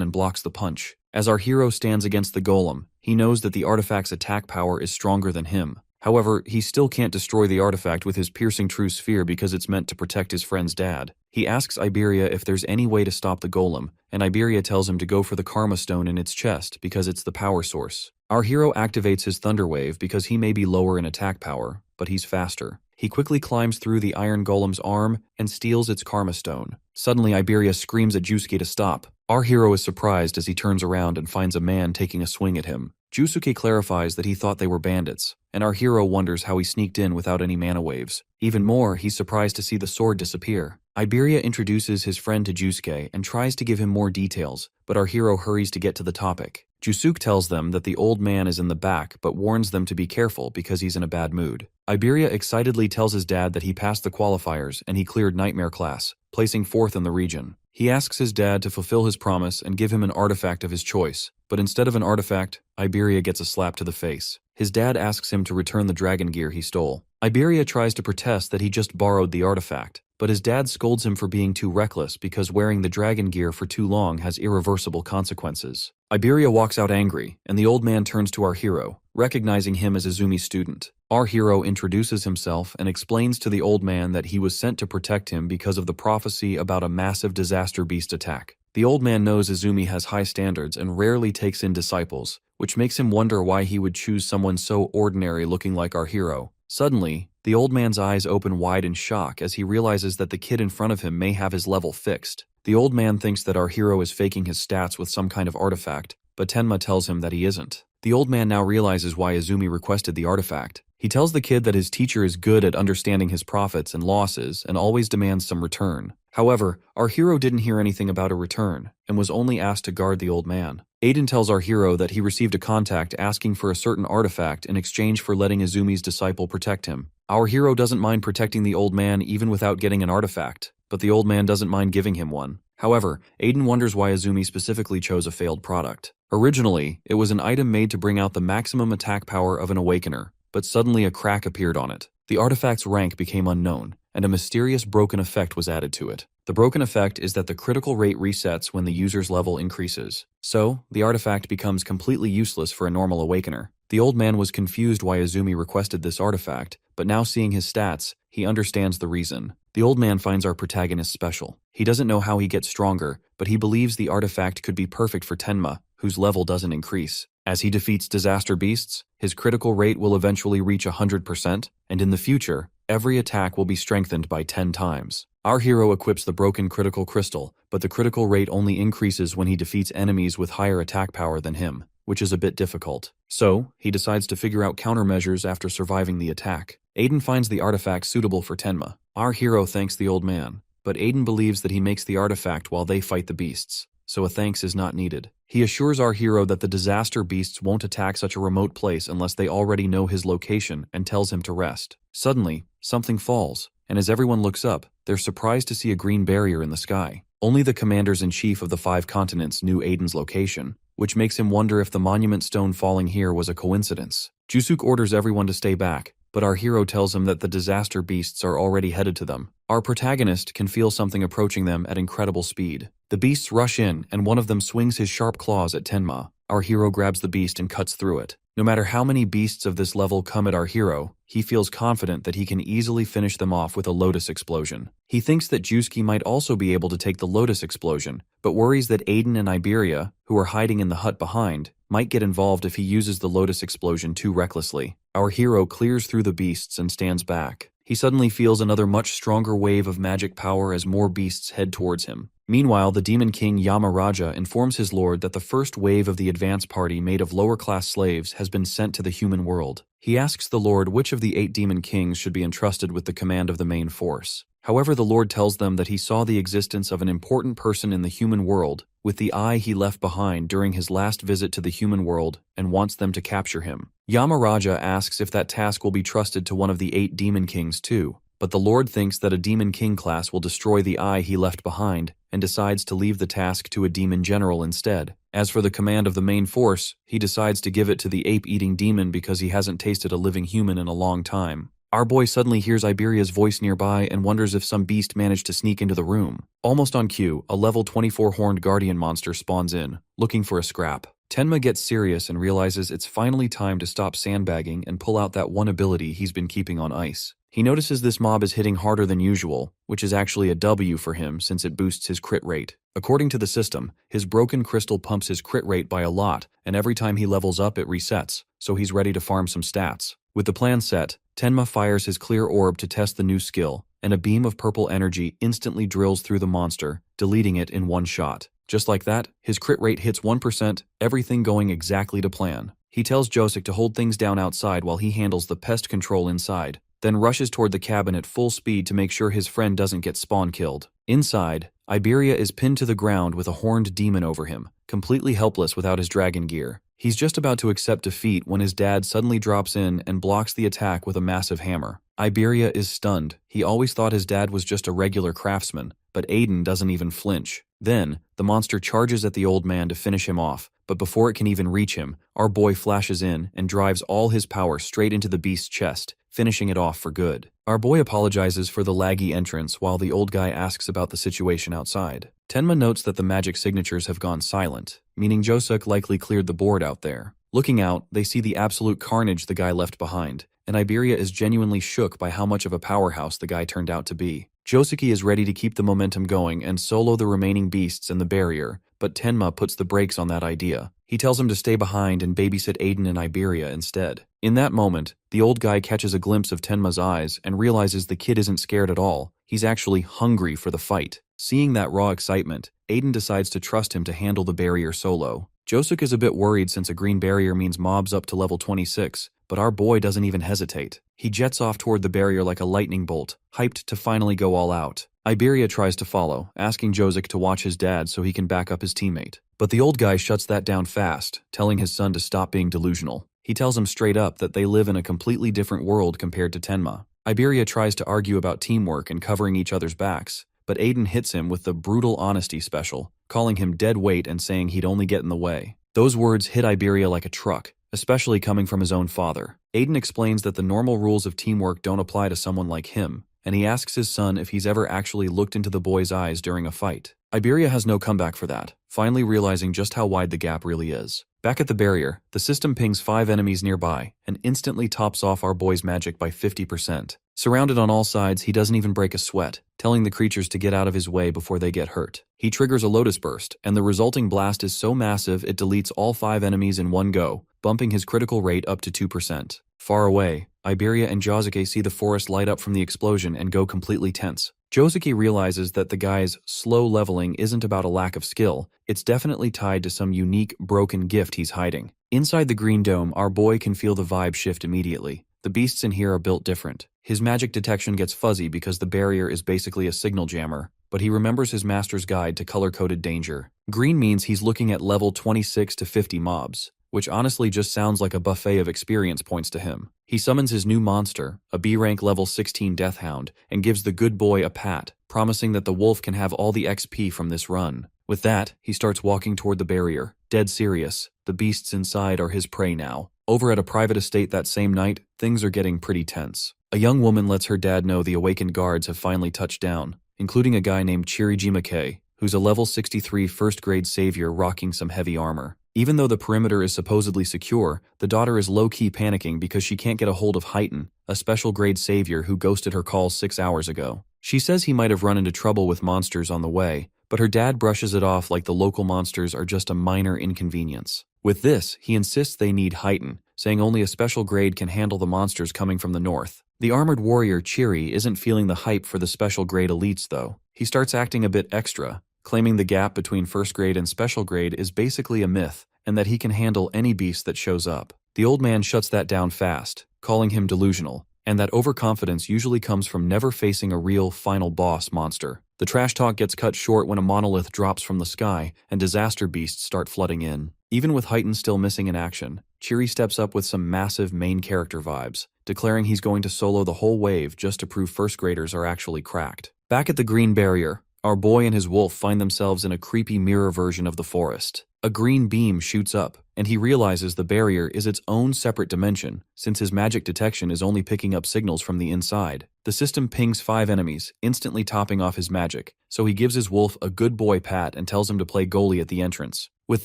and blocks the punch. As our hero stands against the golem, he knows that the artifact's attack power is stronger than him. However, he still can't destroy the artifact with his piercing true sphere because it's meant to protect his friend's dad. He asks Iberia if there's any way to stop the golem, and Iberia tells him to go for the Karma Stone in its chest because it's the power source. Our hero activates his Thunder Wave because he may be lower in attack power, but he's faster. He quickly climbs through the iron golem's arm and steals its Karma Stone. Suddenly, Iberia screams at Jusuke to stop. Our hero is surprised as he turns around and finds a man taking a swing at him. Jusuke clarifies that he thought they were bandits, and our hero wonders how he sneaked in without any mana waves. Even more, he's surprised to see the sword disappear. Iberia introduces his friend to Jusuke and tries to give him more details, but our hero hurries to get to the topic. Jusuke tells them that the old man is in the back but warns them to be careful because he's in a bad mood. Iberia excitedly tells his dad that he passed the qualifiers and he cleared Nightmare class, placing 4th in the region. He asks his dad to fulfill his promise and give him an artifact of his choice, but instead of an artifact, Iberia gets a slap to the face. His dad asks him to return the dragon gear he stole. Iberia tries to protest that he just borrowed the artifact, but his dad scolds him for being too reckless because wearing the dragon gear for too long has irreversible consequences. Iberia walks out angry, and the old man turns to our hero, recognizing him as Izumi's student. Our hero introduces himself and explains to the old man that he was sent to protect him because of the prophecy about a massive disaster beast attack. The old man knows Izumi has high standards and rarely takes in disciples, which makes him wonder why he would choose someone so ordinary looking like our hero. Suddenly, the old man's eyes open wide in shock as he realizes that the kid in front of him may have his level fixed. The old man thinks that our hero is faking his stats with some kind of artifact, but Tenma tells him that he isn't. The old man now realizes why Izumi requested the artifact. He tells the kid that his teacher is good at understanding his profits and losses and always demands some return. However, our hero didn't hear anything about a return and was only asked to guard the old man. Aiden tells our hero that he received a contact asking for a certain artifact in exchange for letting Izumi's disciple protect him. Our hero doesn't mind protecting the old man even without getting an artifact, but the old man doesn't mind giving him one. However, Aiden wonders why Izumi specifically chose a failed product. Originally, it was an item made to bring out the maximum attack power of an awakener, but suddenly a crack appeared on it. The artifact's rank became unknown, and a mysterious broken effect was added to it. The broken effect is that the critical rate resets when the user's level increases. So, the artifact becomes completely useless for a normal awakener. The old man was confused why Izumi requested this artifact, but now seeing his stats, he understands the reason. The old man finds our protagonist special. He doesn't know how he gets stronger, but he believes the artifact could be perfect for Tenma, whose level doesn't increase. As he defeats disaster beasts, his critical rate will eventually reach 100%, and in the future, every attack will be strengthened by 10 times. Our hero equips the broken critical crystal, but the critical rate only increases when he defeats enemies with higher attack power than him, which is a bit difficult. So, he decides to figure out countermeasures after surviving the attack. Aiden finds the artifact suitable for Tenma. Our hero thanks the old man, but Aiden believes that he makes the artifact while they fight the beasts, so a thanks is not needed. He assures our hero that the disaster beasts won't attack such a remote place unless they already know his location and tells him to rest. Suddenly, something falls, and as everyone looks up, they're surprised to see a green barrier in the sky. Only the commanders-in-chief of the 5 continents knew Aiden's location, which makes him wonder if the monument stone falling here was a coincidence. Jusuke orders everyone to stay back, but our hero tells him that the disaster beasts are already headed to them. Our protagonist can feel something approaching them at incredible speed. The beasts rush in, and one of them swings his sharp claws at Tenma. Our hero grabs the beast and cuts through it. No matter how many beasts of this level come at our hero, he feels confident that he can easily finish them off with a lotus explosion. He thinks that Juski might also be able to take the lotus explosion, but worries that Aiden and Iberia, who are hiding in the hut behind, might get involved if he uses the lotus explosion too recklessly. Our hero clears through the beasts and stands back. He suddenly feels another much stronger wave of magic power as more beasts head towards him. Meanwhile, the Demon King Yamaraja informs his lord that the first wave of the advance party made of lower-class slaves has been sent to the human world. He asks the lord which of the 8 demon kings should be entrusted with the command of the main force. However, the lord tells them that he saw the existence of an important person in the human world with the eye he left behind during his last visit to the human world and wants them to capture him. Yamaraja asks if that task will be trusted to one of the 8 demon kings too, but the lord thinks that a demon king class will destroy the eye he left behind and decides to leave the task to a demon general instead. As for the command of the main force, he decides to give it to the ape-eating demon because he hasn't tasted a living human in a long time. Our boy suddenly hears Iberia's voice nearby and wonders if some beast managed to sneak into the room. Almost on cue, a level 24 horned guardian monster spawns in, looking for a scrap. Tenma gets serious and realizes it's finally time to stop sandbagging and pull out that one ability he's been keeping on ice. He notices this mob is hitting harder than usual, which is actually a W for him since it boosts his crit rate. According to the system, his broken crystal pumps his crit rate by a lot, and every time he levels up it resets, so he's ready to farm some stats. With the plan set, Tenma fires his clear orb to test the new skill, and a beam of purple energy instantly drills through the monster, deleting it in one shot. Just like that, his crit rate hits 1%, everything going exactly to plan. He tells Josek to hold things down outside while he handles the pest control inside, then rushes toward the cabin at full speed to make sure his friend doesn't get spawn-killed. Inside, Iberia is pinned to the ground with a horned demon over him, completely helpless without his dragon gear. He's just about to accept defeat when his dad suddenly drops in and blocks the attack with a massive hammer. Iberia is stunned. He always thought his dad was just a regular craftsman, but Aiden doesn't even flinch. Then, the monster charges at the old man to finish him off, but before it can even reach him, our boy flashes in and drives all his power straight into the beast's chest, finishing it off for good. Our boy apologizes for the laggy entrance while the old guy asks about the situation outside. Tenma notes that the magic signatures have gone silent, meaning Josek likely cleared the board out there. Looking out, they see the absolute carnage the guy left behind, and Iberia is genuinely shook by how much of a powerhouse the guy turned out to be. Joseki is ready to keep the momentum going and solo the remaining beasts in the barrier, but Tenma puts the brakes on that idea. He tells him to stay behind and babysit Aiden and Iberia instead. In that moment, the old guy catches a glimpse of Tenma's eyes and realizes the kid isn't scared at all. He's actually hungry for the fight. Seeing that raw excitement, Aiden decides to trust him to handle the barrier solo. Josek is a bit worried since a green barrier means mobs up to level 26, but our boy doesn't even hesitate. He jets off toward the barrier like a lightning bolt, hyped to finally go all out. Iberia tries to follow, asking Josek to watch his dad so he can back up his teammate. But the old guy shuts that down fast, telling his son to stop being delusional. He tells him straight up that they live in a completely different world compared to Tenma. Iberia tries to argue about teamwork and covering each other's backs, but Aiden hits him with the brutal honesty special, calling him dead weight and saying he'd only get in the way. Those words hit Iberia like a truck, especially coming from his own father. Aiden explains that the normal rules of teamwork don't apply to someone like him, and he asks his son if he's ever actually looked into the boy's eyes during a fight. Iberia has no comeback for that, finally realizing just how wide the gap really is. Back at the barrier, the system pings 5 enemies nearby and instantly tops off our boy's magic by 50%. Surrounded on all sides, he doesn't even break a sweat, telling the creatures to get out of his way before they get hurt. He triggers a Lotus Burst, and the resulting blast is so massive it deletes all 5 enemies in one go, bumping his critical rate up to 2%. Far away, Iberia and Josuke see the forest light up from the explosion and go completely tense. Josuke realizes that the guy's slow leveling isn't about a lack of skill, it's definitely tied to some unique, broken gift he's hiding. Inside the green dome, our boy can feel the vibe shift immediately. The beasts in here are built different. His magic detection gets fuzzy because the barrier is basically a signal jammer, but he remembers his master's guide to color-coded danger. Green means he's looking at level 26 to 50 mobs, which honestly just sounds like a buffet of experience points to him. He summons his new monster, a B-rank level 16 Deathhound, and gives the good boy a pat, promising that the wolf can have all the XP from this run. With that, he starts walking toward the barrier, dead serious. The beasts inside are his prey now. Over at a private estate that same night, things are getting pretty tense. A young woman lets her dad know the awakened guards have finally touched down, including a guy named Chirijima K, who's a level 63 first-grade savior rocking some heavy armor. Even though the perimeter is supposedly secure, the daughter is low-key panicking because she can't get a hold of Heighten, a special-grade savior who ghosted her call 6 hours ago. She says he might have run into trouble with monsters on the way, but her dad brushes it off like the local monsters are just a minor inconvenience. With this, he insists they need Heighten, saying only a special grade can handle the monsters coming from the north. The armored warrior Chiri isn't feeling the hype for the special grade elites though. He starts acting a bit extra, claiming the gap between first grade and special grade is basically a myth, and that he can handle any beast that shows up. The old man shuts that down fast, calling him delusional, and that overconfidence usually comes from never facing a real final boss monster. The trash talk gets cut short when a monolith drops from the sky and disaster beasts start flooding in. Even with Heighten still missing in action, Chiri steps up with some massive main character vibes, declaring he's going to solo the whole wave just to prove first graders are actually cracked. Back at the Green Barrier, our boy and his wolf find themselves in a creepy mirror version of the forest. A green beam shoots up, and he realizes the barrier is its own separate dimension, since his magic detection is only picking up signals from the inside. The system pings 5 enemies, instantly topping off his magic, so he gives his wolf a good boy pat and tells him to play goalie at the entrance. With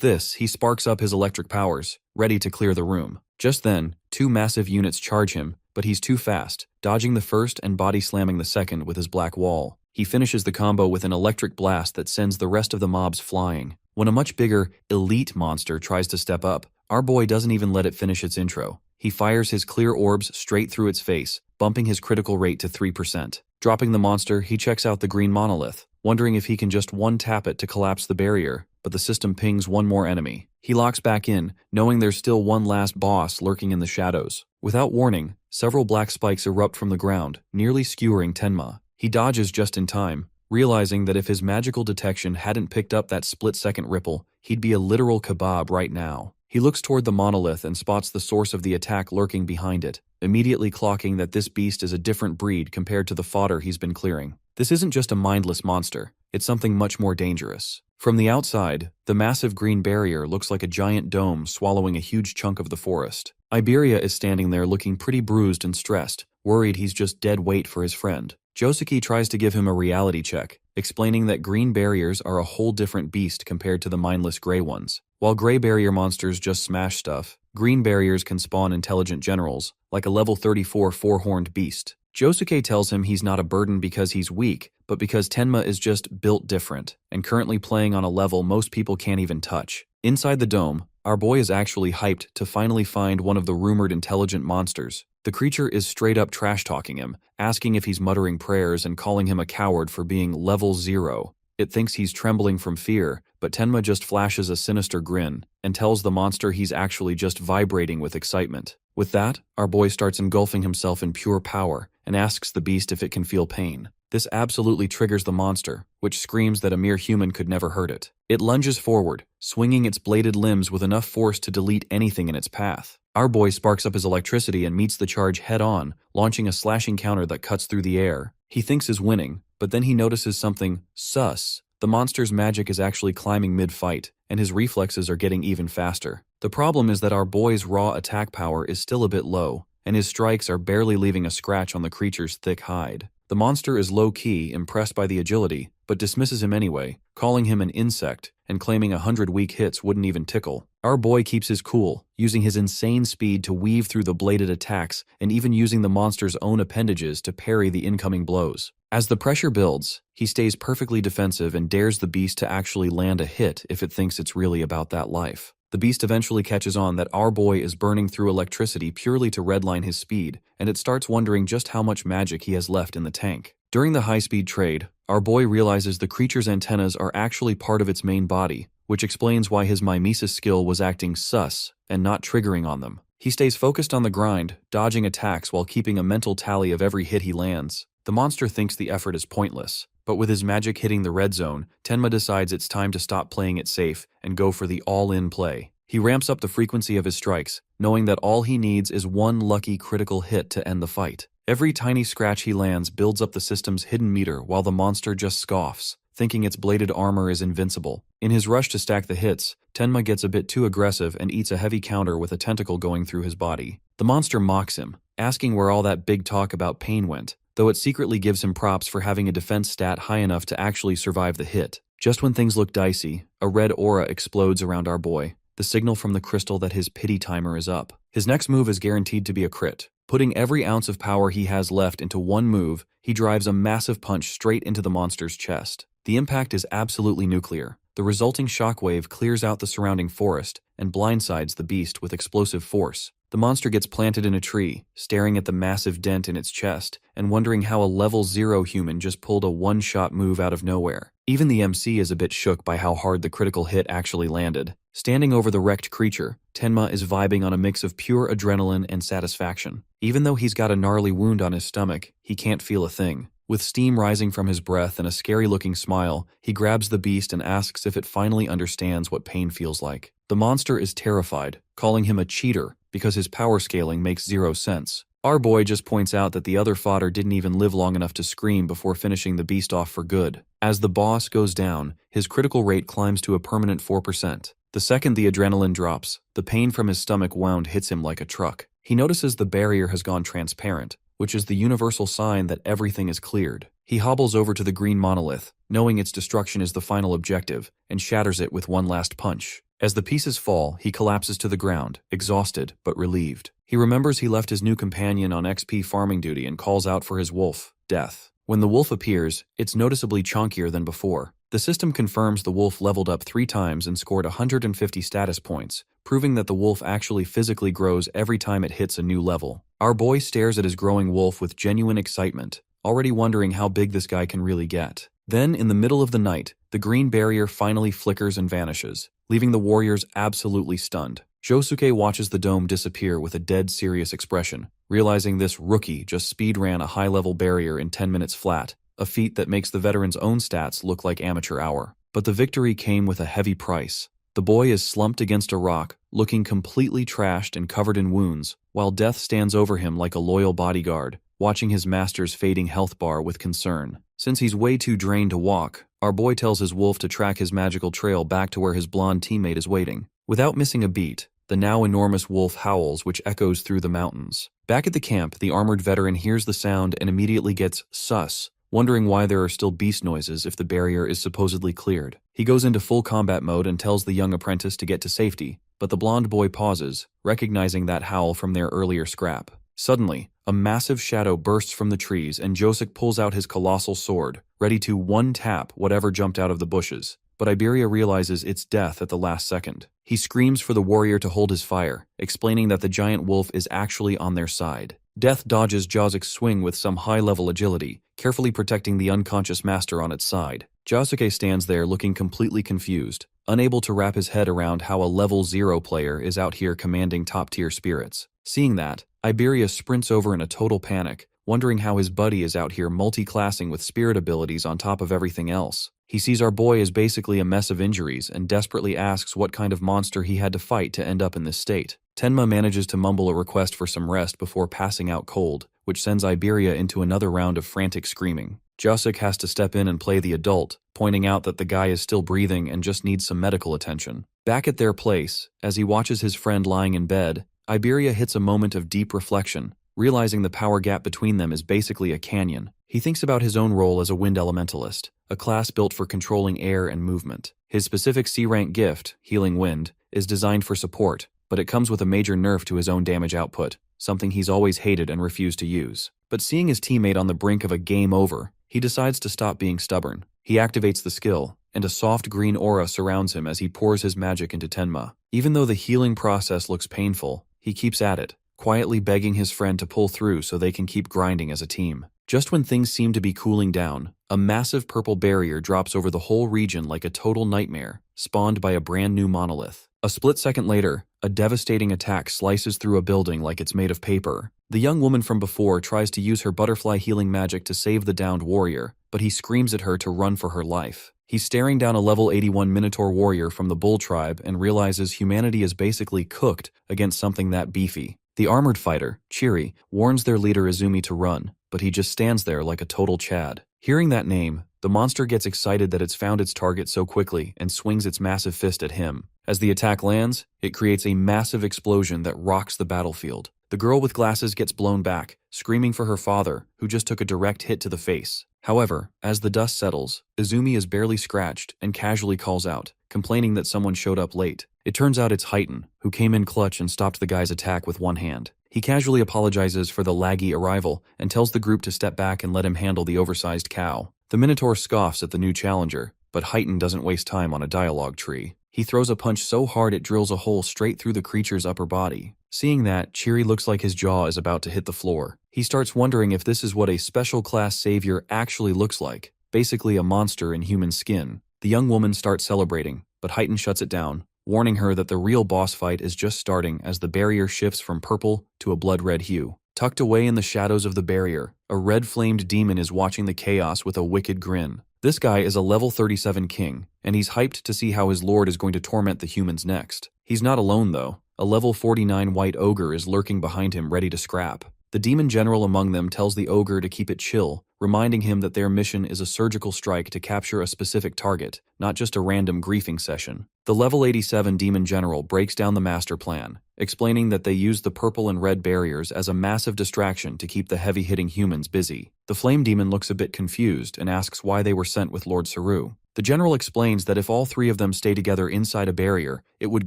this, he sparks up his electric powers, ready to clear the room. Just then, 2 massive units charge him, but he's too fast, dodging the first and body slamming the second with his black wall. He finishes the combo with an electric blast that sends the rest of the mobs flying. When a much bigger, elite monster tries to step up, our boy doesn't even let it finish its intro. He fires his clear orbs straight through its face, bumping his critical rate to 3%. Dropping the monster, he checks out the green monolith, wondering if he can just one-tap it to collapse the barrier, but the system pings 1 more enemy. He locks back in, knowing there's still one last boss lurking in the shadows. Without warning, several black spikes erupt from the ground, nearly skewering Tenma. He dodges just in time, realizing that if his magical detection hadn't picked up that split-second ripple, he'd be a literal kebab right now. He looks toward the monolith and spots the source of the attack lurking behind it, immediately clocking that this beast is a different breed compared to the fodder he's been clearing. This isn't just a mindless monster, it's something much more dangerous. From the outside, the massive green barrier looks like a giant dome swallowing a huge chunk of the forest. Iberia is standing there looking pretty bruised and stressed, worried he's just dead weight for his friend. Josuke tries to give him a reality check, explaining that green barriers are a whole different beast compared to the mindless gray ones. While gray barrier monsters just smash stuff, green barriers can spawn intelligent generals, like a level 34 four-horned beast. Josuke tells him he's not a burden because he's weak, but because Tenma is just built different, and currently playing on a level most people can't even touch. Inside the dome, our boy is actually hyped to finally find one of the rumored intelligent monsters. The creature is straight up trash-talking him, asking if he's muttering prayers and calling him a coward for being level 0. It thinks he's trembling from fear, but Tenma just flashes a sinister grin and tells the monster he's actually just vibrating with excitement. With that, our boy starts engulfing himself in pure power and asks the beast if it can feel pain. This absolutely triggers the monster, which screams that a mere human could never hurt it. It lunges forward, swinging its bladed limbs with enough force to delete anything in its path. Our boy sparks up his electricity and meets the charge head-on, launching a slashing counter that cuts through the air. He thinks he's winning, but then he notices something sus. The monster's magic is actually climbing mid-fight, and his reflexes are getting even faster. The problem is that our boy's raw attack power is still a bit low, and his strikes are barely leaving a scratch on the creature's thick hide. The monster is low-key, impressed by the agility, but dismisses him anyway, calling him an insect and claiming 100 weak hits wouldn't even tickle. Our boy keeps his cool, using his insane speed to weave through the bladed attacks and even using the monster's own appendages to parry the incoming blows. As the pressure builds, he stays perfectly defensive and dares the beast to actually land a hit if it thinks it's really about that life. The beast eventually catches on that our boy is burning through electricity purely to redline his speed, and it starts wondering just how much magic he has left in the tank. During the high-speed trade, our boy realizes the creature's antennas are actually part of its main body, which explains why his mimesis skill was acting sus and not triggering on them. He stays focused on the grind, dodging attacks while keeping a mental tally of every hit he lands. The monster thinks the effort is pointless, but with his magic hitting the red zone, Tenma decides it's time to stop playing it safe and go for the all-in play. He ramps up the frequency of his strikes, knowing that all he needs is one lucky critical hit to end the fight. Every tiny scratch he lands builds up the system's hidden meter while the monster just scoffs, thinking its bladed armor is invincible. In his rush to stack the hits, Tenma gets a bit too aggressive and eats a heavy counter with a tentacle going through his body. The monster mocks him, asking where all that big talk about pain went, though it secretly gives him props for having a defense stat high enough to actually survive the hit. Just when things look dicey, a red aura explodes around our boy, the signal from the crystal that his pity timer is up. His next move is guaranteed to be a crit. Putting every ounce of power he has left into one move, he drives a massive punch straight into the monster's chest. The impact is absolutely nuclear. The resulting shockwave clears out the surrounding forest and blindsides the beast with explosive force. The monster gets planted in a tree, staring at the massive dent in its chest and wondering how a level 0 human just pulled a one-shot move out of nowhere. Even the MC is a bit shook by how hard the critical hit actually landed. Standing over the wrecked creature, Tenma is vibing on a mix of pure adrenaline and satisfaction. Even though he's got a gnarly wound on his stomach, he can't feel a thing. With steam rising from his breath and a scary-looking smile, he grabs the beast and asks if it finally understands what pain feels like. The monster is terrified, calling him a cheater because his power scaling makes 0 sense. Our boy just points out that the other fodder didn't even live long enough to scream before finishing the beast off for good. As the boss goes down, his critical rate climbs to a permanent 4%. The second the adrenaline drops, the pain from his stomach wound hits him like a truck. He notices the barrier has gone transparent, which is the universal sign that everything is cleared. He hobbles over to the green monolith, knowing its destruction is the final objective, and shatters it with one last punch. As the pieces fall, he collapses to the ground, exhausted but relieved. He remembers he left his new companion on XP farming duty and calls out for his wolf, Death. When the wolf appears, it's noticeably chunkier than before. The system confirms the wolf leveled up 3 times and scored 150 status points, proving that the wolf actually physically grows every time it hits a new level. Our boy stares at his growing wolf with genuine excitement, already wondering how big this guy can really get. Then, in the middle of the night, the green barrier finally flickers and vanishes, leaving the warriors absolutely stunned. Josuke watches the dome disappear with a dead serious expression, realizing this rookie just speedran a high-level barrier in 10 minutes flat, a feat that makes the veteran's own stats look like amateur hour. But the victory came with a heavy price. The boy is slumped against a rock, looking completely trashed and covered in wounds, while Death stands over him like a loyal bodyguard, watching his master's fading health bar with concern. Since he's way too drained to walk, our boy tells his wolf to track his magical trail back to where his blonde teammate is waiting. Without missing a beat, the now enormous wolf howls, which echoes through the mountains. Back at the camp, the armored veteran hears the sound and immediately gets sus, wondering why there are still beast noises if the barrier is supposedly cleared. He goes into full combat mode and tells the young apprentice to get to safety, but the blonde boy pauses, recognizing that howl from their earlier scrap. Suddenly, a massive shadow bursts from the trees and Josek pulls out his colossal sword, ready to one-tap whatever jumped out of the bushes. But Iberia realizes it's Death at the last second. He screams for the warrior to hold his fire, explaining that the giant wolf is actually on their side. Death dodges Josek's swing with some high-level agility, carefully protecting the unconscious master on its side. Josuke stands there looking completely confused, unable to wrap his head around how a level 0 player is out here commanding top-tier spirits. Seeing that, Iberia sprints over in a total panic, wondering how his buddy is out here multi-classing with spirit abilities on top of everything else. He sees our boy as basically a mess of injuries and desperately asks what kind of monster he had to fight to end up in this state. Tenma manages to mumble a request for some rest before passing out cold, which sends Iberia into another round of frantic screaming. Josek has to step in and play the adult, pointing out that the guy is still breathing and just needs some medical attention. Back at their place, as he watches his friend lying in bed, Iberia hits a moment of deep reflection, realizing the power gap between them is basically a canyon. He thinks about his own role as a wind elementalist, a class built for controlling air and movement. His specific C-rank gift, Healing Wind, is designed for support, but it comes with a major nerf to his own damage output, something he's always hated and refused to use. But seeing his teammate on the brink of a game over, he decides to stop being stubborn. He activates the skill, and a soft green aura surrounds him as he pours his magic into Tenma. Even though the healing process looks painful, he keeps at it, quietly begging his friend to pull through so they can keep grinding as a team. Just when things seem to be cooling down, a massive purple barrier drops over the whole region like a total nightmare, spawned by a brand new monolith. A split second later, a devastating attack slices through a building like it's made of paper. The young woman from before tries to use her butterfly healing magic to save the downed warrior, but he screams at her to run for her life. He's staring down a level 81 Minotaur warrior from the Bull tribe and realizes humanity is basically cooked against something that beefy. The armored fighter, Chiri, warns their leader Izumi to run, but he just stands there like a total Chad. Hearing that name, The monster gets excited that it's found its target so quickly and swings its massive fist at him. As the attack lands, it creates a massive explosion that rocks the battlefield. The girl with glasses gets blown back, screaming for her father, who just took a direct hit to the face. However, as the dust settles, Izumi is barely scratched and casually calls out, complaining that someone showed up late. It turns out it's Heighten, who came in clutch and stopped the guy's attack with one hand. He casually apologizes for the laggy arrival and tells the group to step back and let him handle the oversized cow. The Minotaur scoffs at the new challenger, but Heighten doesn't waste time on a dialogue tree. He throws a punch so hard it drills a hole straight through the creature's upper body. Seeing that, Chiri looks like his jaw is about to hit the floor. He starts wondering if this is what a special class savior actually looks like, basically a monster in human skin. The young woman starts celebrating, but Heighten shuts it down, warning her that the real boss fight is just starting as the barrier shifts from purple to a blood-red hue. Tucked away in the shadows of the barrier, a red-flamed demon is watching the chaos with a wicked grin. This guy is a level 37 king, and he's hyped to see how his lord is going to torment the humans next. He's not alone though. A level 49 white ogre is lurking behind him ready to scrap. The demon general among them tells the ogre to keep it chill, reminding him that their mission is a surgical strike to capture a specific target, not just a random griefing session. The level 87 demon general breaks down the master plan, explaining that they use the purple and red barriers as a massive distraction to keep the heavy-hitting humans busy. The flame demon looks a bit confused and asks why they were sent with Lord Saru. The general explains that if all three of them stay together inside a barrier, it would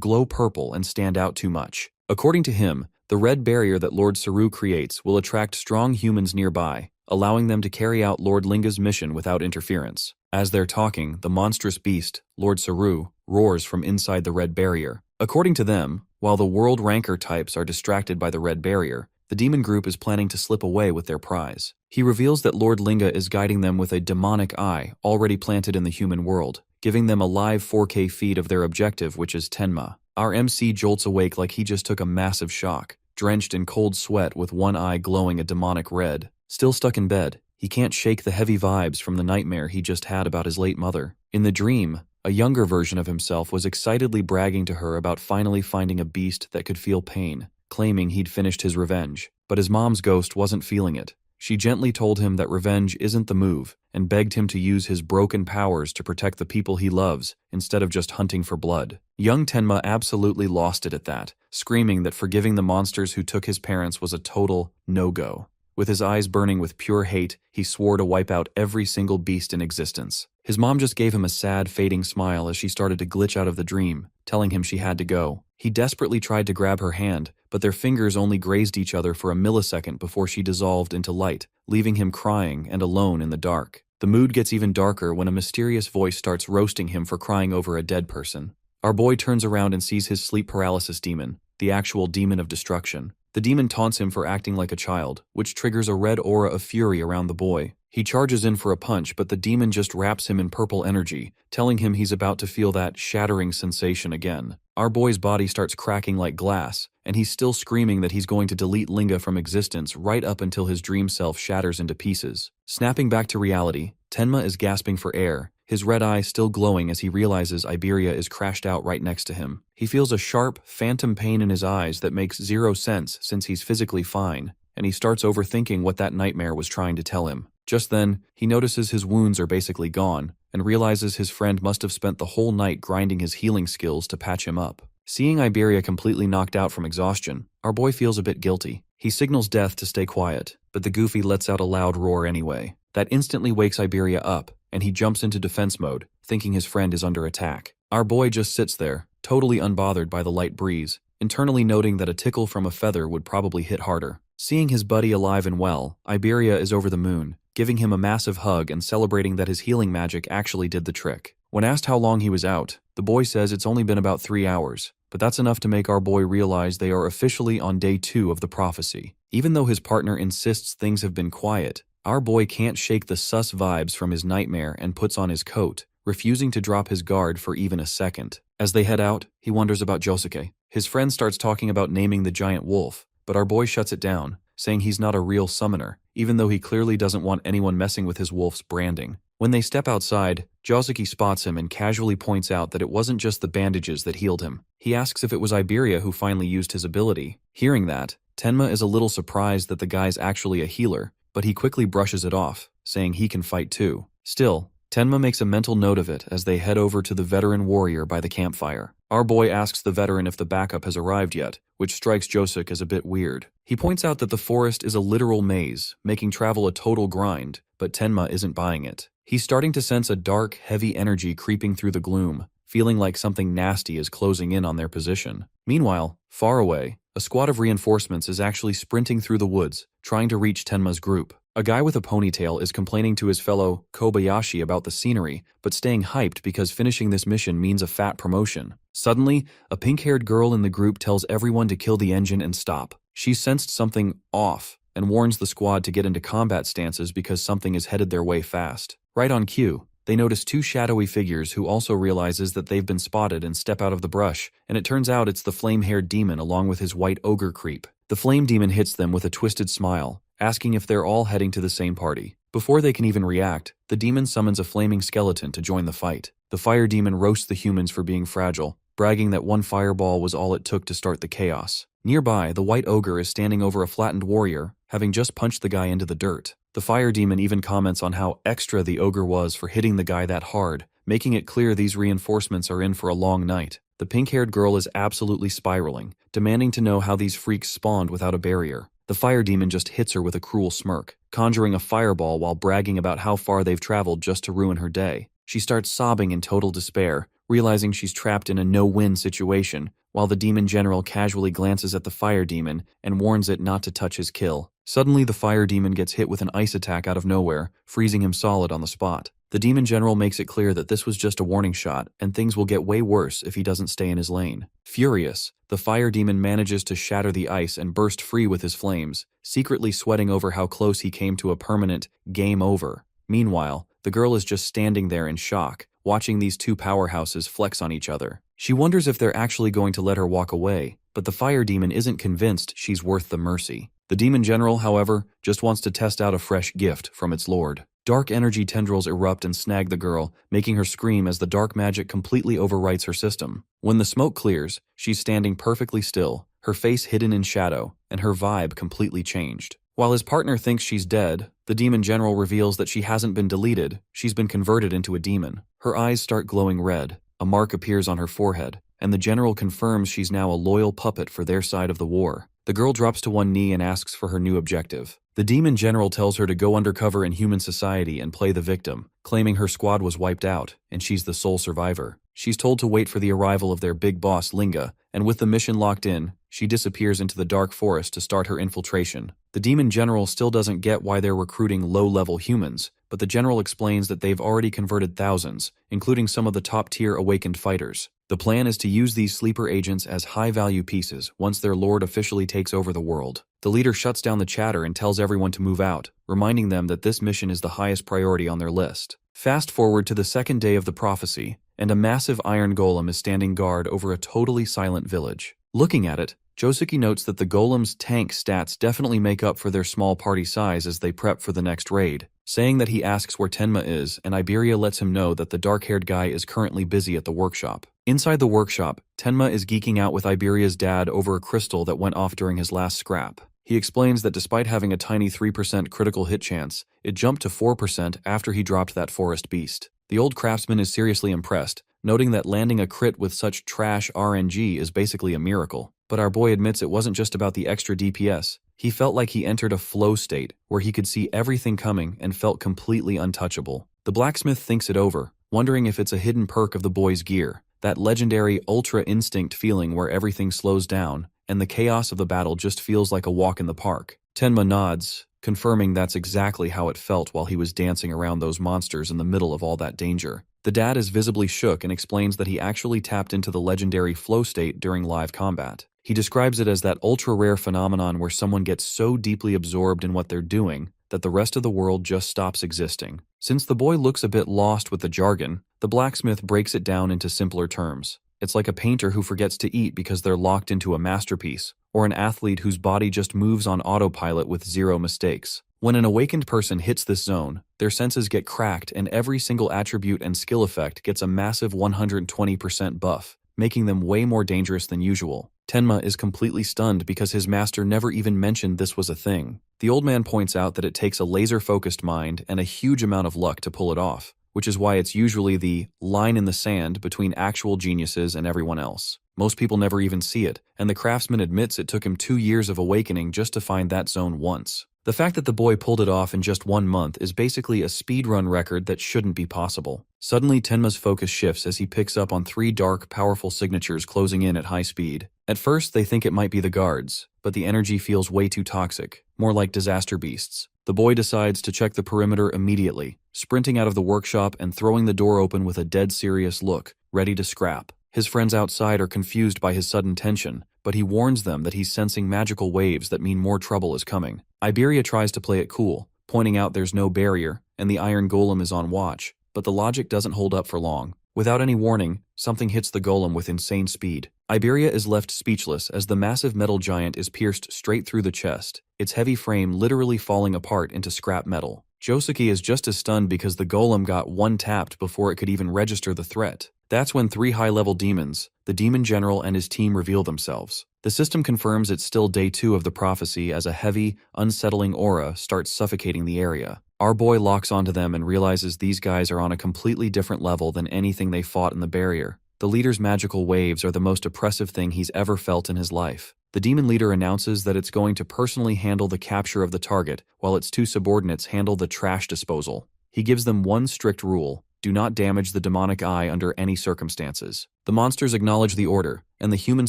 glow purple and stand out too much. According to him, the red barrier that Lord Saru creates will attract strong humans nearby, allowing them to carry out Lord Linga's mission without interference. As they're talking, the monstrous beast, Lord Saru, roars from inside the red barrier. According to them, while the world ranker types are distracted by the red barrier, the demon group is planning to slip away with their prize. He reveals that Lord Linga is guiding them with a demonic eye already planted in the human world, giving them a live 4K feed of their objective, which is Tenma. Our MC jolts awake like he just took a massive shock, drenched in cold sweat with one eye glowing a demonic red. Still stuck in bed, he can't shake the heavy vibes from the nightmare he just had about his late mother. In the dream, a younger version of himself was excitedly bragging to her about finally finding a beast that could feel pain, claiming he'd finished his revenge. But his mom's ghost wasn't feeling it. She gently told him that revenge isn't the move, and begged him to use his broken powers to protect the people he loves, instead of just hunting for blood. Young Tenma absolutely lost it at that, screaming that forgiving the monsters who took his parents was a total no-go. With his eyes burning with pure hate, he swore to wipe out every single beast in existence. His mom just gave him a sad, fading smile as she started to glitch out of the dream, telling him she had to go. He desperately tried to grab her hand, but their fingers only grazed each other for a millisecond before she dissolved into light, leaving him crying and alone in the dark. The mood gets even darker when a mysterious voice starts roasting him for crying over a dead person. Our boy turns around and sees his sleep paralysis demon, the actual demon of destruction. The demon taunts him for acting like a child, which triggers a red aura of fury around the boy. He charges in for a punch, but the demon just wraps him in purple energy, telling him he's about to feel that shattering sensation again. Our boy's body starts cracking like glass, and he's still screaming that he's going to delete Linga from existence right up until his dream self shatters into pieces. Snapping back to reality, Tenma is gasping for air, his red eye still glowing as he realizes Iberia is crashed out right next to him. He feels a sharp, phantom pain in his eyes that makes zero sense since he's physically fine, and he starts overthinking what that nightmare was trying to tell him. Just then, he notices his wounds are basically gone, and realizes his friend must have spent the whole night grinding his healing skills to patch him up. Seeing Iberia completely knocked out from exhaustion, our boy feels a bit guilty. He signals Death to stay quiet, but the Goofy lets out a loud roar anyway. That instantly wakes Iberia up, and he jumps into defense mode, thinking his friend is under attack. Our boy just sits there, totally unbothered by the light breeze, internally noting that a tickle from a feather would probably hit harder. Seeing his buddy alive and well, Iberia is over the moon, giving him a massive hug and celebrating that his healing magic actually did the trick. When asked how long he was out, the boy says it's only been about 3 hours, but that's enough to make our boy realize they are officially on day 2 of the prophecy. Even though his partner insists things have been quiet, our boy can't shake the sus vibes from his nightmare and puts on his coat, refusing to drop his guard for even a second. As they head out, he wonders about Josuke. His friend starts talking about naming the giant wolf, but our boy shuts it down, saying he's not a real summoner, even though he clearly doesn't want anyone messing with his wolf's branding. When they step outside, Josuke spots him and casually points out that it wasn't just the bandages that healed him. He asks if it was Iberia who finally used his ability. Hearing that, Tenma is a little surprised that the guy's actually a healer, but he quickly brushes it off, saying he can fight too. Still, Tenma makes a mental note of it as they head over to the veteran warrior by the campfire. Our boy asks the veteran if the backup has arrived yet, which strikes Josuke as a bit weird. He points out that the forest is a literal maze, making travel a total grind, but Tenma isn't buying it. He's starting to sense a dark, heavy energy creeping through the gloom, feeling like something nasty is closing in on their position. Meanwhile, far away, a squad of reinforcements is actually sprinting through the woods, trying to reach Tenma's group. A guy with a ponytail is complaining to his fellow Kobayashi about the scenery, but staying hyped because finishing this mission means a fat promotion. Suddenly, a pink-haired girl in the group tells everyone to kill the engine and stop. She sensed something off and warns the squad to get into combat stances because something is headed their way fast. Right on cue, they notice two shadowy figures who also realizes that they've been spotted and step out of the brush, and it turns out it's the flame-haired demon along with his white ogre creep. The flame demon hits them with a twisted smile, asking if they're all heading to the same party. Before they can even react, the demon summons a flaming skeleton to join the fight. The fire demon roasts the humans for being fragile, bragging that one fireball was all it took to start the chaos. Nearby, the white ogre is standing over a flattened warrior, having just punched the guy into the dirt. The fire demon even comments on how extra the ogre was for hitting the guy that hard, making it clear these reinforcements are in for a long night. The pink-haired girl is absolutely spiraling, demanding to know how these freaks spawned without a barrier. The fire demon just hits her with a cruel smirk, conjuring a fireball while bragging about how far they've traveled just to ruin her day. She starts sobbing in total despair, realizing she's trapped in a no-win situation, while the demon general casually glances at the fire demon and warns it not to touch his kill. Suddenly, the fire demon gets hit with an ice attack out of nowhere, freezing him solid on the spot. The demon general makes it clear that this was just a warning shot, and things will get way worse if he doesn't stay in his lane. Furious, the fire demon manages to shatter the ice and burst free with his flames, secretly sweating over how close he came to a permanent game over. Meanwhile, the girl is just standing there in shock, watching these two powerhouses flex on each other. She wonders if they're actually going to let her walk away, but the fire demon isn't convinced she's worth the mercy. The demon general, however, just wants to test out a fresh gift from its lord. Dark energy tendrils erupt and snag the girl, making her scream as the dark magic completely overwrites her system. When the smoke clears, she's standing perfectly still, her face hidden in shadow, and her vibe completely changed. While his partner thinks she's dead, the demon general reveals that she hasn't been deleted, she's been converted into a demon. Her eyes start glowing red, a mark appears on her forehead, and the general confirms she's now a loyal puppet for their side of the war. The girl drops to one knee and asks for her new objective. The demon general tells her to go undercover in human society and play the victim, claiming her squad was wiped out, and she's the sole survivor. She's told to wait for the arrival of their big boss, Linga, and with the mission locked in, she disappears into the dark forest to start her infiltration. The demon general still doesn't get why they're recruiting low-level humans, but the general explains that they've already converted thousands, including some of the top-tier awakened fighters. The plan is to use these sleeper agents as high-value pieces once their lord officially takes over the world. The leader shuts down the chatter and tells everyone to move out, reminding them that this mission is the highest priority on their list. Fast forward to the second day of the prophecy, and a massive iron golem is standing guard over a totally silent village. Looking at it, Josuke notes that the golem's tank stats definitely make up for their small party size as they prep for the next raid, saying that he asks where Tenma is, and Iberia lets him know that the dark-haired guy is currently busy at the workshop. Inside the workshop, Tenma is geeking out with Iberia's dad over a crystal that went off during his last scrap. He explains that despite having a tiny 3% critical hit chance, it jumped to 4% after he dropped that forest beast. The old craftsman is seriously impressed, noting that landing a crit with such trash RNG is basically a miracle. But our boy admits it wasn't just about the extra DPS. He felt like he entered a flow state, where he could see everything coming and felt completely untouchable. The blacksmith thinks it over, wondering if it's a hidden perk of the boy's gear, that legendary Ultra Instinct feeling where everything slows down, and the chaos of the battle just feels like a walk in the park. Tenma nods, confirming that's exactly how it felt while he was dancing around those monsters in the middle of all that danger. The dad is visibly shook and explains that he actually tapped into the legendary flow state during live combat. He describes it as that ultra-rare phenomenon where someone gets so deeply absorbed in what they're doing that the rest of the world just stops existing. Since the boy looks a bit lost with the jargon, the blacksmith breaks it down into simpler terms. It's like a painter who forgets to eat because they're locked into a masterpiece, or an athlete whose body just moves on autopilot with zero mistakes. When an awakened person hits this zone, their senses get cracked and every single attribute and skill effect gets a massive 120% buff, making them way more dangerous than usual. Tenma is completely stunned because his master never even mentioned this was a thing. The old man points out that it takes a laser-focused mind and a huge amount of luck to pull it off, which is why it's usually the line in the sand between actual geniuses and everyone else. Most people never even see it, and the craftsman admits it took him 2 years of awakening just to find that zone once. The fact that the boy pulled it off in just 1 month is basically a speedrun record that shouldn't be possible. Suddenly, Tenma's focus shifts as he picks up on 3 dark, powerful signatures closing in at high speed. At first, they think it might be the guards, but the energy feels way too toxic, more like disaster beasts. The boy decides to check the perimeter immediately, sprinting out of the workshop and throwing the door open with a dead serious look, ready to scrap. His friends outside are confused by his sudden tension, but he warns them that he's sensing magical waves that mean more trouble is coming. Iberia tries to play it cool, pointing out there's no barrier and the iron golem is on watch, but the logic doesn't hold up for long. Without any warning, something hits the golem with insane speed. Iberia is left speechless as the massive metal giant is pierced straight through the chest, its heavy frame literally falling apart into scrap metal. Josuke is just as stunned because the golem got one-tapped before it could even register the threat. That's when 3 high-level demons, the demon general and his team, reveal themselves. The system confirms it's still day 2 of the prophecy as a heavy, unsettling aura starts suffocating the area. Our boy locks onto them and realizes these guys are on a completely different level than anything they fought in the barrier. The leader's magical waves are the most oppressive thing he's ever felt in his life. The demon leader announces that it's going to personally handle the capture of the target, while its 2 subordinates handle the trash disposal. He gives them one strict rule: do not damage the demonic eye under any circumstances. The monsters acknowledge the order, and the human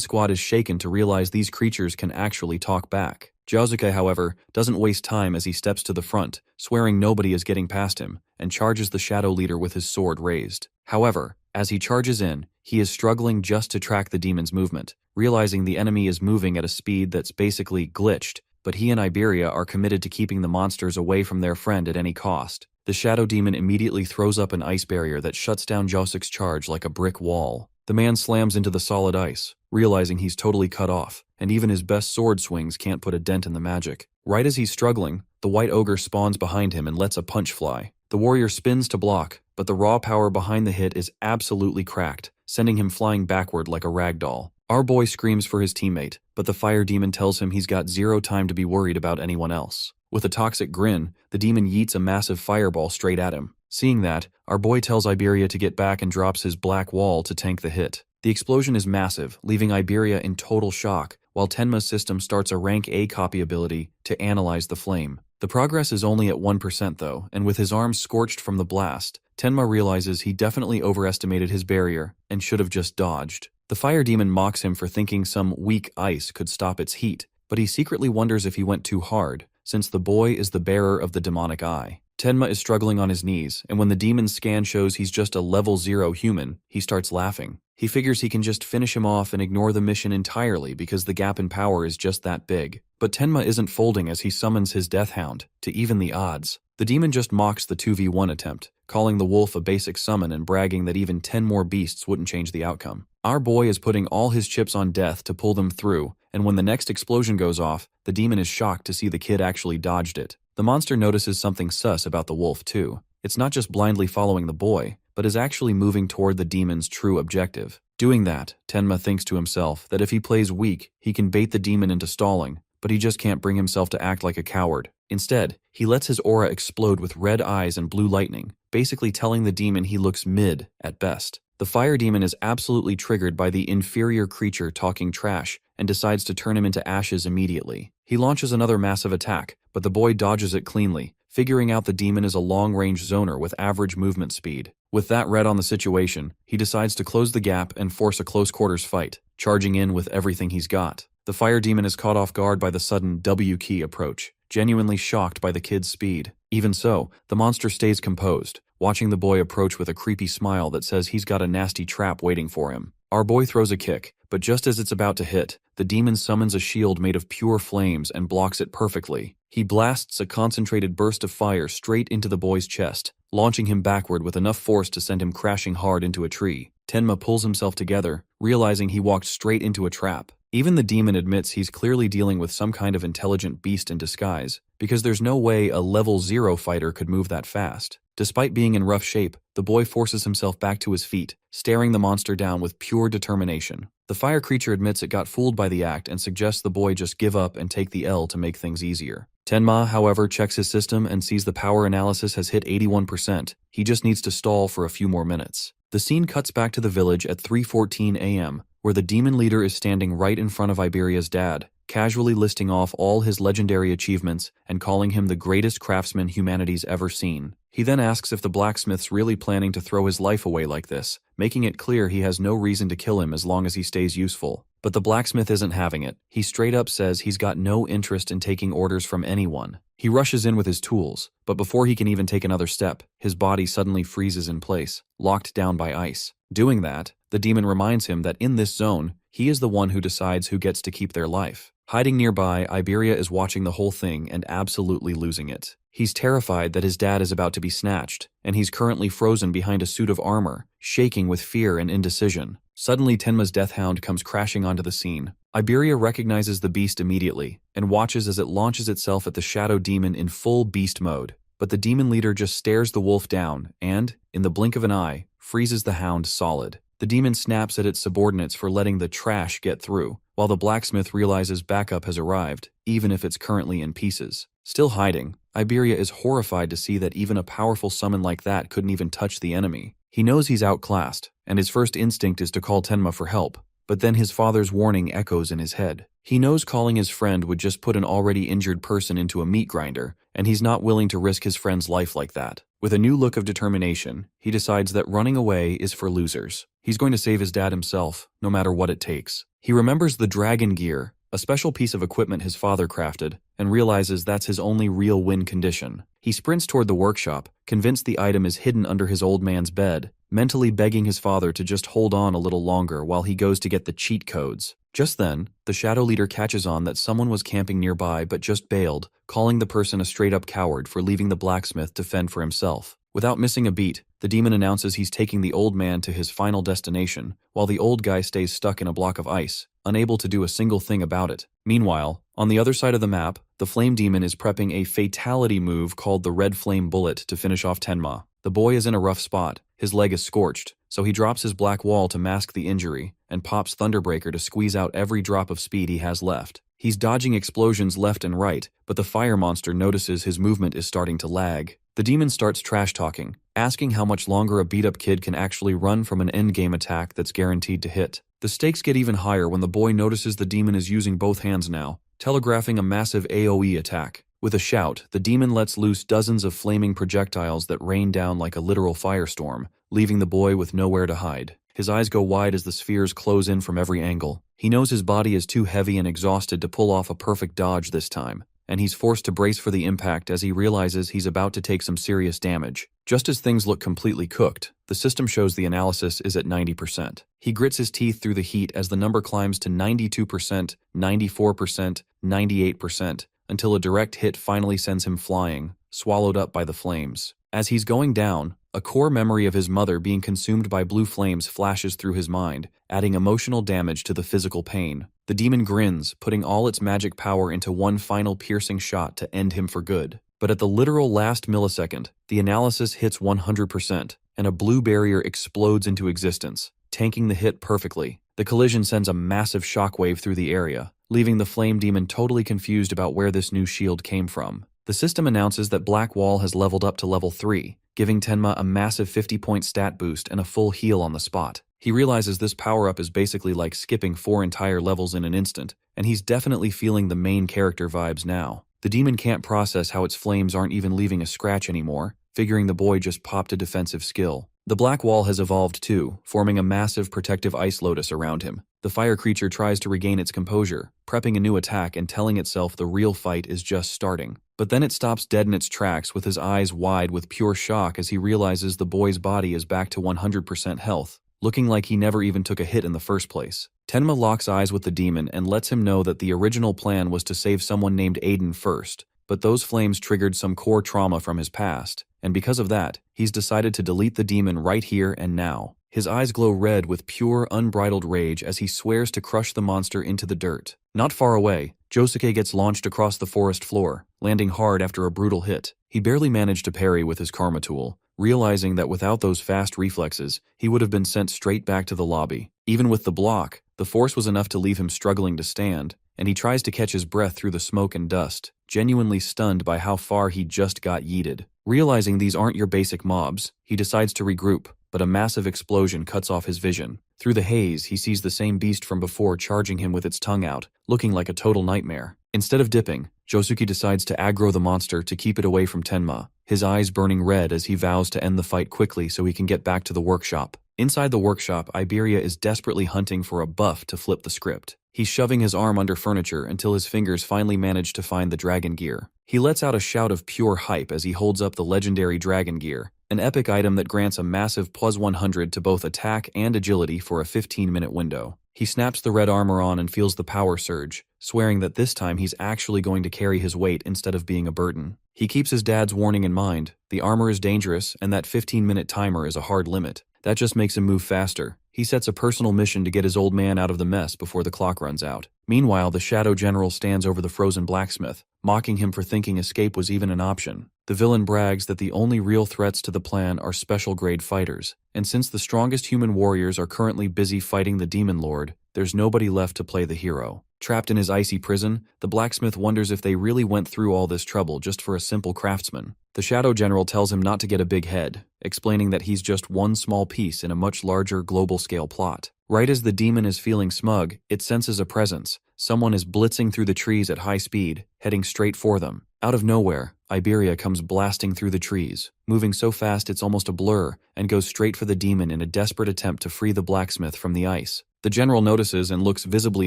squad is shaken to realize these creatures can actually talk back. Josuke, however, doesn't waste time as he steps to the front, swearing nobody is getting past him, and charges the shadow leader with his sword raised. However, as he charges in, he is struggling just to track the demon's movement, realizing the enemy is moving at a speed that's basically glitched, but he and Iberia are committed to keeping the monsters away from their friend at any cost. The shadow demon immediately throws up an ice barrier that shuts down Josuke's charge like a brick wall. The man slams into the solid ice, realizing he's totally cut off, and even his best sword swings can't put a dent in the magic. Right as he's struggling, the white ogre spawns behind him and lets a punch fly. The warrior spins to block, but the raw power behind the hit is absolutely cracked, sending him flying backward like a rag doll. Our boy screams for his teammate, but the fire demon tells him he's got 0 time to be worried about anyone else. With a toxic grin, the demon yeets a massive fireball straight at him. Seeing that, our boy tells Iberia to get back and drops his black wall to tank the hit. The explosion is massive, leaving Iberia in total shock, while Tenma's system starts a rank A copy ability to analyze the flame. The progress is only at 1% though, and with his arms scorched from the blast, Tenma realizes he definitely overestimated his barrier and should have just dodged. The fire demon mocks him for thinking some weak ice could stop its heat, but he secretly wonders if he went too hard, since the boy is the bearer of the demonic eye. Tenma is struggling on his knees, and when the demon's scan shows he's just a level 0 human, he starts laughing. He figures he can just finish him off and ignore the mission entirely because the gap in power is just that big. But Tenma isn't folding as he summons his death hound to even the odds. The demon just mocks the 2v1 attempt, calling the wolf a basic summon and bragging that even 10 more beasts wouldn't change the outcome. Our boy is putting all his chips on death to pull them through, and when the next explosion goes off, the demon is shocked to see the kid actually dodged it. The monster notices something sus about the wolf too. It's not just blindly following the boy, but is actually moving toward the demon's true objective. Doing that, Tenma thinks to himself that if he plays weak, he can bait the demon into stalling, but he just can't bring himself to act like a coward. Instead, he lets his aura explode with red eyes and blue lightning, basically telling the demon he looks mid at best. The fire demon is absolutely triggered by the inferior creature talking trash and decides to turn him into ashes immediately. He launches another massive attack, but the boy dodges it cleanly, figuring out the demon is a long-range zoner with average movement speed. With that read on the situation, he decides to close the gap and force a close-quarters fight, charging in with everything he's got. The fire demon is caught off guard by the sudden W key approach, genuinely shocked by the kid's speed. Even so, the monster stays composed, watching the boy approach with a creepy smile that says he's got a nasty trap waiting for him. Our boy throws a kick, but just as it's about to hit, the demon summons a shield made of pure flames and blocks it perfectly. He blasts a concentrated burst of fire straight into the boy's chest, launching him backward with enough force to send him crashing hard into a tree. Tenma pulls himself together, realizing he walked straight into a trap. Even the demon admits he's clearly dealing with some kind of intelligent beast in disguise, because there's no way a level 0 fighter could move that fast. Despite being in rough shape, the boy forces himself back to his feet, staring the monster down with pure determination. The fire creature admits it got fooled by the act and suggests the boy just give up and take the L to make things easier. Tenma, however, checks his system and sees the power analysis has hit 81%. He just needs to stall for a few more minutes. The scene cuts back to the village at 3:14 a.m., where the demon leader is standing right in front of Iberia's dad, casually listing off all his legendary achievements and calling him the greatest craftsman humanity's ever seen. He then asks if the blacksmith's really planning to throw his life away like this, making it clear he has no reason to kill him as long as he stays useful. But the blacksmith isn't having it. He straight up says he's got no interest in taking orders from anyone. He rushes in with his tools, but before he can even take another step, his body suddenly freezes in place, locked down by ice. Doing that, the demon reminds him that in this zone, he is the one who decides who gets to keep their life. Hiding nearby, Iberia is watching the whole thing and absolutely losing it. He's terrified that his dad is about to be snatched, and he's currently frozen behind a suit of armor, shaking with fear and indecision. Suddenly, Tenma's death hound comes crashing onto the scene. Iberia recognizes the beast immediately, and watches as it launches itself at the shadow demon in full beast mode. But the demon leader just stares the wolf down and, in the blink of an eye, freezes the hound solid. The demon snaps at its subordinates for letting the trash get through, while the blacksmith realizes backup has arrived, even if it's currently in pieces. Still hiding, Iberia is horrified to see that even a powerful summon like that couldn't even touch the enemy. He knows he's outclassed, and his first instinct is to call Tenma for help, but then his father's warning echoes in his head. He knows calling his friend would just put an already injured person into a meat grinder, and he's not willing to risk his friend's life like that. With a new look of determination, he decides that running away is for losers. He's going to save his dad himself, no matter what it takes. He remembers the dragon gear, a special piece of equipment his father crafted, and realizes that's his only real win condition. He sprints toward the workshop, convinced the item is hidden under his old man's bed, mentally begging his father to just hold on a little longer while he goes to get the cheat codes. Just then, the shadow leader catches on that someone was camping nearby but just bailed, calling the person a straight-up coward for leaving the blacksmith to fend for himself. Without missing a beat, the demon announces he's taking the old man to his final destination, while the old guy stays stuck in a block of ice, unable to do a single thing about it. Meanwhile, on the other side of the map, the flame demon is prepping a fatality move called the Red Flame Bullet to finish off Tenma. The boy is in a rough spot. His leg is scorched, so he drops his black wall to mask the injury and pops Thunderbreaker to squeeze out every drop of speed he has left. He's dodging explosions left and right, but the fire monster notices his movement is starting to lag. The demon starts trash-talking, asking how much longer a beat-up kid can actually run from an endgame attack that's guaranteed to hit. The stakes get even higher when the boy notices the demon is using both hands now, telegraphing a massive AoE attack. With a shout, the demon lets loose dozens of flaming projectiles that rain down like a literal firestorm, leaving the boy with nowhere to hide. His eyes go wide as the spheres close in from every angle. He knows his body is too heavy and exhausted to pull off a perfect dodge this time, and he's forced to brace for the impact as he realizes he's about to take some serious damage. Just as things look completely cooked, the system shows the analysis is at 90%. He grits his teeth through the heat as the number climbs to 92%, 94%, 98%, until a direct hit finally sends him flying, swallowed up by the flames. As he's going down, a core memory of his mother being consumed by blue flames flashes through his mind, adding emotional damage to the physical pain. The demon grins, putting all its magic power into one final piercing shot to end him for good. But at the literal last millisecond, the analysis hits 100%, and a blue barrier explodes into existence, tanking the hit perfectly. The collision sends a massive shockwave through the area, leaving the flame demon totally confused about where this new shield came from. The system announces that Black Wall has leveled up to level 3, giving Tenma a massive 50-point stat boost and a full heal on the spot. He realizes this power-up is basically like skipping 4 entire levels in an instant, and he's definitely feeling the main character vibes now. The demon can't process how its flames aren't even leaving a scratch anymore, figuring the boy just popped a defensive skill. The Black Wall has evolved too, forming a massive protective ice lotus around him. The fire creature tries to regain its composure, prepping a new attack and telling itself the real fight is just starting. But then it stops dead in its tracks with his eyes wide with pure shock as he realizes the boy's body is back to 100% health, looking like he never even took a hit in the first place. Tenma locks eyes with the demon and lets him know that the original plan was to save someone named Aiden first, but those flames triggered some core trauma from his past, and because of that, he's decided to delete the demon right here and now. His eyes glow red with pure, unbridled rage as he swears to crush the monster into the dirt. Not far away, Josuke gets launched across the forest floor, landing hard after a brutal hit. He barely managed to parry with his karma tool, realizing that without those fast reflexes, he would have been sent straight back to the lobby. Even with the block, the force was enough to leave him struggling to stand, and he tries to catch his breath through the smoke and dust, genuinely stunned by how far he just got yeeted. Realizing these aren't your basic mobs, he decides to regroup, but a massive explosion cuts off his vision. Through the haze, he sees the same beast from before charging him with its tongue out, looking like a total nightmare. Instead of dipping, Josuke decides to aggro the monster to keep it away from Tenma, his eyes burning red as he vows to end the fight quickly so he can get back to the workshop. Inside the workshop, Iberia is desperately hunting for a buff to flip the script. He's shoving his arm under furniture until his fingers finally manage to find the dragon gear. He lets out a shout of pure hype as he holds up the legendary dragon gear, an epic item that grants a massive +100 to both attack and agility for a 15-minute window. He snaps the red armor on and feels the power surge, swearing that this time he's actually going to carry his weight instead of being a burden. He keeps his dad's warning in mind: the armor is dangerous and that 15-minute timer is a hard limit. That just makes him move faster. He sets a personal mission to get his old man out of the mess before the clock runs out. Meanwhile, the Shadow General stands over the frozen blacksmith, mocking him for thinking escape was even an option. The villain brags that the only real threats to the plan are special-grade fighters, and since the strongest human warriors are currently busy fighting the Demon Lord, there's nobody left to play the hero. Trapped in his icy prison, the blacksmith wonders if they really went through all this trouble just for a simple craftsman. The Shadow General tells him not to get a big head, explaining that he's just one small piece in a much larger global-scale plot. Right as the demon is feeling smug, it senses a presence. Someone is blitzing through the trees at high speed, heading straight for them. Out of nowhere, Iberia comes blasting through the trees, moving so fast it's almost a blur, and goes straight for the demon in a desperate attempt to free the blacksmith from the ice. The general notices and looks visibly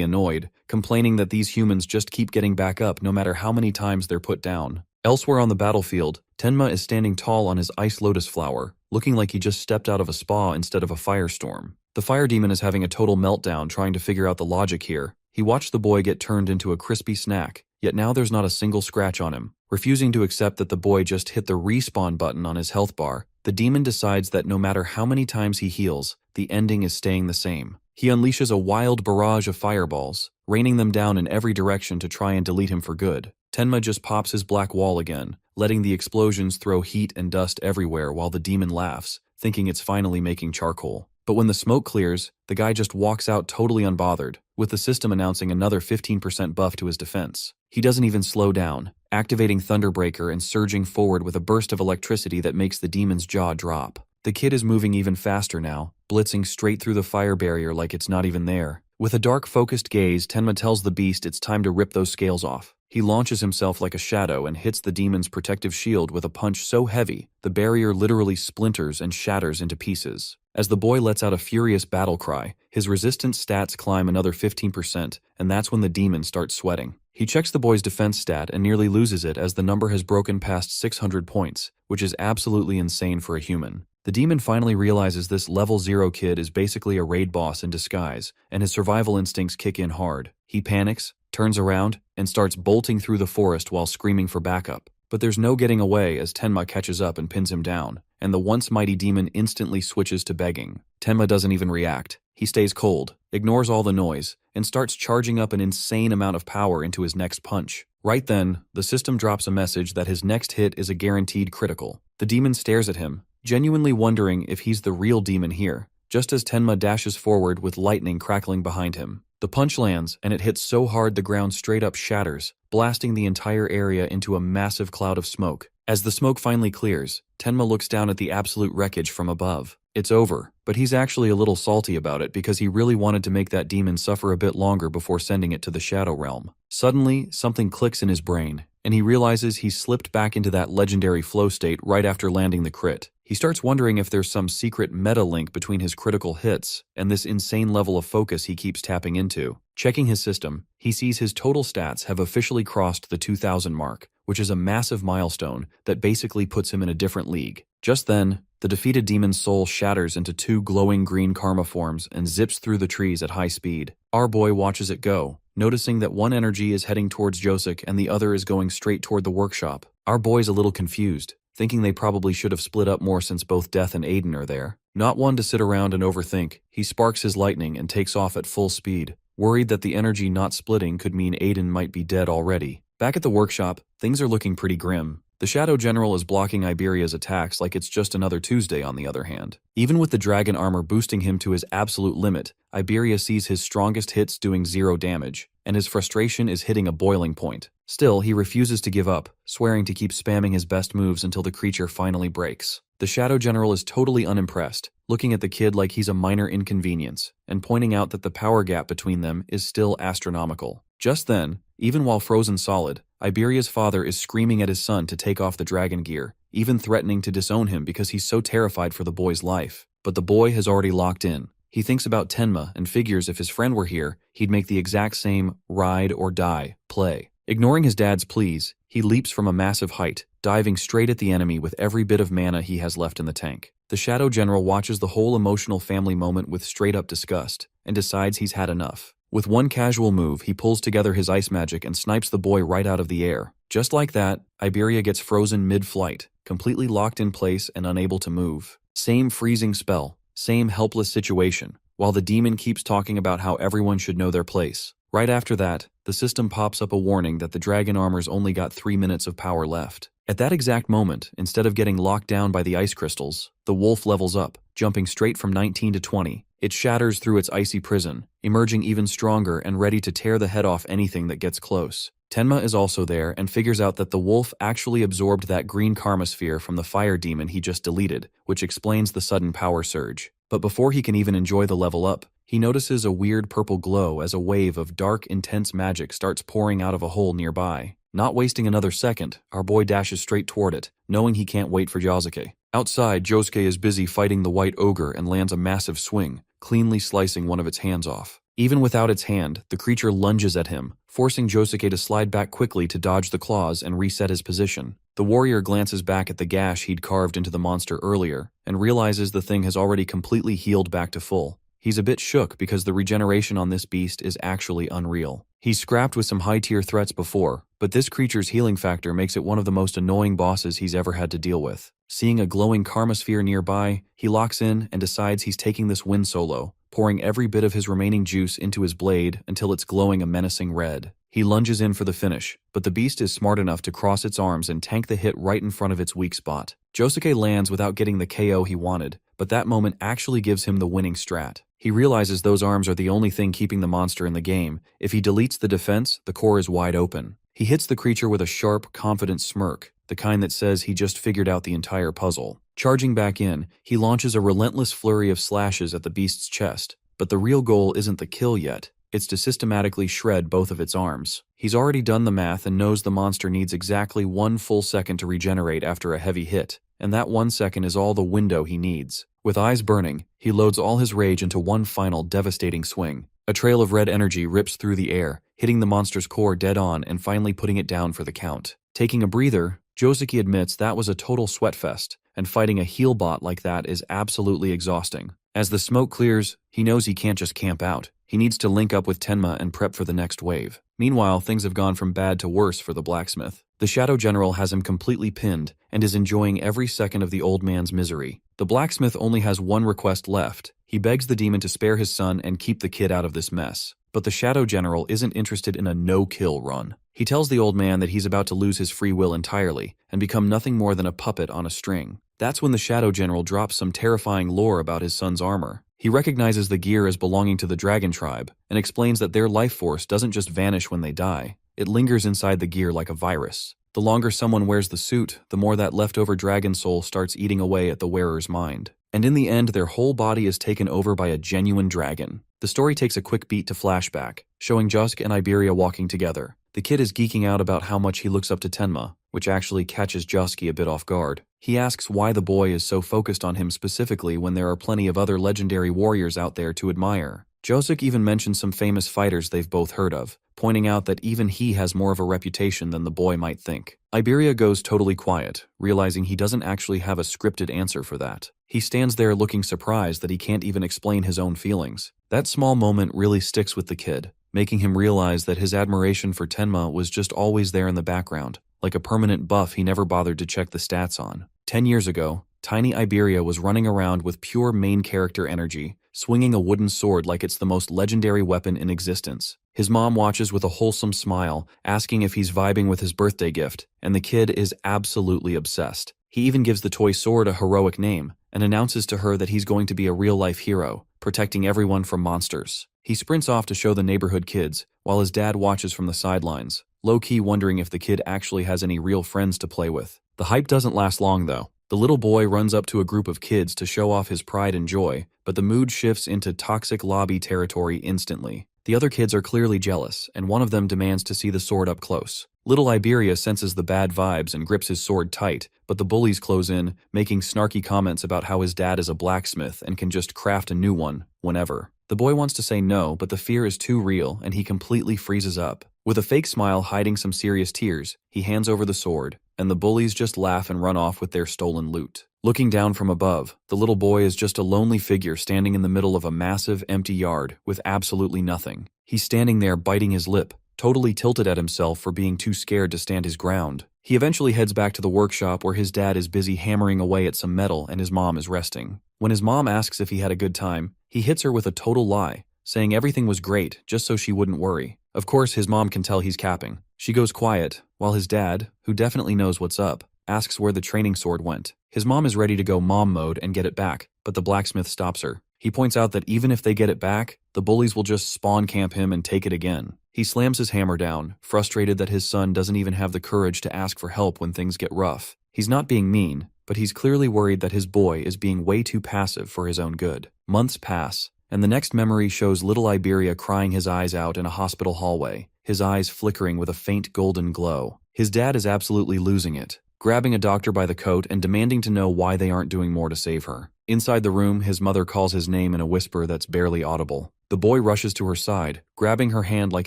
annoyed, complaining that these humans just keep getting back up no matter how many times they're put down. Elsewhere on the battlefield, Tenma is standing tall on his ice lotus flower, looking like he just stepped out of a spa instead of a firestorm. The fire demon is having a total meltdown trying to figure out the logic here. He watched the boy get turned into a crispy snack, yet now there's not a single scratch on him. Refusing to accept that the boy just hit the respawn button on his health bar, the demon decides that no matter how many times he heals, the ending is staying the same. He unleashes a wild barrage of fireballs, raining them down in every direction to try and delete him for good. Tenma just pops his black wall again, letting the explosions throw heat and dust everywhere while the demon laughs, thinking it's finally making charcoal. But when the smoke clears, the guy just walks out totally unbothered, with the system announcing another 15% buff to his defense. He doesn't even slow down, activating Thunderbreaker and surging forward with a burst of electricity that makes the demon's jaw drop. The kid is moving even faster now, blitzing straight through the fire barrier like it's not even there. With a dark, focused gaze, Tenma tells the beast it's time to rip those scales off. He launches himself like a shadow and hits the demon's protective shield with a punch so heavy, the barrier literally splinters and shatters into pieces. As the boy lets out a furious battle cry, his resistance stats climb another 15%, and that's when the demon starts sweating. He checks the boy's defense stat and nearly loses it as the number has broken past 600 points, which is absolutely insane for a human. The demon finally realizes this level 0 kid is basically a raid boss in disguise, and his survival instincts kick in hard. He panics, turns around, and starts bolting through the forest while screaming for backup. But there's no getting away as Tenma catches up and pins him down, and the once mighty demon instantly switches to begging. Tenma doesn't even react. He stays cold, ignores all the noise, and starts charging up an insane amount of power into his next punch. Right then, the system drops a message that his next hit is a guaranteed critical. The demon stares at him, genuinely wondering if he's the real demon here, just as Tenma dashes forward with lightning crackling behind him. The punch lands, and it hits so hard the ground straight up shatters, blasting the entire area into a massive cloud of smoke. As the smoke finally clears, Tenma looks down at the absolute wreckage from above. It's over, but he's actually a little salty about it because he really wanted to make that demon suffer a bit longer before sending it to the Shadow Realm. Suddenly, something clicks in his brain, and he realizes he's slipped back into that legendary flow state right after landing the crit. He starts wondering if there's some secret meta link between his critical hits and this insane level of focus he keeps tapping into. Checking his system, he sees his total stats have officially crossed the 2,000 mark, which is a massive milestone that basically puts him in a different league. Just then, the defeated demon's soul shatters into 2 glowing green karma forms and zips through the trees at high speed. Our boy watches it go, noticing that one energy is heading towards Josuke and the other is going straight toward the workshop. Our boy's a little confused, thinking they probably should have split up more since both Death and Aiden are there. Not one to sit around and overthink, he sparks his lightning and takes off at full speed, worried that the energy not splitting could mean Aiden might be dead already. Back at the workshop, things are looking pretty grim. The Shadow General is blocking Iberia's attacks like it's just another Tuesday on the other hand. Even with the dragon armor boosting him to his absolute limit, Iberia sees his strongest hits doing 0 damage, and his frustration is hitting a boiling point. Still, he refuses to give up, swearing to keep spamming his best moves until the creature finally breaks. The Shadow General is totally unimpressed, looking at the kid like he's a minor inconvenience, and pointing out that the power gap between them is still astronomical. Just then, even while frozen solid, Iberia's father is screaming at his son to take off the dragon gear, even threatening to disown him because he's so terrified for the boy's life. But the boy has already locked in. He thinks about Tenma and figures if his friend were here, he'd make the exact same ride or die play. Ignoring his dad's pleas, he leaps from a massive height, diving straight at the enemy with every bit of mana he has left in the tank. The Shadow General watches the whole emotional family moment with straight-up disgust, and decides he's had enough. With one casual move, he pulls together his ice magic and snipes the boy right out of the air. Just like that, Iberia gets frozen mid-flight, completely locked in place and unable to move. Same freezing spell, same helpless situation, while the demon keeps talking about how everyone should know their place. Right after that, the system pops up a warning that the dragon armor's only got 3 minutes of power left. At that exact moment, instead of getting locked down by the ice crystals, the wolf levels up, jumping straight from 19 to 20. It shatters through its icy prison, emerging even stronger and ready to tear the head off anything that gets close. Tenma is also there and figures out that the wolf actually absorbed that green karma sphere from the fire demon he just deleted, which explains the sudden power surge. But before he can even enjoy the level up, he notices a weird purple glow as a wave of dark, intense magic starts pouring out of a hole nearby. Not wasting another second, our boy dashes straight toward it, knowing he can't wait for Josuke. Outside, Josuke is busy fighting the white ogre and lands a massive swing, cleanly slicing one of its hands off. Even without its hand, the creature lunges at him, forcing Josuke to slide back quickly to dodge the claws and reset his position. The warrior glances back at the gash he'd carved into the monster earlier, and realizes the thing has already completely healed back to full. He's a bit shook because the regeneration on this beast is actually unreal. He's scrapped with some high-tier threats before, but this creature's healing factor makes it one of the most annoying bosses he's ever had to deal with. Seeing a glowing karma sphere nearby, he locks in and decides he's taking this win solo, pouring every bit of his remaining juice into his blade until it's glowing a menacing red. He lunges in for the finish, but the beast is smart enough to cross its arms and tank the hit right in front of its weak spot. Josuke lands without getting the KO he wanted, but that moment actually gives him the winning strat. He realizes those arms are the only thing keeping the monster in the game. If he deletes the defense, the core is wide open. He hits the creature with a sharp, confident smirk, the kind that says he just figured out the entire puzzle. Charging back in, he launches a relentless flurry of slashes at the beast's chest, but the real goal isn't the kill yet. It's to systematically shred both of its arms. He's already done the math and knows the monster needs exactly 1 full second to regenerate after a heavy hit, and that 1 second is all the window he needs. With eyes burning, he loads all his rage into one final devastating swing. A trail of red energy rips through the air, hitting the monster's core dead on and finally putting it down for the count. Taking a breather, Josuke admits that was a total sweatfest, and fighting a heal bot like that is absolutely exhausting. As the smoke clears, he knows he can't just camp out. He needs to link up with Tenma and prep for the next wave. Meanwhile, things have gone from bad to worse for the blacksmith. The Shadow General has him completely pinned and is enjoying every second of the old man's misery. The blacksmith only has one request left. He begs the demon to spare his son and keep the kid out of this mess. But the Shadow General isn't interested in a no-kill run. He tells the old man that he's about to lose his free will entirely and become nothing more than a puppet on a string. That's when the Shadow General drops some terrifying lore about his son's armor. He recognizes the gear as belonging to the Dragon Tribe and explains that their life force doesn't just vanish when they die. It lingers inside the gear like a virus. The longer someone wears the suit, the more that leftover dragon soul starts eating away at the wearer's mind. And in the end, their whole body is taken over by a genuine dragon. The story takes a quick beat to flashback, showing Jusk and Iberia walking together. The kid is geeking out about how much he looks up to Tenma, which actually catches Jusky a bit off guard. He asks why the boy is so focused on him specifically when there are plenty of other legendary warriors out there to admire. Josuk even mentions some famous fighters they've both heard of, pointing out that even he has more of a reputation than the boy might think. Iberia goes totally quiet, realizing he doesn't actually have a scripted answer for that. He stands there looking surprised that he can't even explain his own feelings. That small moment really sticks with the kid, making him realize that his admiration for Tenma was just always there in the background, like a permanent buff he never bothered to check the stats on. 10 years ago, tiny Iberia was running around with pure main character energy, swinging a wooden sword like it's the most legendary weapon in existence. His mom watches with a wholesome smile, asking if he's vibing with his birthday gift, and the kid is absolutely obsessed. He even gives the toy sword a heroic name, and announces to her that he's going to be a real-life hero, protecting everyone from monsters. He sprints off to show the neighborhood kids, while his dad watches from the sidelines, low-key wondering if the kid actually has any real friends to play with. The hype doesn't last long, though. The little boy runs up to a group of kids to show off his pride and joy, but the mood shifts into toxic lobby territory instantly. The other kids are clearly jealous, and one of them demands to see the sword up close. Little Iberia senses the bad vibes and grips his sword tight, but the bullies close in, making snarky comments about how his dad is a blacksmith and can just craft a new one, whenever. The boy wants to say no, but the fear is too real, and he completely freezes up. With a fake smile hiding some serious tears, he hands over the sword, and the bullies just laugh and run off with their stolen loot. Looking down from above, the little boy is just a lonely figure standing in the middle of a massive, empty yard with absolutely nothing. He's standing there biting his lip, totally tilted at himself for being too scared to stand his ground. He eventually heads back to the workshop where his dad is busy hammering away at some metal and his mom is resting. When his mom asks if he had a good time, he hits her with a total lie, saying everything was great just so she wouldn't worry. Of course, his mom can tell he's capping. She goes quiet, while his dad, who definitely knows what's up, asks where the training sword went. His mom is ready to go mom mode and get it back, but the blacksmith stops her. He points out that even if they get it back, the bullies will just spawn camp him and take it again. He slams his hammer down, frustrated that his son doesn't even have the courage to ask for help when things get rough. He's not being mean, but he's clearly worried that his boy is being way too passive for his own good. Months pass, and the next memory shows little Iberia crying his eyes out in a hospital hallway, his eyes flickering with a faint golden glow. His dad is absolutely losing it, grabbing a doctor by the coat and demanding to know why they aren't doing more to save her. Inside the room, his mother calls his name in a whisper that's barely audible. The boy rushes to her side, grabbing her hand like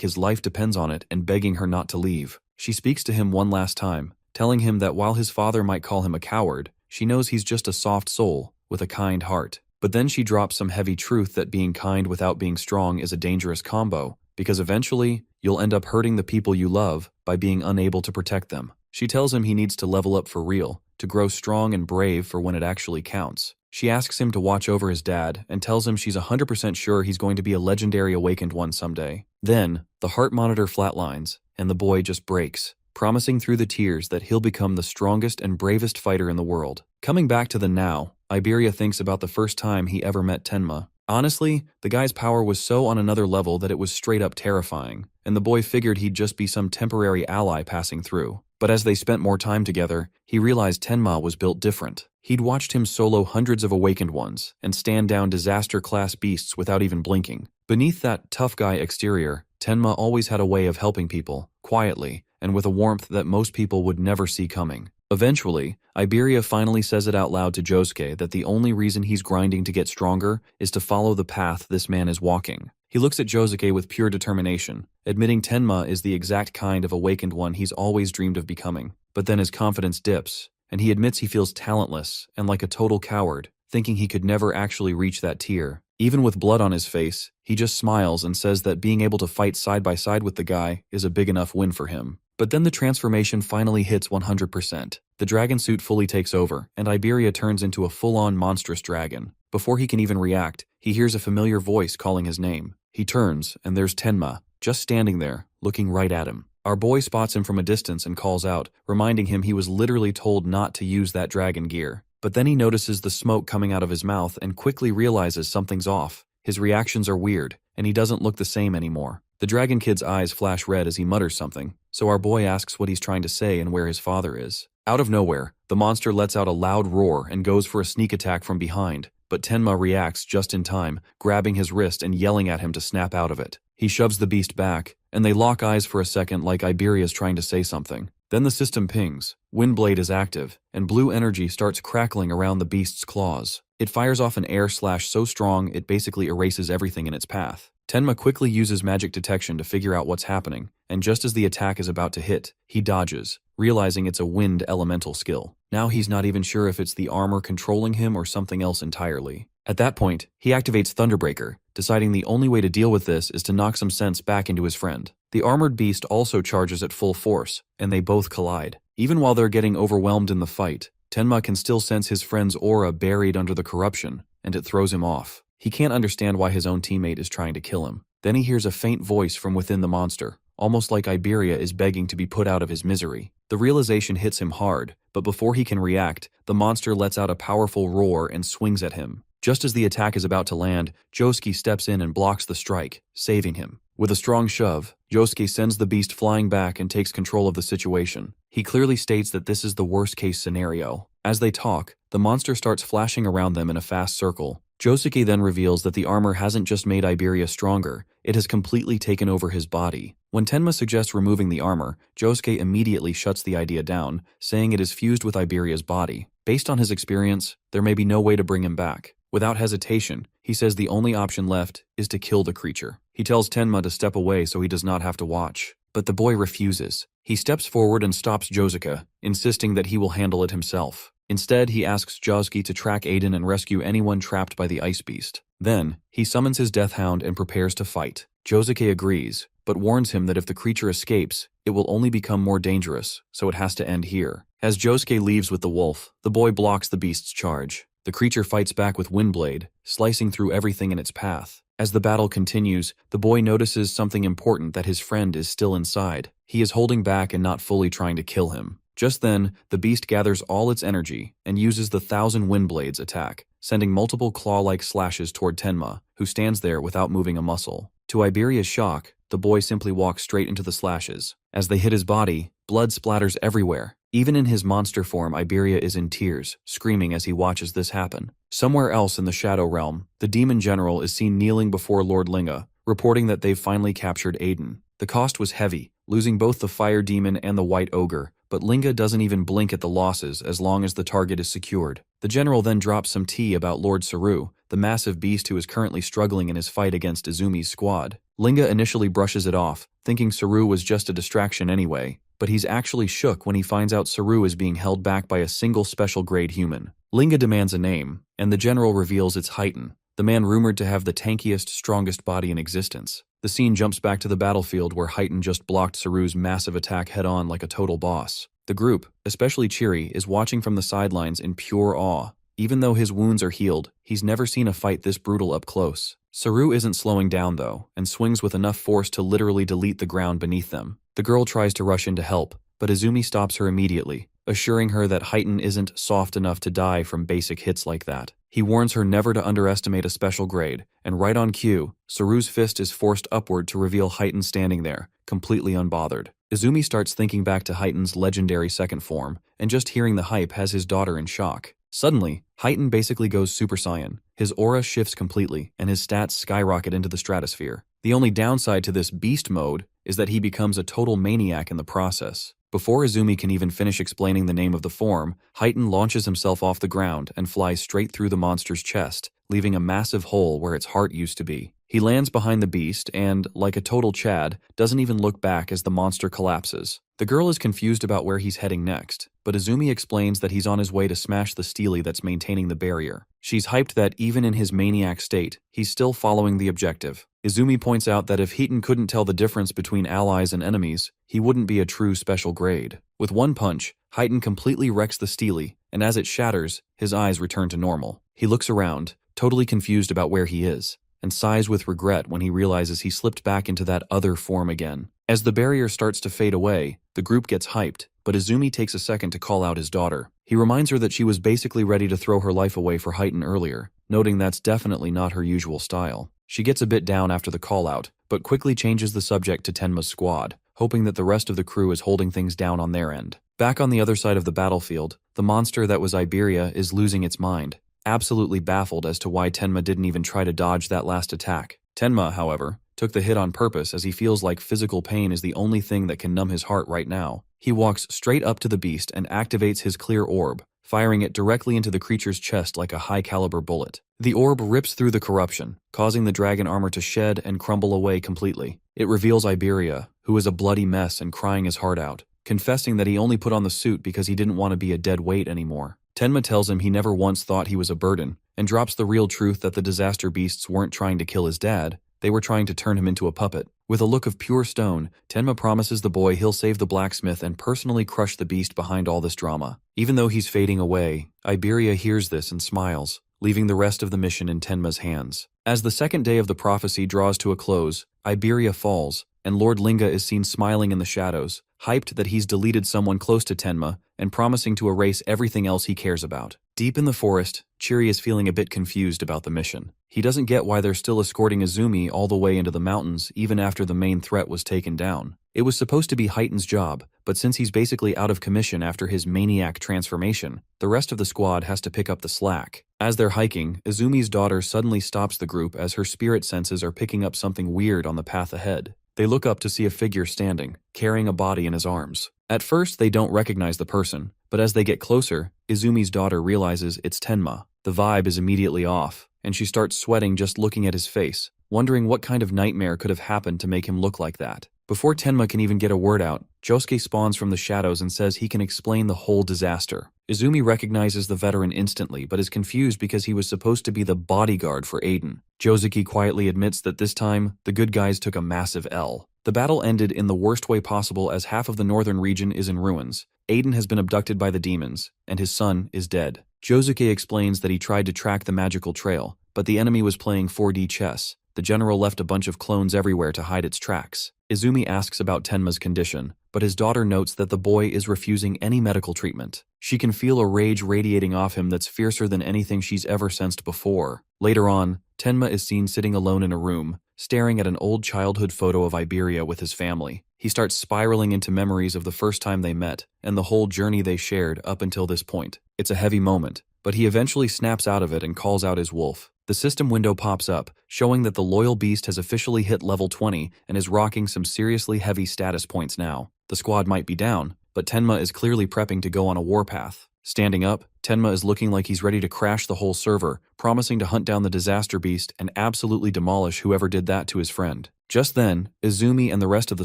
his life depends on it and begging her not to leave. She speaks to him one last time, telling him that while his father might call him a coward, she knows he's just a soft soul with a kind heart. But then she drops some heavy truth that being kind without being strong is a dangerous combo, because eventually, you'll end up hurting the people you love by being unable to protect them. She tells him he needs to level up for real, to grow strong and brave for when it actually counts. She asks him to watch over his dad and tells him she's 100% sure he's going to be a legendary awakened one someday. Then, the heart monitor flatlines, and the boy just breaks, promising through the tears that he'll become the strongest and bravest fighter in the world. Coming back to the now, Iberia thinks about the first time he ever met Tenma. Honestly, the guy's power was so on another level that it was straight up terrifying, and the boy figured he'd just be some temporary ally passing through. But as they spent more time together, he realized Tenma was built different. He'd watched him solo hundreds of awakened ones and stand down disaster-class beasts without even blinking. Beneath that tough guy exterior, Tenma always had a way of helping people, quietly, and with a warmth that most people would never see coming. Eventually, Iberia finally says it out loud to Josuke that the only reason he's grinding to get stronger is to follow the path this man is walking. He looks at Josuke with pure determination, admitting Tenma is the exact kind of awakened one he's always dreamed of becoming. But then his confidence dips, and he admits he feels talentless and like a total coward, thinking he could never actually reach that tier. Even with blood on his face, he just smiles and says that being able to fight side by side with the guy is a big enough win for him. But then the transformation finally hits 100%. The dragon suit fully takes over, and Iberia turns into a full-on monstrous dragon. Before he can even react, he hears a familiar voice calling his name. He turns, and there's Tenma, just standing there, looking right at him. Our boy spots him from a distance and calls out, reminding him he was literally told not to use that dragon gear. But then he notices the smoke coming out of his mouth and quickly realizes something's off. His reactions are weird, and he doesn't look the same anymore. The dragon kid's eyes flash red as he mutters something, so our boy asks what he's trying to say and where his father is. Out of nowhere, the monster lets out a loud roar and goes for a sneak attack from behind, but Tenma reacts just in time, grabbing his wrist and yelling at him to snap out of it. He shoves the beast back, and they lock eyes for a second like Iberia's trying to say something. Then the system pings, Windblade is active, and blue energy starts crackling around the beast's claws. It fires off an air slash so strong it basically erases everything in its path. Tenma quickly uses magic detection to figure out what's happening, and just as the attack is about to hit, he dodges, realizing it's a wind elemental skill. Now he's not even sure if it's the armor controlling him or something else entirely. At that point, he activates Thunderbreaker, deciding the only way to deal with this is to knock some sense back into his friend. The armored beast also charges at full force, and they both collide. Even while they're getting overwhelmed in the fight, Tenma can still sense his friend's aura buried under the corruption, and it throws him off. He can't understand why his own teammate is trying to kill him. Then he hears a faint voice from within the monster, almost like Iberia is begging to be put out of his misery. The realization hits him hard, but before he can react, the monster lets out a powerful roar and swings at him. Just as the attack is about to land, Josuke steps in and blocks the strike, saving him. With a strong shove, Josuke sends the beast flying back and takes control of the situation. He clearly states that this is the worst-case scenario. As they talk, the monster starts flashing around them in a fast circle. Josuke then reveals that the armor hasn't just made Iberia stronger, it has completely taken over his body. When Tenma suggests removing the armor, Josuke immediately shuts the idea down, saying it is fused with Iberia's body. Based on his experience, there may be no way to bring him back. Without hesitation, he says the only option left is to kill the creature. He tells Tenma to step away so he does not have to watch. But the boy refuses. He steps forward and stops Josuke, insisting that he will handle it himself. Instead, he asks Josuke to track Aiden and rescue anyone trapped by the ice beast. Then, he summons his death hound and prepares to fight. Josuke agrees, but warns him that if the creature escapes, it will only become more dangerous, so it has to end here. As Josuke leaves with the wolf, the boy blocks the beast's charge. The creature fights back with Windblade, slicing through everything in its path. As the battle continues, the boy notices something important, that his friend is still inside. He is holding back and not fully trying to kill him. Just then, the beast gathers all its energy and uses the 1,000 Windblades attack, sending multiple claw-like slashes toward Tenma, who stands there without moving a muscle. To Iberia's shock, the boy simply walks straight into the slashes. As they hit his body, blood splatters everywhere. Even in his monster form, Iberia is in tears, screaming as he watches this happen. Somewhere else in the Shadow Realm, the demon general is seen kneeling before Lord Linga, reporting that they've finally captured Aiden. The cost was heavy, losing both the fire demon and the white ogre, but Linga doesn't even blink at the losses as long as the target is secured. The general then drops some tea about Lord Saru, the massive beast who is currently struggling in his fight against Izumi's squad. Linga initially brushes it off, thinking Saru was just a distraction anyway, but he's actually shook when he finds out Saru is being held back by a single special-grade human. Linga demands a name, and the general reveals it's Heighten, the man rumored to have the tankiest, strongest body in existence. The scene jumps back to the battlefield where Heighten just blocked Saru's massive attack head-on like a total boss. The group, especially Chiri, is watching from the sidelines in pure awe. Even though his wounds are healed, he's never seen a fight this brutal up close. Saru isn't slowing down though, and swings with enough force to literally delete the ground beneath them. The girl tries to rush in to help, but Izumi stops her immediately, assuring her that Heighten isn't soft enough to die from basic hits like that. He warns her never to underestimate a special grade, and right on cue, Saru's fist is forced upward to reveal Heighten standing there, completely unbothered. Izumi starts thinking back to Heighten's legendary second form, and just hearing the hype has his daughter in shock. Suddenly, Heighten basically goes Super Saiyan. His aura shifts completely, and his stats skyrocket into the stratosphere. The only downside to this beast mode is that he becomes a total maniac in the process. Before Izumi can even finish explaining the name of the form, Heighten launches himself off the ground and flies straight through the monster's chest, leaving a massive hole where its heart used to be. He lands behind the beast and, like a total Chad, doesn't even look back as the monster collapses. The girl is confused about where he's heading next, but Izumi explains that he's on his way to smash the Steely that's maintaining the barrier. She's hyped that even in his maniac state, he's still following the objective. Izumi points out that if Heighten couldn't tell the difference between allies and enemies, he wouldn't be a true special grade. With one punch, Heighten completely wrecks the Steely, and as it shatters, his eyes return to normal. He looks around, totally confused about where he is, and sighs with regret when he realizes he slipped back into that other form again. As the barrier starts to fade away, the group gets hyped, but Izumi takes a second to call out his daughter. He reminds her that she was basically ready to throw her life away for Heighten earlier, noting that's definitely not her usual style. She gets a bit down after the call-out, but quickly changes the subject to Tenma's squad, hoping that the rest of the crew is holding things down on their end. Back on the other side of the battlefield, the monster that was Iberia is losing its mind, absolutely baffled as to why Tenma didn't even try to dodge that last attack. Tenma, however, took the hit on purpose as he feels like physical pain is the only thing that can numb his heart right now. He walks straight up to the beast and activates his clear orb, firing it directly into the creature's chest like a high-caliber bullet. The orb rips through the corruption, causing the dragon armor to shed and crumble away completely. It reveals Iberia, who is a bloody mess and crying his heart out, confessing that he only put on the suit because he didn't want to be a dead weight anymore. Tenma tells him he never once thought he was a burden, and drops the real truth that the disaster beasts weren't trying to kill his dad, They were trying to turn him into a puppet. With a look of pure stone, Tenma promises the boy he'll save the blacksmith and personally crush the beast behind all this drama. Even though he's fading away, Iberia hears this and smiles, leaving the rest of the mission in Tenma's hands. As the second day of the prophecy draws to a close, Iberia falls, and Lord Linga is seen smiling in the shadows, hyped that he's deleted someone close to Tenma and promising to erase everything else he cares about. Deep in the forest, Chiri is feeling a bit confused about the mission. He doesn't get why they're still escorting Izumi all the way into the mountains even after the main threat was taken down. It was supposed to be Heighten's job, but since he's basically out of commission after his maniac transformation, the rest of the squad has to pick up the slack. As they're hiking, Izumi's daughter suddenly stops the group as her spirit senses are picking up something weird on the path ahead. They look up to see a figure standing, carrying a body in his arms. At first, they don't recognize the person, but as they get closer, Izumi's daughter realizes it's Tenma. The vibe is immediately off, and she starts sweating just looking at his face, wondering what kind of nightmare could have happened to make him look like that. Before Tenma can even get a word out, Josuke spawns from the shadows and says he can explain the whole disaster. Izumi recognizes the veteran instantly but is confused because he was supposed to be the bodyguard for Aiden. Josuke quietly admits that this time, the good guys took a massive L. The battle ended in the worst way possible as half of the northern region is in ruins. Aiden has been abducted by the demons, and his son is dead. Josuke explains that he tried to track the magical trail, but the enemy was playing 4D chess. The general left a bunch of clones everywhere to hide its tracks. Izumi asks about Tenma's condition, but his daughter notes that the boy is refusing any medical treatment. She can feel a rage radiating off him that's fiercer than anything she's ever sensed before. Later on, Tenma is seen sitting alone in a room, staring at an old childhood photo of Iberia with his family. He starts spiraling into memories of the first time they met and the whole journey they shared up until this point. It's a heavy moment, but he eventually snaps out of it and calls out his wolf. The system window pops up, showing that the loyal beast has officially hit level 20 and is rocking some seriously heavy status points now. The squad might be down, but Tenma is clearly prepping to go on a warpath. Standing up, Tenma is looking like he's ready to crash the whole server, promising to hunt down the disaster beast and absolutely demolish whoever did that to his friend. Just then, Izumi and the rest of the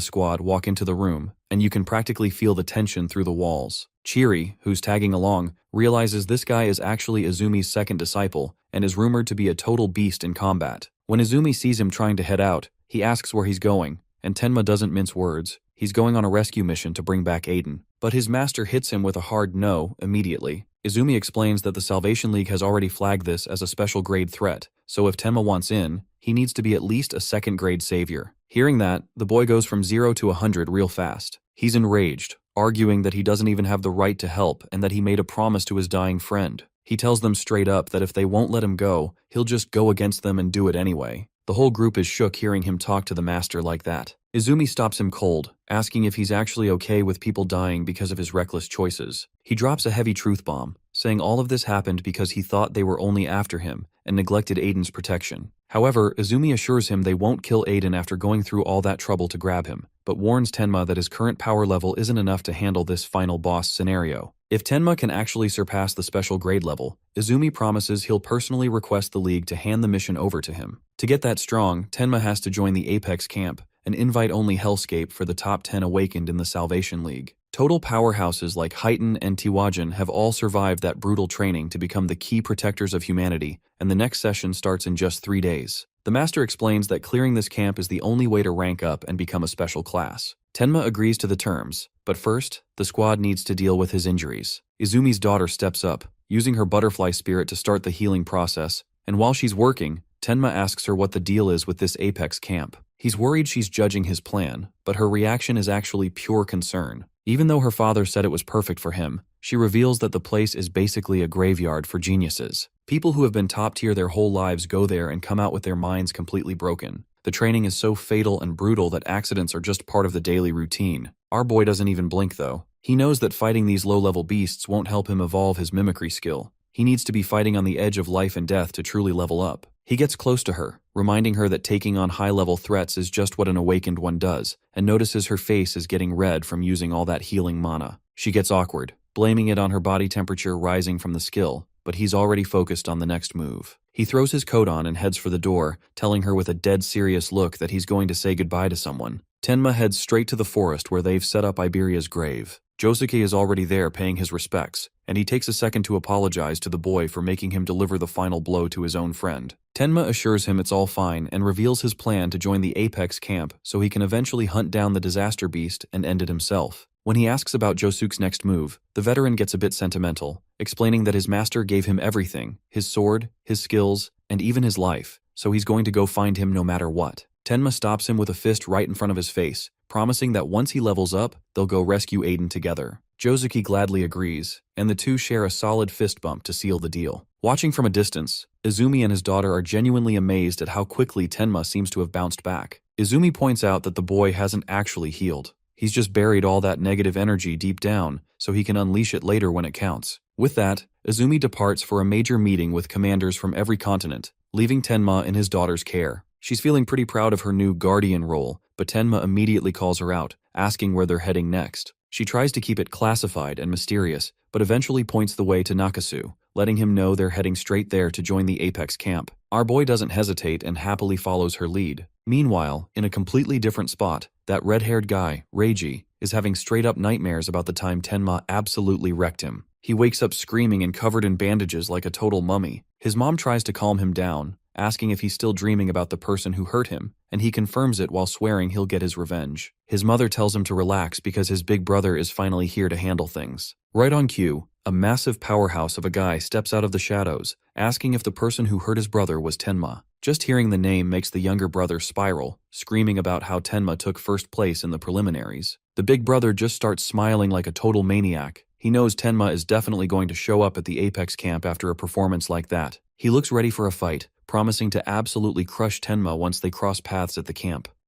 squad walk into the room, and you can practically feel the tension through the walls. Chiri, who's tagging along, realizes this guy is actually Izumi's second disciple and is rumored to be a total beast in combat. When Izumi sees him trying to head out, he asks where he's going, and Tenma doesn't mince words. He's going on a rescue mission to bring back Aiden. But his master hits him with a hard no immediately. Izumi explains that the Salvation League has already flagged this as a special grade threat, so if Tenma wants in, he needs to be at least a second grade savior. Hearing that, the boy goes from 0 to 100 real fast. He's enraged, arguing that he doesn't even have the right to help and that he made a promise to his dying friend. He tells them straight up that if they won't let him go, he'll just go against them and do it anyway. The whole group is shook hearing him talk to the master like that. Izumi stops him cold, asking if he's actually okay with people dying because of his reckless choices. He drops a heavy truth bomb, saying all of this happened because he thought they were only after him and neglected Aiden's protection. However, Izumi assures him they won't kill Aiden after going through all that trouble to grab him, but warns Tenma that his current power level isn't enough to handle this final boss scenario. If Tenma can actually surpass the special grade level, Izumi promises he'll personally request the League to hand the mission over to him. To get that strong, Tenma has to join the Apex camp, an invite-only hellscape for the top 10 awakened in the Salvation League. Total powerhouses like Heighten and Tiwajin have all survived that brutal training to become the key protectors of humanity, and the next session starts in just 3 days. The master explains that clearing this camp is the only way to rank up and become a special class. Tenma agrees to the terms, but first, the squad needs to deal with his injuries. Izumi's daughter steps up, using her butterfly spirit to start the healing process, and while she's working, Tenma asks her what the deal is with this Apex camp. He's worried she's judging his plan, but her reaction is actually pure concern. Even though her father said it was perfect for him, she reveals that the place is basically a graveyard for geniuses. People who have been top tier their whole lives go there and come out with their minds completely broken. The training is so fatal and brutal that accidents are just part of the daily routine. Our boy doesn't even blink though. He knows that fighting these low-level beasts won't help him evolve his mimicry skill. He needs to be fighting on the edge of life and death to truly level up. He gets close to her, reminding her that taking on high-level threats is just what an awakened one does, and notices her face is getting red from using all that healing mana. She gets awkward, blaming it on her body temperature rising from the skill, but he's already focused on the next move. He throws his coat on and heads for the door, telling her with a dead serious look that he's going to say goodbye to someone. Tenma heads straight to the forest where they've set up Iberia's grave. Josuke is already there paying his respects, and he takes a second to apologize to the boy for making him deliver the final blow to his own friend. Tenma assures him it's all fine and reveals his plan to join the Apex camp so he can eventually hunt down the disaster beast and end it himself. When he asks about Josuke's next move, the veteran gets a bit sentimental, explaining that his master gave him everything, his sword, his skills, and even his life, so he's going to go find him no matter what. Tenma stops him with a fist right in front of his face, promising that once he levels up, they'll go rescue Aiden together. Josuke gladly agrees, and the two share a solid fist bump to seal the deal. Watching from a distance, Izumi and his daughter are genuinely amazed at how quickly Tenma seems to have bounced back. Izumi points out that the boy hasn't actually healed. He's just buried all that negative energy deep down, so he can unleash it later when it counts. With that, Izumi departs for a major meeting with commanders from every continent, leaving Tenma in his daughter's care. She's feeling pretty proud of her new guardian role, but Tenma immediately calls her out, asking where they're heading next. She tries to keep it classified and mysterious, but eventually points the way to Nakasu, letting him know they're heading straight there to join the Apex camp. Our boy doesn't hesitate and happily follows her lead. Meanwhile, in a completely different spot, that red-haired guy, Reiji, is having straight-up nightmares about the time Tenma absolutely wrecked him. He wakes up screaming and covered in bandages like a total mummy. His mom tries to calm him down, asking if he's still dreaming about the person who hurt him, and he confirms it while swearing he'll get his revenge. His mother tells him to relax because his big brother is finally here to handle things. Right on cue, a massive powerhouse of a guy steps out of the shadows, asking if the person who hurt his brother was Tenma. Just hearing the name makes the younger brother spiral, screaming about how Tenma took first place in the preliminaries. The big brother just starts smiling like a total maniac. He knows Tenma is definitely going to show up at the Apex camp after a performance like that. He looks ready for a fight, promising to absolutely crush Tenma once they cross paths at the camp.